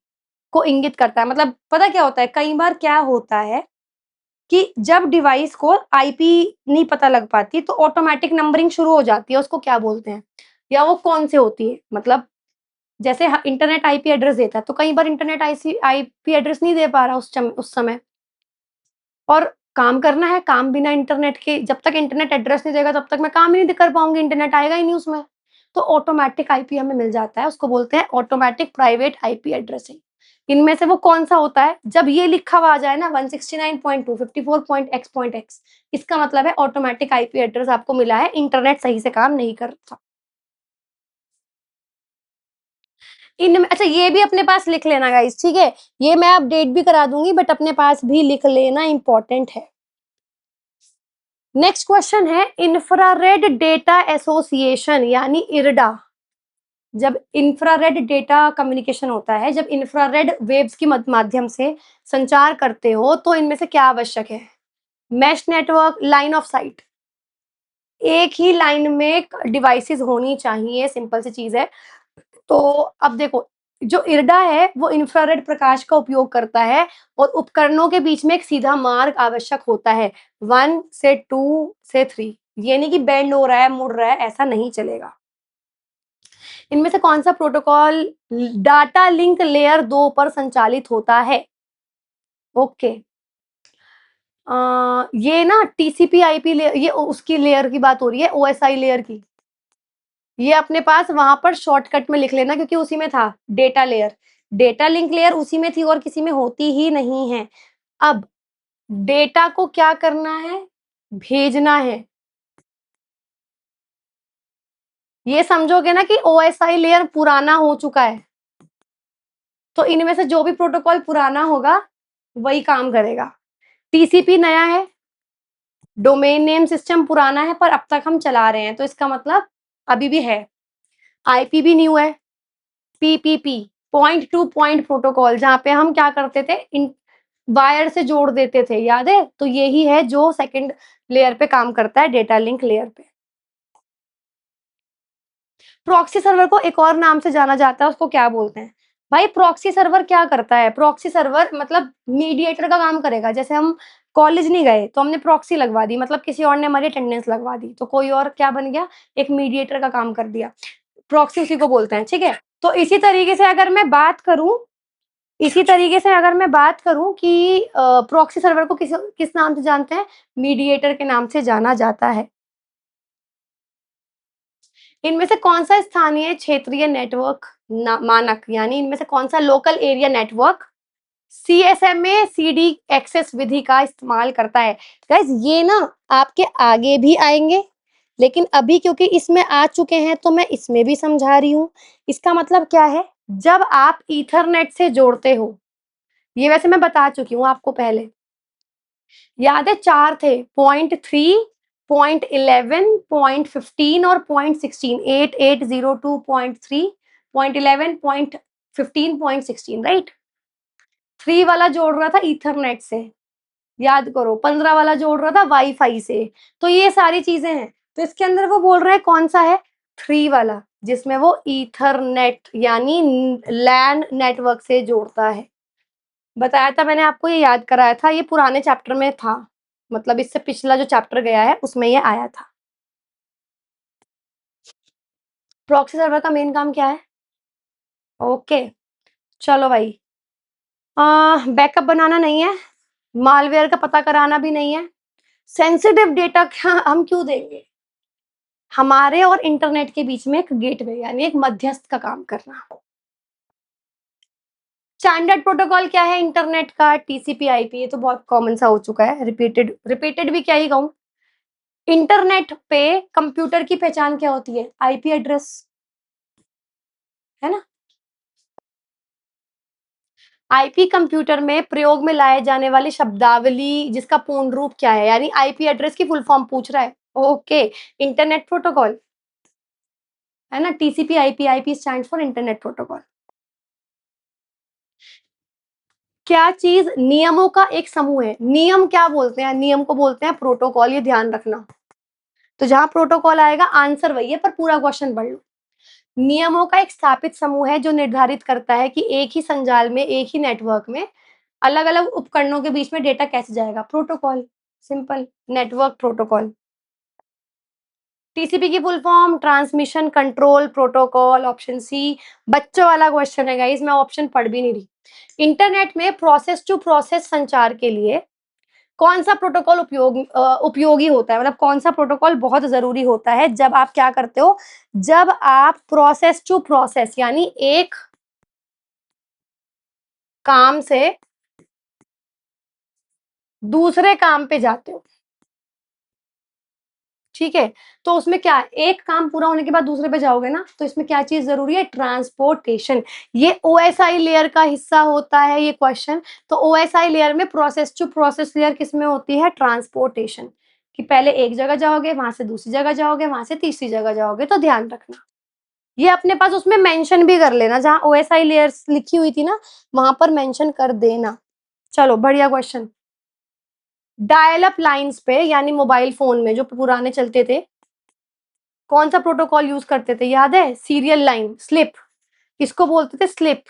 को इंगित करता है। मतलब पता क्या होता है, कई बार क्या होता है कि जब डिवाइस को आईपी नहीं पता लग पाती, तो ऑटोमैटिक नंबरिंग शुरू हो जाती है, उसको क्या बोलते हैं? या वो कौन से होती है? मतलब जैसे इंटरनेट आईपी एड्रेस देता है, तो कई बार इंटरनेट आईसी आईपी एड्रेस नहीं दे पा रहा उस समय, और काम करना है, काम बिना इंटरनेट के, जब तक इंटरनेट एड्रेस नहीं देगा तब तक मैं काम ही नहीं कर पाऊँगी, इंटरनेट आएगा ही नहीं उसमें। तो ऑटोमैटिक आईपी हमें मिल जाता है, उसको बोलते हैं ऑटोमैटिक प्राइवेट आईपी एड्रेसिंग। इनमें से वो कौन-सा होता है? जब ये लिखा हुआ आ जाए ना 169.2, 54.x.x, इसका मतलब है ऑटोमैटिक आईपी एड्रेस आपको मिला है, इंटरनेट सही से काम नहीं कर रहा था। इनमें अच्छा, ये भी अपने पास लिख लेना गाइस, ठीक है? ये मैं अपडेट भी करा दूँगी, बट अपने पास भी लिख लेना, इम्पोर्टेंट है। नेक्स्ट क्वेश्चन है, इंफ्रारेड डेटा एसोसिएशन यानी इरडा। जब इंफ्रारेड डेटा कम्युनिकेशन होता है, जब इंफ्रारेड वेव्स की माध्यम से संचार करते हो, तो इनमें से क्या आवश्यक है? Mesh network, line of site. एक ही लाइन में डिवाइसेस होनी चाहिए, सिंपल सी चीज़ है। तो अब देखो, जो इरडा है वो इंफ्रारेड प्रकाश का उपयोग करता है और उपकरणों के बीच में एक सीधा मार्ग आवश्यक होता है, 1 से 2 से 3। ये नहीं कि बेंड हो रहा है, मुड़ रहा है, ऐसा नहीं चलेगा। इनमें से कौन-सा प्रोटोकॉल डाटा लिंक लेयर 2 पर संचालित होता है? ओके। ये ना टीसीपी आईपी ये उसकी लेयर की बात हो रही है, ओएसआई लेयर की। ये अपने पास वहाँ पर शॉर्टकट में लिख लेना, क्योंकि उसी में था data layer. Data link layer उसी में थी और किसी में होती ही नहीं है। अब डेटा को क्या करना है? भेजना है। ये समझोगे ना कि ओएसआई लेयर पुराना हो चुका है। तो इनमें से जो भी प्रोटोकॉल पुराना होगा, वही काम करेगा। टीसीपी नया है, डोमेन नेम सिस्टम पुराना है, पर अब तक हम चला रहे हैं, तो इसका मतलब अभी भी है। आईपी भी न्यू है। PPP, point two point protocol, जहाँ पे हम क्या करते थे, वायर से जोड़ देते थे, याद है? तो यही है जो सेकंड लेयर पे काम करता है, डेटा लिंक लेयर पे। प्रॉक्सी सर्वर को एक और नाम से जाना जाता है, उसको क्या बोलते हैं? भाई प्रॉक्सी सर्वर क्या करता है? प्रॉक्सी सर्वर मतलब मीडिएटर का काम करेगा। जैसे हम कॉलेज नहीं गए, तो हमने प्रॉक्सी लगवा दी, मतलब किसी और ने हमारी अटेंडेंस लगवा दी, तो कोई और क्या बन गया? एक मीडिएटर का काम कर दिया। प्रॉक्सी उसी को बोलते हैं, ठीक है? तो इसी तरीके से अगर मैं बात करूँ कि प्रॉक्सी सर्वर को किस नाम से जानते हैं? मीडिएटर के नाम से जाना जाता है। इनमें से कौन-सा स्थानीय क्षेत्रीय नेटवर्क मानक यानी इनमें से कौन-सा local area network CSMA CD access विधि का इस्तेमाल करता है? गाइस ये ना आपके आगे भी आएँगे, लेकिन अभी क्योंकि इसमें आ चुके हैं तो मैं इसमें भी समझा रही हूँ। इसका मतलब क्या है? जब आप ईथरनेट से जोड़ते हो, ये वैसे मैं बता चुकी हूँ आपको पहले। याद है 4 थे, पॉइंट 3, पॉइंट 11, पॉइंट 15 और point 16, 8, 8, 02, point 3, point 11, point 15, point 16, right? 3 वाला जोड़ रहा था ईथरनेट से, याद करो, 15 वाला जोड़ रहा था वाईफाई से। तो ये सारी चीज़ें हैं। तो इसके अंदर वो बोल रहे हैं कौन-सा है? 3 वाला, जिसमें वो ईथरनेट यानी लैन नेटवर्क से जोड़ता है। बताया था मैंने आपको, ये याद कराया था, ये पुराने चैप्टर में था। मतलब इससे पिछला जो चैप्टर गया है उसमें ये आया था। प्रॉक्सी सर्वर का मेन काम क्या है? ओके, चलो भाई। बैकअप बनाना नहीं है, मालवेयर का पता कराना भी नहीं है। सेंसिटिव डेटा क्या हम क्यों देंगे? हमारे और इंटरनेट के बीच में एक गेटवे यानी एक मध्यस्थ का काम करना। स्टैंडर्ड प्रोटोकॉल क्या है इंटरनेट का? टीसीपी आईपी, ये तो बहुत कॉमन सा हो चुका है, रिपीटेड रिपीटेड भी क्या ही कहूँ। इंटरनेट पे कंप्यूटर की पहचान क्या होती है? आईपी एड्रेस, है ना? आईपी कंप्यूटर में प्रयोग में लाए जाने वाली शब्दावली जिसका पूर्ण रूप क्या है? यानी आईपी एड्रेस की फुल फॉर्म पूछ रहा है। ओके, इंटरनेट प्रोटोकॉल, है ना? TCP IP, IP stands for internet protocol. क्या चीज़ नियमों का एक समूह है? नियम क्या बोलते हैं? नियम को बोलते हैं प्रोटोकॉल, ये ध्यान रखना। तो जहाँ प्रोटोकॉल आएगा आंसर वही है, पर पूरा क्वेश्चन पढ़ लो। नियमों का एक स्थापित समूह है जो निर्धारित करता है कि एक ही संजाल में, एक ही नेटवर्क में अलग-अलग उपकरणों के बीच में डेटा कैसे जाएगा? Protocol, simple, network protocol. TCP की full form transmission control protocol, option C. बच्चों वाला क्वेश्चन है गाइस, मैं ऑप्शन पढ़ भी नहीं रही। इंटरनेट में प्रोसेस टू प्रोसेस संचार के लिए कौन-सा प्रोटोकॉल उपयोगी होता है? मतलब कौन-सा प्रोटोकॉल बहुत ज़रूरी होता है जब आप क्या करते हो? जब आप प्रोसेस टू प्रोसेस यानी एक काम से दूसरे काम पे जाते हो, ठीक है? तो उसमें क्या है, एक काम पूरा होने के बाद दूसरे पे जाओगे ना, तो इसमें क्या चीज़ ज़रूरी है? ट्रांसपोर्टेशन। ये ओएसआई लेयर का हिस्सा होता है ये क्वेश्चन। तो ओएसआई लेयर में प्रोसेस टू प्रोसेस लेयर किसमें होती है? ट्रांसपोर्टेशन। कि पहले एक जगह जाओगे, वहाँ से दूसरी जगह जाओगे, वहाँ से तीसरी जगह जाओगे, तो ध्यान रखना। ये अपने पास उसमें मेंशन भी कर लेना, जहाँ ओएसआई लेयर्स लिखी हुई थी ना, वहाँ पर मेंशन कर देना। चलो बढ़िया क्वेश्चन। डायल अप लाइन्स पे यानी मोबाइल फ़ोन में जो पुराने चलते थे, कौन-सा प्रोटोकॉल यूज़ करते थे? याद है? सीरियल लाइन, स्लिप, इसको बोलते थे slip.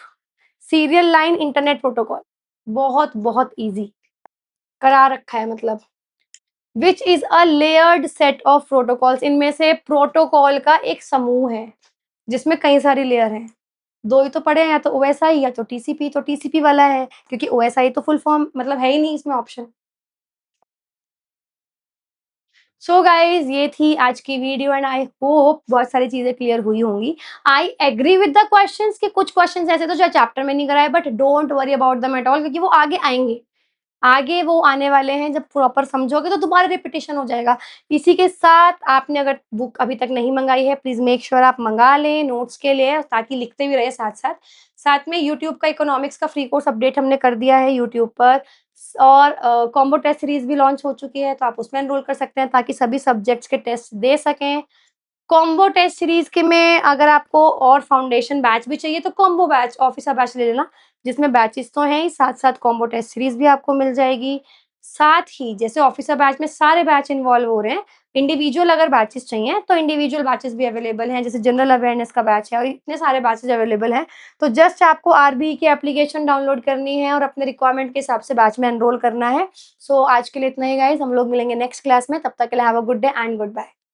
Serial line internet protocol. बहुत-बहुत ईज़ी करा रखा है मतलब। Which is a layered set of protocols, इनमें से प्रोटोकॉल का एक समूह है, जिसमें कई सारी लेयर हैं। 2 ही तो पढ़े हैं, या तो ओएसआई या तो टीसीपी, तो टीसीपी वाला है, क्योंकि ओएसआई तो फुल फॉर्म मतलब है ही नहीं इसमें ऑप्शन। सो गाइज ये थी आज की वीडियो एंड आई होप बहुत सारी चीजें क्लियर हुई होंगी। I agree with the questions कि कुछ क्वेश्चंस ऐसे तो जो चैप्टर में नहीं कराए, but don't worry about them at all, क्योंकि वो आगे आएंगे। आगे वो आने वाले हैं, जब प्रॉपर समझोगे तो दोबारा रिपीटिशन हो जाएगा। इसी के साथ आपने अगर बुक अभी तक नहीं मंगाई है, प्लीज मेक श्योर आप मंगा लें नोट्स के लिए, ताकि लिखते भी रहे साथ साथ। साथ में यूट्यूब का इकोनॉमिक्स का फ्री कोर्स अपडेट हमने कर दिया है यूट्यूब पर, और कॉम्बो टेस्ट सीरीज भी लॉन्च हो चुकी है, तो आप उसमें एनरोल कर सकते हैं ताकि सभी सब्जेक्ट्स के टेस्ट दे सकें। कॉम्बो टेस्ट सीरीज के में अगर आपको और फाउंडेशन बैच भी चाहिए तो कॉम्बो बैच ऑफिसर बैच ले लेना, जिसमें बैचेज़ तो हैं ही, साथ-साथ कॉम्बो टेस्ट सीरीज़ भी आपको मिल जाएगी। साथ ही जैसे ऑफिसर बैच में सारे बैच इन्वॉल्व हो रहे हैं, इंडिविजुअल अगर बैचेज़ चाहिए, तो इंडिविजुअल बैचेज़ भी अवेलेबल हैं, जैसे जनरल अवेयरनेस का बैच है और इतने सारे बैचेज़ अवेलेबल हैं। तो जस्ट आपको आरबीई की एप्लीकेशन डाउनलोड करनी है और अपने रिक्वायरमेंट के हिसाब से बैच में एनरोल करना है। सो आज के लिए इतना ही गाइज़, हम लोग मिलेंगे नेक्स्ट क्लास में, तब तक के लिए have a good day and good bye.